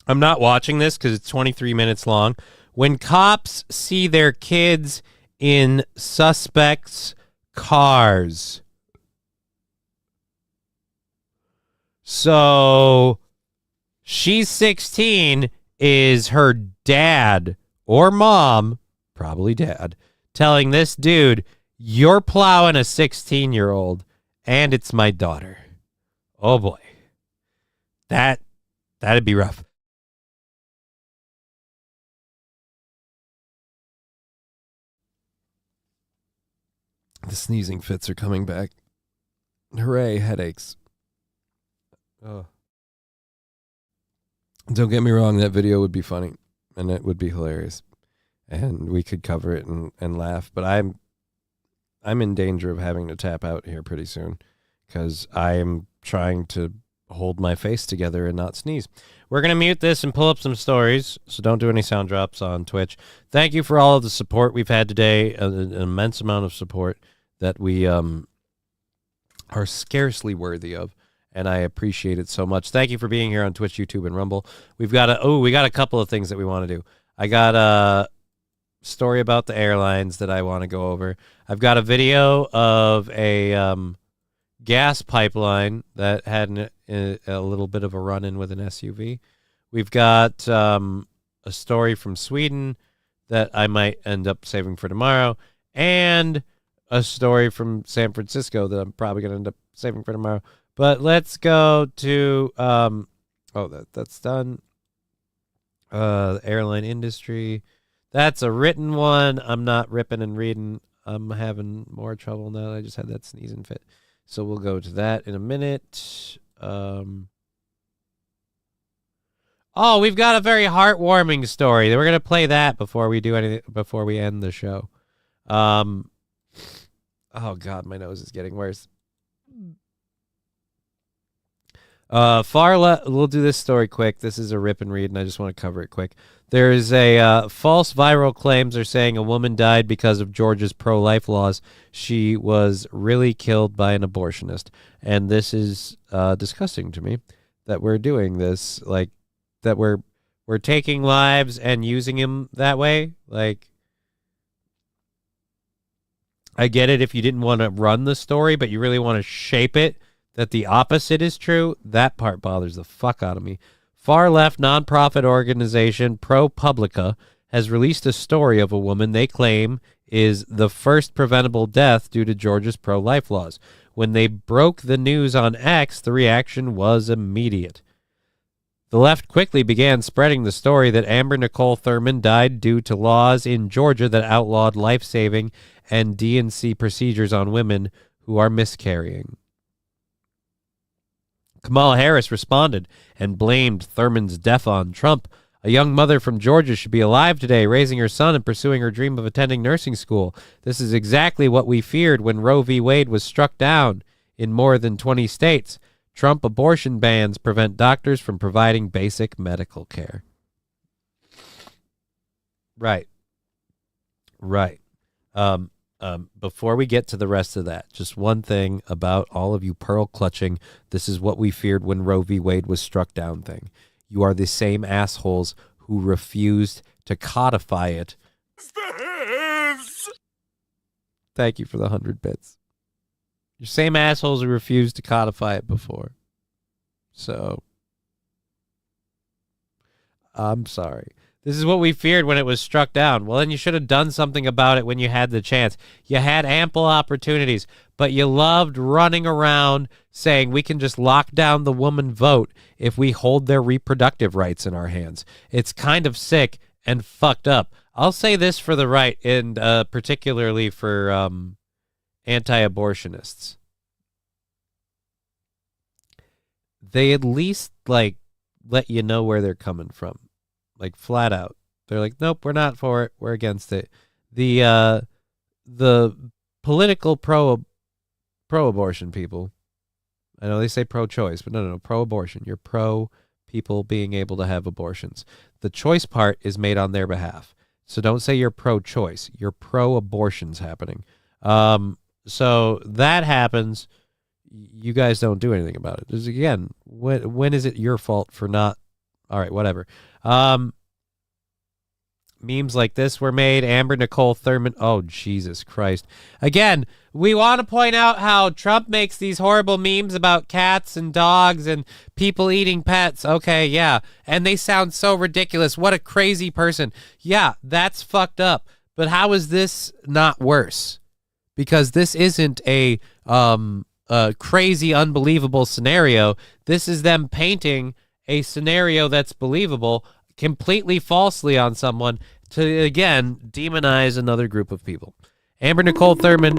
I'm not watching this because it's 23 minutes long. When cops see their kids in suspects' cars. So, She's 16 is her dad or mom, probably dad, telling this dude, you're plowing a 16-year-old, and it's my daughter. Oh, boy. That'd be rough. The sneezing fits are coming back. Hooray, headaches. Oh. Don't get me wrong, that video would be funny, and it would be hilarious, and we could cover it and laugh, but I'm in danger of having to tap out here pretty soon, because I am trying to hold my face together and not sneeze. We're going to mute this and pull up some stories, so don't do any sound drops on Twitch. Thank you for all of the support we've had today, an immense amount of support that we are scarcely worthy of, and I appreciate it so much. Thank you for being here on Twitch, YouTube, and Rumble. We got a couple of things that we want to do. I got a story about the airlines that I want to go over. I've got a video of a gas pipeline that had a little bit of a run-in with an SUV. We've got a story from Sweden that I might end up saving for tomorrow. and a story from San Francisco that I'm probably going to end up saving for tomorrow. But let's go to that's done. The airline industry. That's a written one. I'm not ripping and reading. I'm having more trouble now. I just had that sneezing fit. So we'll go to that in a minute. Oh, we've got a very heartwarming story. We're gonna play that before we do anything. Before we end the show. Oh God, my nose is getting worse. We'll do this story quick. This is a rip and read, and I just want to cover it quick. There's a false viral claims are saying a woman died because of Georgia's pro-life laws. She was really killed by an abortionist, and this is disgusting to me that we're doing this, like that we're taking lives and using them that way. Like, I get it if you didn't want to run the story, but you really want to shape it that the opposite is true. That part bothers the fuck out of me. Far-left nonprofit organization ProPublica has released a story of a woman they claim is the first preventable death due to Georgia's pro-life laws. When they broke the news on X, the reaction was immediate. The left quickly began spreading the story that Amber Nicole Thurman died due to laws in Georgia that outlawed life-saving and D&C procedures on women who are miscarrying. Kamala Harris responded and blamed Thurman's death on Trump. A young mother from Georgia should be alive today, raising her son and pursuing her dream of attending nursing school. This is exactly what we feared when Roe v. Wade was struck down in more than 20 states. Trump abortion bans prevent doctors from providing basic medical care. Right. Before we get to the rest of that, just one thing about all of you pearl clutching, this is what we feared when Roe v. Wade was struck down thing. You are the same assholes who refused to codify it. Thank you for the 100 bits. Your same assholes who refused to codify it before. So, I'm sorry. This is what we feared when it was struck down. Well, then you should have done something about it when you had the chance. You had ample opportunities, but you loved running around saying we can just lock down the woman vote if we hold their reproductive rights in our hands. It's kind of sick and fucked up. I'll say this for the right, and particularly for anti-abortionists. They at least, like, let you know where they're coming from. Like, flat out. They're like, nope, we're not for it. We're against it. The political pro-abortion people, I know they say pro-choice, but no, pro-abortion. You're pro people being able to have abortions. The choice part is made on their behalf. So don't say you're pro-choice. You're pro-abortions happening. So that happens. You guys don't do anything about it. Just, again, when is it your fault for not? All right, whatever. Memes like this were made. Amber Nicole Thurman. Oh, Jesus Christ. Again, we want to point out how Trump makes these horrible memes about cats and dogs and people eating pets. Okay, yeah. And they sound so ridiculous. What a crazy person. Yeah, that's fucked up. But how is this not worse? Because this isn't a crazy, unbelievable scenario. This is them painting a scenario that's believable completely falsely on someone to, again, demonize another group of people. Amber Nicole Thurman,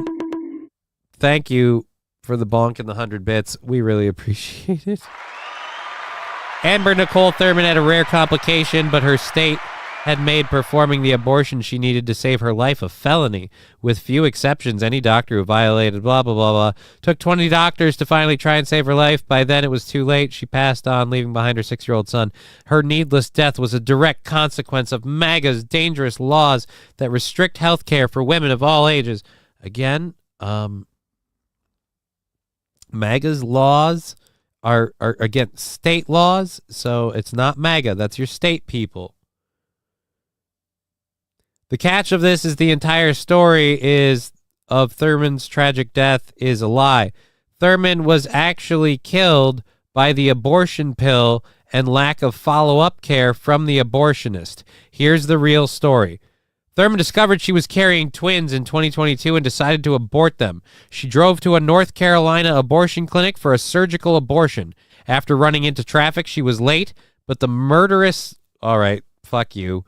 thank you for the bonk and the 100 bits. We really appreciate it. Amber Nicole Thurman had a rare complication, but her state had made performing the abortion she needed to save her life a felony. With few exceptions, any doctor who violated blah, blah, blah, blah. Took 20 doctors to finally try and save her life. By then, it was too late. She passed on, leaving behind her 6-year-old son. Her needless death was a direct consequence of MAGA's dangerous laws that restrict health care for women of all ages. Again, MAGA's laws are again, state laws, so it's not MAGA. That's your state people. The catch of this is the entire story is of Thurman's tragic death is a lie. Thurman was actually killed by the abortion pill and lack of follow-up care from the abortionist. Here's the real story. Thurman discovered she was carrying twins in 2022 and decided to abort them. She drove to a North Carolina abortion clinic for a surgical abortion. After running into traffic, she was late, but the murderous... All right, fuck you.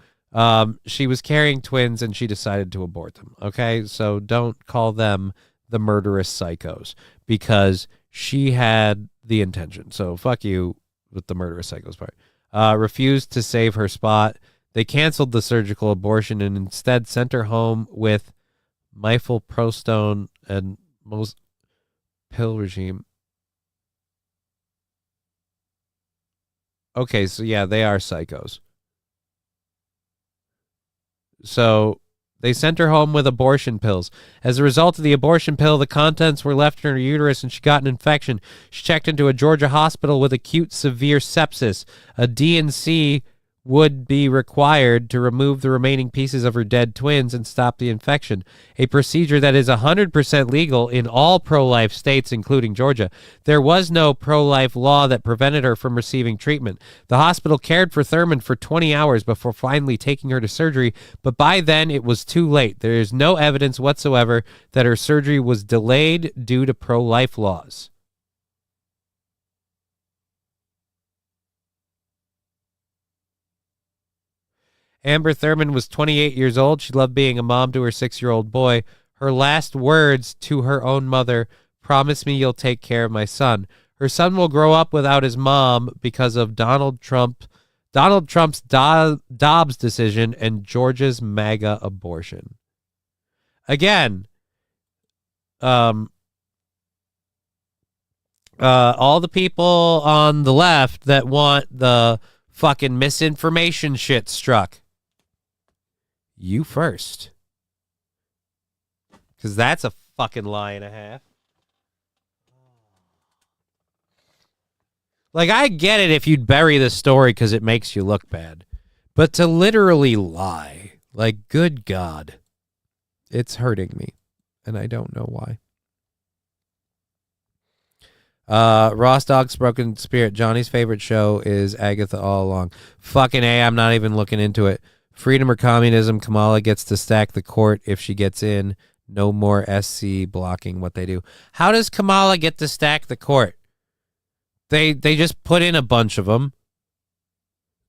She was carrying twins and she decided to abort them. Okay, so don't call them the murderous psychos because she had the intention. So fuck you with the murderous psychos part. Refused to save her spot. They canceled the surgical abortion and instead sent her home with mifepristone and most pill regime. Okay, so yeah, they are psychos. So they sent her home with abortion pills. As a result of the abortion pill, the contents were left in her uterus and she got an infection. She checked into a Georgia hospital with acute severe sepsis. A D&C would be required to remove the remaining pieces of her dead twins and stop the infection, a procedure that is 100% legal in all pro-life states, including Georgia. There was no pro-life law that prevented her from receiving treatment. The hospital cared for Thurman for 20 hours before finally taking her to surgery, but by then it was too late. There is no evidence whatsoever that her surgery was delayed due to pro-life laws. Amber Thurman was 28 years old. She loved being a mom to her 6-year-old boy. Her last words to her own mother, "Promise me you'll take care of my son." Her son will grow up without his mom because of Donald Trump's Dobbs decision and Georgia's MAGA abortion. Again, all the people on the left that want the fucking misinformation shit struck. You first. Because that's a fucking lie and a half. Like, I get it if you'd bury the story because it makes you look bad. But to literally lie, like, good God, it's hurting me. And I don't know why. Ross Dogg's Broken Spirit. Johnny's favorite show is Agatha All Along. Fucking A, I'm not even looking into it. Freedom or communism, Kamala gets to stack the court if she gets in. No more SC blocking what they do. How does Kamala get to stack the court? They just put in a bunch of them.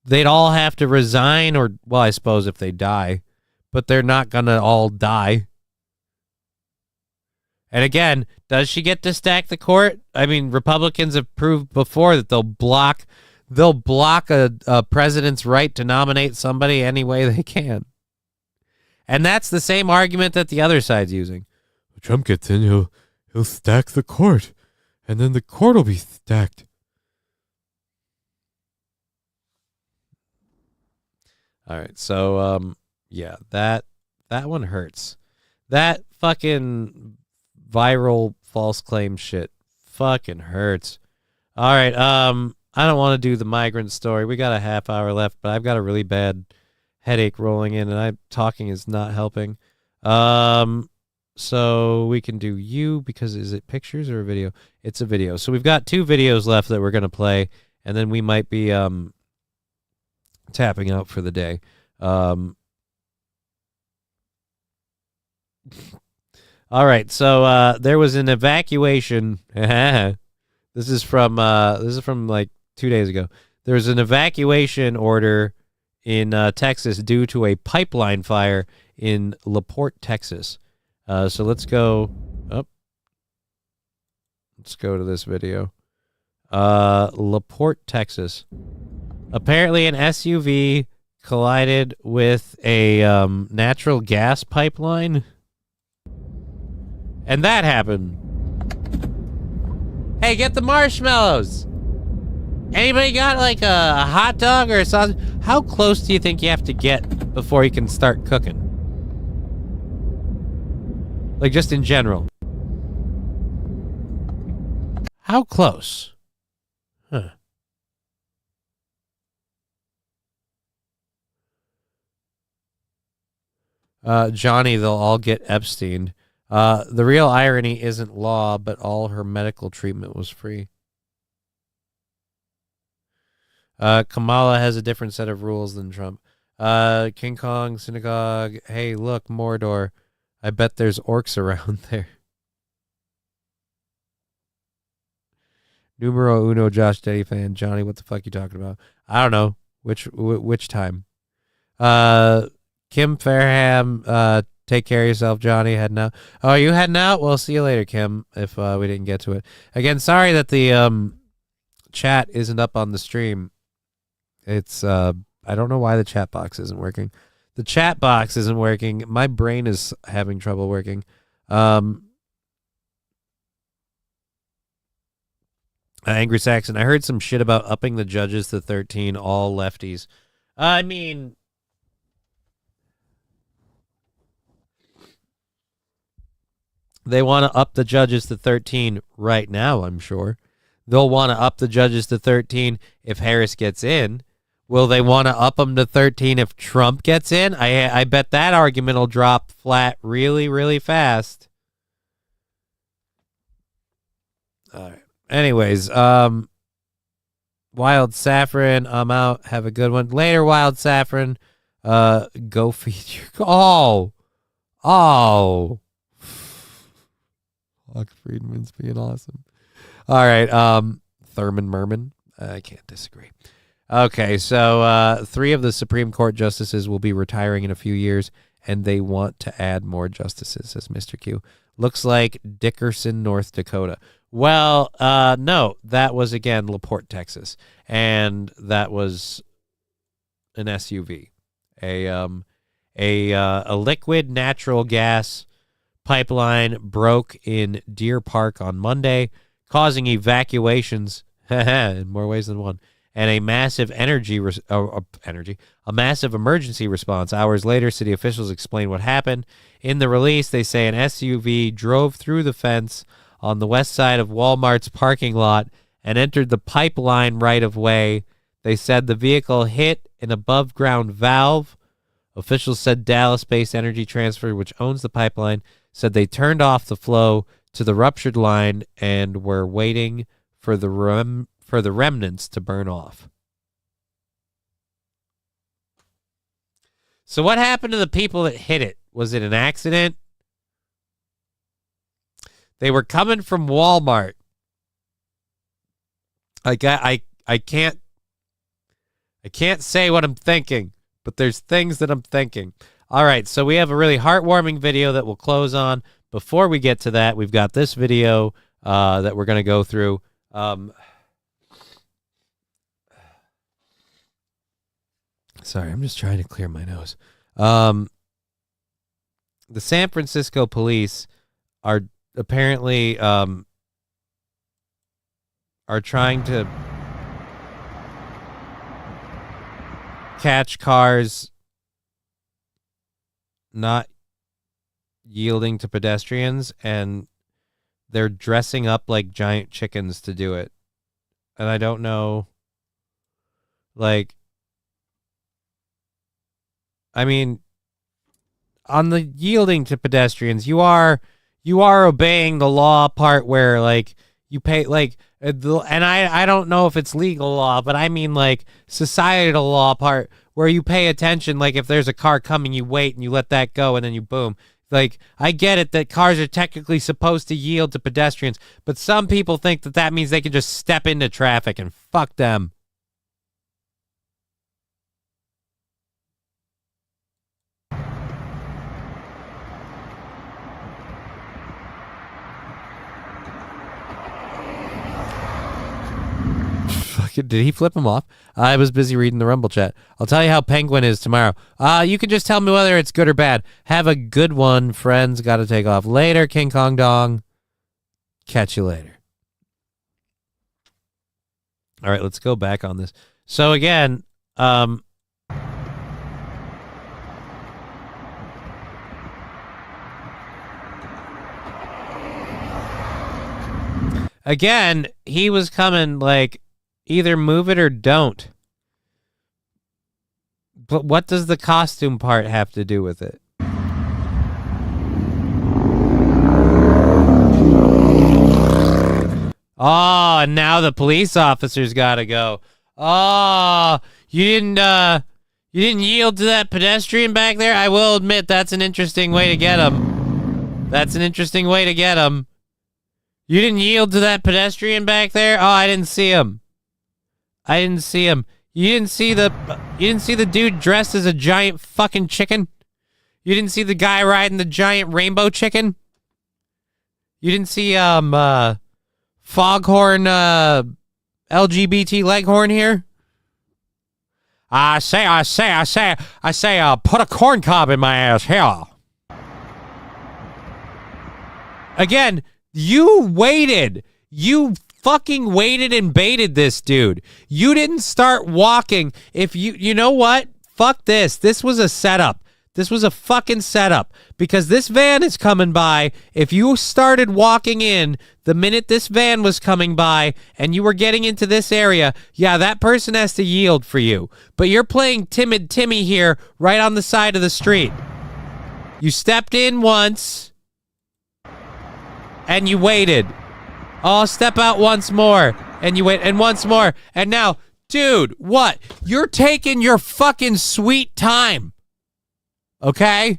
They'd all have to resign or, well, I suppose if they die. But they're not going to all die. And again, does she get to stack the court? I mean, Republicans have proved before that they'll block a president's right to nominate somebody any way they can. And that's the same argument that the other side's using. Trump gets in, he'll stack the court, and then the court will be stacked. All right, so yeah, that one hurts. That fucking viral false claim shit fucking hurts. All right, I don't want to do the migrant story. We got a half hour left, but I've got a really bad headache rolling in, and talking is not helping. So we can do you, because is it pictures or a video? It's a video. So we've got 2 videos left that we're going to play, and then we might be tapping out for the day. All right, so there was an evacuation. This is from like 2 days ago. There was an evacuation order in Texas due to a pipeline fire in LaPorte, Texas. So let's go up. Let's go to this video. LaPorte, Texas. Apparently an SUV collided with a natural gas pipeline. And that happened. Hey, get the marshmallows. Anybody got like a hot dog or a sausage? How close do you think you have to get before you can start cooking? Like just in general. How close? Huh. Johnny, they'll all get Epstein. The real irony isn't law, but all her medical treatment was free. Kamala has a different set of rules than Trump. King Kong Synagogue. Hey, look, Mordor. I bet there's orcs around there. Numero uno, Josh Daddy fan. Johnny, what the fuck you talking about? I don't know. Which time? Kim Fairham, take care of yourself, Johnny. Heading out. Oh, are you heading out? Well, see you later, Kim, if we didn't get to it. Again, sorry that the chat isn't up on the stream. It's I don't know why the chat box isn't working. The chat box isn't working. My brain is having trouble working. Angry Saxon, I heard some shit about upping the judges to 13, all lefties. I mean, they want to up the judges to 13 right now, I'm sure. They'll want to up the judges to 13 if Harris gets in. Will they want to up them to 13 if Trump gets in? I bet that argument will drop flat really, really fast. All right. Anyways, Wild Saffron, I'm out. Have a good one. Later, Wild Saffron. Go feed your... Oh. Fuck, Friedman's being awesome. All right, Thurman Merman. I can't disagree. Okay, so 3 of the Supreme Court justices will be retiring in a few years, and they want to add more justices, says Mr. Q. Looks like Dickerson, North Dakota. Well, no, that was, again, LaPorte, Texas, and that was an SUV, a liquid natural gas pipeline broke in Deer Park on Monday, causing evacuations in more ways than one, and a massive a massive emergency response. Hours later, city officials explained what happened. In the release, they say an SUV drove through the fence on the west side of Walmart's parking lot and entered the pipeline right-of-way. They said the vehicle hit an above-ground valve. Officials said Dallas-based Energy Transfer, which owns the pipeline, said they turned off the flow to the ruptured line and were waiting for the remnants to burn off. So what happened to the people that hit it? Was it an accident? They were coming from Walmart. I can't say what I'm thinking, but there's things that I'm thinking. All right, so we have a really heartwarming video that we'll close on. Before we get to that, we've got this video that we're going to go through. Sorry, I'm just trying to clear my nose. The San Francisco police are apparently are trying to catch cars not yielding to pedestrians, and they're dressing up like giant chickens to do it. And I don't know, like, I mean, on the yielding to pedestrians, you are obeying the law part where, like, you pay, like, and I don't know if it's legal law, but I mean, like, societal law part where you pay attention. Like, if there's a car coming, you wait and you let that go, and then you boom. Like, I get it that cars are technically supposed to yield to pedestrians, but some people think that that means they can just step into traffic, and fuck them. Did he flip him off? I was busy reading the Rumble chat. I'll tell you how Penguin is tomorrow. You can just tell me whether it's good or bad. Have a good one, friends. Got to take off later. King Kong Dong. Catch you later. All right, let's go back on this. So again, he was coming like, either move it or don't. But what does the costume part have to do with it? Oh, and now the police officers gotta go. Oh, you You didn't yield to that pedestrian back there? I will admit that's an interesting way to get him. That's an interesting way to get him. You didn't yield to that pedestrian back there? Oh, I didn't see him. I didn't see him. You didn't see the dude dressed as a giant fucking chicken? You didn't see the guy riding the giant rainbow chicken? You didn't see Foghorn LGBT Leghorn here? I say, put a corn cob in my ass here. Again, you waited. You fucking waited and baited this dude. You didn't start walking. If you know what? Fuck this. This was a setup. This was a fucking setup because this van is coming by. If you started walking in the minute this van was coming by and you were getting into this area, yeah, that person has to yield for you. But you're playing Timid Timmy here right on the side of the street. You stepped in once and you waited. Oh, step out once more and you wait and once more. And now, dude, what? You're taking your fucking sweet time. Okay?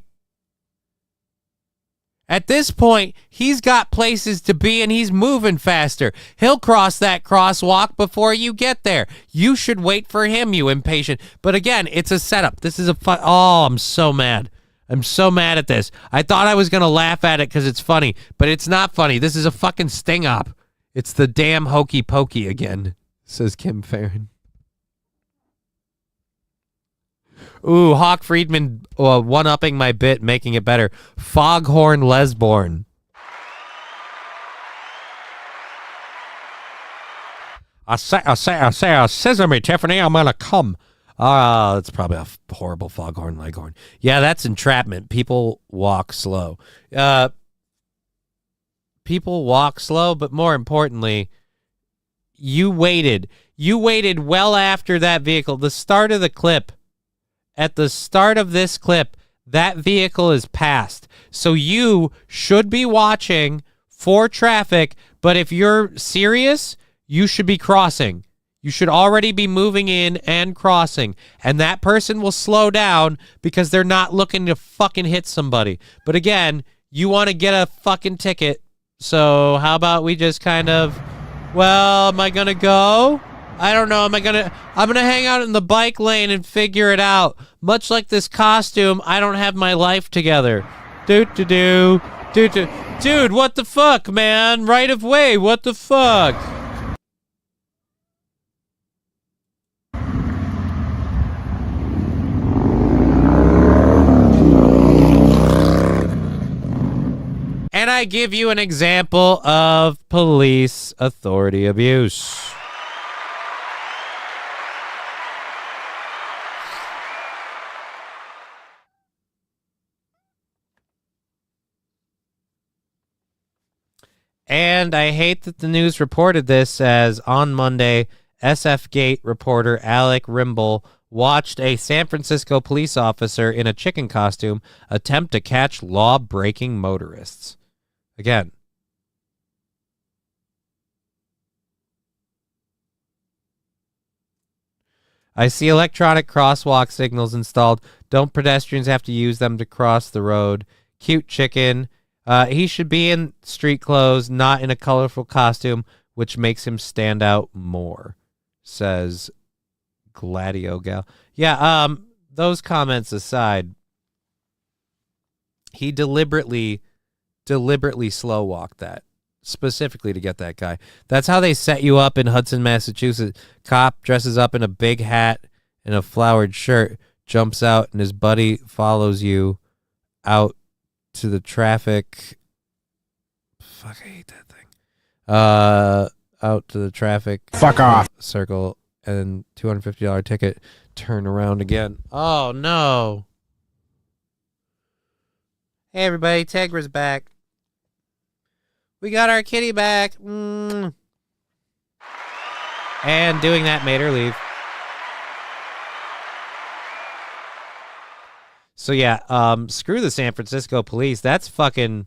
At this point, he's got places to be and he's moving faster. He'll cross that crosswalk before you get there. You should wait for him, you impatient. But again, it's a setup. This is a oh, I'm so mad. I'm so mad at this. I thought I was going to laugh at it because it's funny, but it's not funny. This is a fucking sting op. It's the damn hokey pokey again, says Kim Farron. Ooh, Hawk Friedman one-upping my bit, making it better. Foghorn Lesborn. I say, sesame, Tiffany, I'm gonna come. That's probably a horrible Foghorn Leghorn. Yeah, that's entrapment. People walk slow. People walk slow, but more importantly, you waited. You waited well after that vehicle. The start of the clip. At the start of this clip, that vehicle is passed. So you should be watching for traffic, but if you're serious, you should be crossing. You should already be moving in and crossing. And that person will slow down because they're not looking to fucking hit somebody. But again, you want to get a fucking ticket. So how about we just kind of, well, am I going to go? I don't know. I'm gonna hang out in the bike lane and figure it out. Much like this costume, I don't have my life together. Dude, what the fuck, man? Right of way, what the fuck? And I give you an example of police authority abuse. And I hate that the news reported this, as on Monday, SF Gate reporter Alec Rimble watched a San Francisco police officer in a chicken costume attempt to catch law-breaking motorists. Again. I see electronic crosswalk signals installed. Don't pedestrians have to use them to cross the road? Cute chicken. He should be in street clothes, not in a colorful costume, which makes him stand out more, says Gladio Gal. Yeah, those comments aside, he deliberately slow walked that, specifically to get that guy. That's how they set you up in Hudson, Massachusetts. Cop dresses up in a big hat and a flowered shirt, jumps out, and his buddy follows you out to the traffic. Fuck, I hate that thing. Out to the traffic. Fuck off. Circle and $250 ticket. Turn around again. Oh no. Hey everybody, Tegra's back. We got our kitty back. And doing that made her leave. So yeah, screw the San Francisco police. That's fucking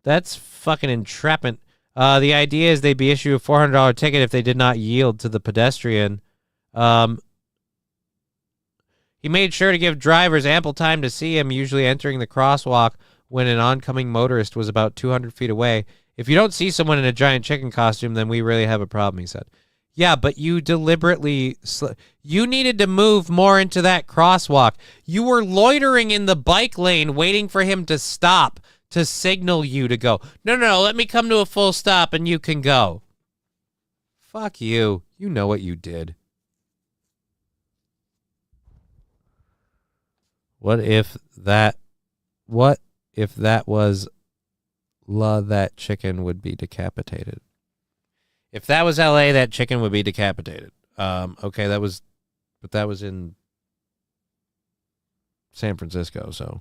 entrapment. The idea is they'd be issued a $400 ticket if they did not yield to the pedestrian. He made sure to give drivers ample time to see him, usually entering the crosswalk when an oncoming motorist was about 200 feet away. If you don't see someone in a giant chicken costume, then we really have a problem, he said. Yeah, but you deliberately... you needed to move more into that crosswalk. You were loitering in the bike lane waiting for him to stop to signal you to go. No, let me come to a full stop and you can go. Fuck you. You know what you did. What if that was that chicken would be decapitated? If that was LA, that chicken would be decapitated. Okay, that was in San Francisco, so.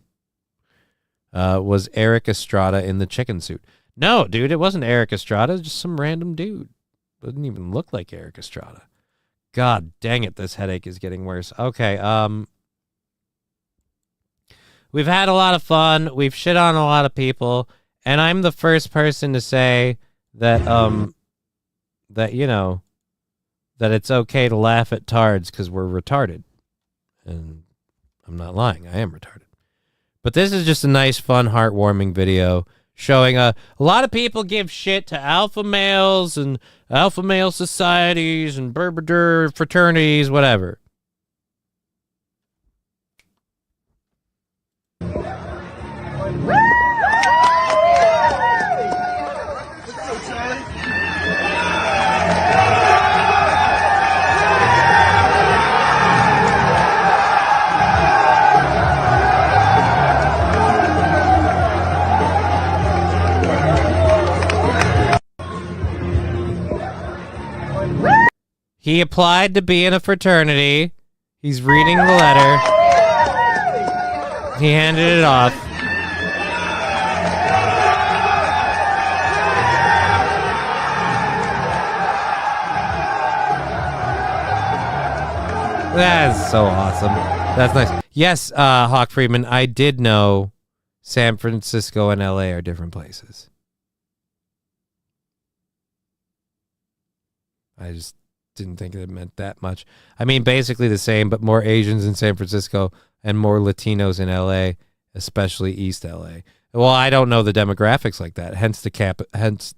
Was Eric Estrada in the chicken suit? No, dude, it wasn't Eric Estrada, it was just some random dude. Doesn't even look like Eric Estrada. God dang it, this headache is getting worse. Okay, we've had a lot of fun. We've shit on a lot of people, and I'm the first person to say that that it's okay to laugh at tards because we're retarded. And I'm not lying, I am retarded. But this is just a nice, fun, heartwarming video showing a lot of people give shit to alpha males and alpha male societies and Berber fraternities, whatever. He applied to be in a fraternity. He's reading the letter. He handed it off. That's so awesome. That's nice. Yes, Hawk Friedman, I did know San Francisco and LA are different places. I just didn't think it meant that much. I mean, basically the same, but more Asians in San Francisco and more Latinos in LA, especially East LA. Well, I don't know the demographics like that. Hence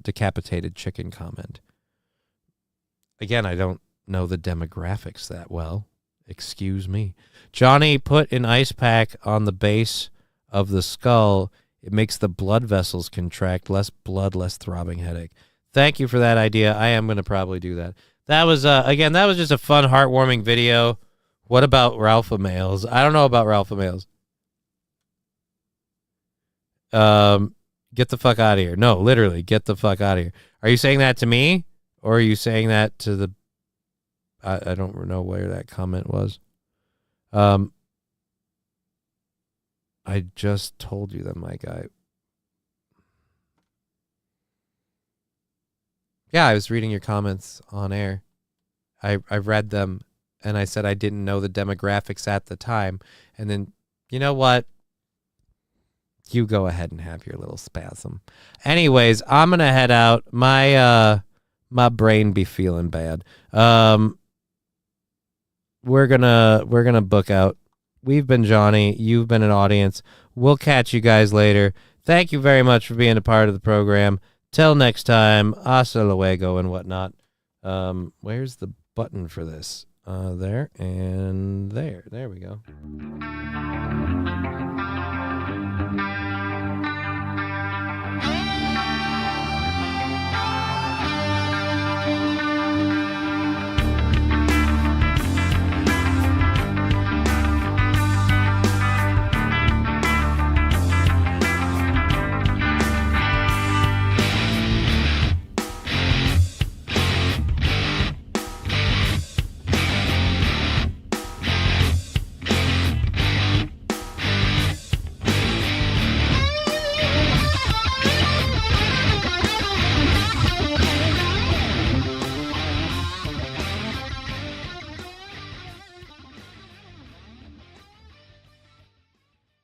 decapitated chicken comment. Again, I don't know the demographics that well. Excuse me. Johnny put an ice pack on the base of the skull. It makes the blood vessels contract. Less blood, less throbbing headache. Thank you for that idea. I am going to probably do that. That was, again, that was just a fun, heartwarming video. What about Ralpha males? I don't know about Ralpha males. Get the fuck out of here. No, literally, get the fuck out of here. Are you saying that to me? Or are you saying that to the... I don't know where that comment was. I just told you that, my guy. Yeah, I was reading your comments on air. I read them, and I said I didn't know the demographics at the time. And then, you know what? You go ahead and have your little spasm. Anyways, I'm going to head out. My brain be feeling bad. We're gonna book out. We've been Johnny. You've been an audience. We'll catch you guys later. Thank you very much for being a part of the program. Till next time, hasta luego and whatnot. Where's the button for this? There and there. There we go.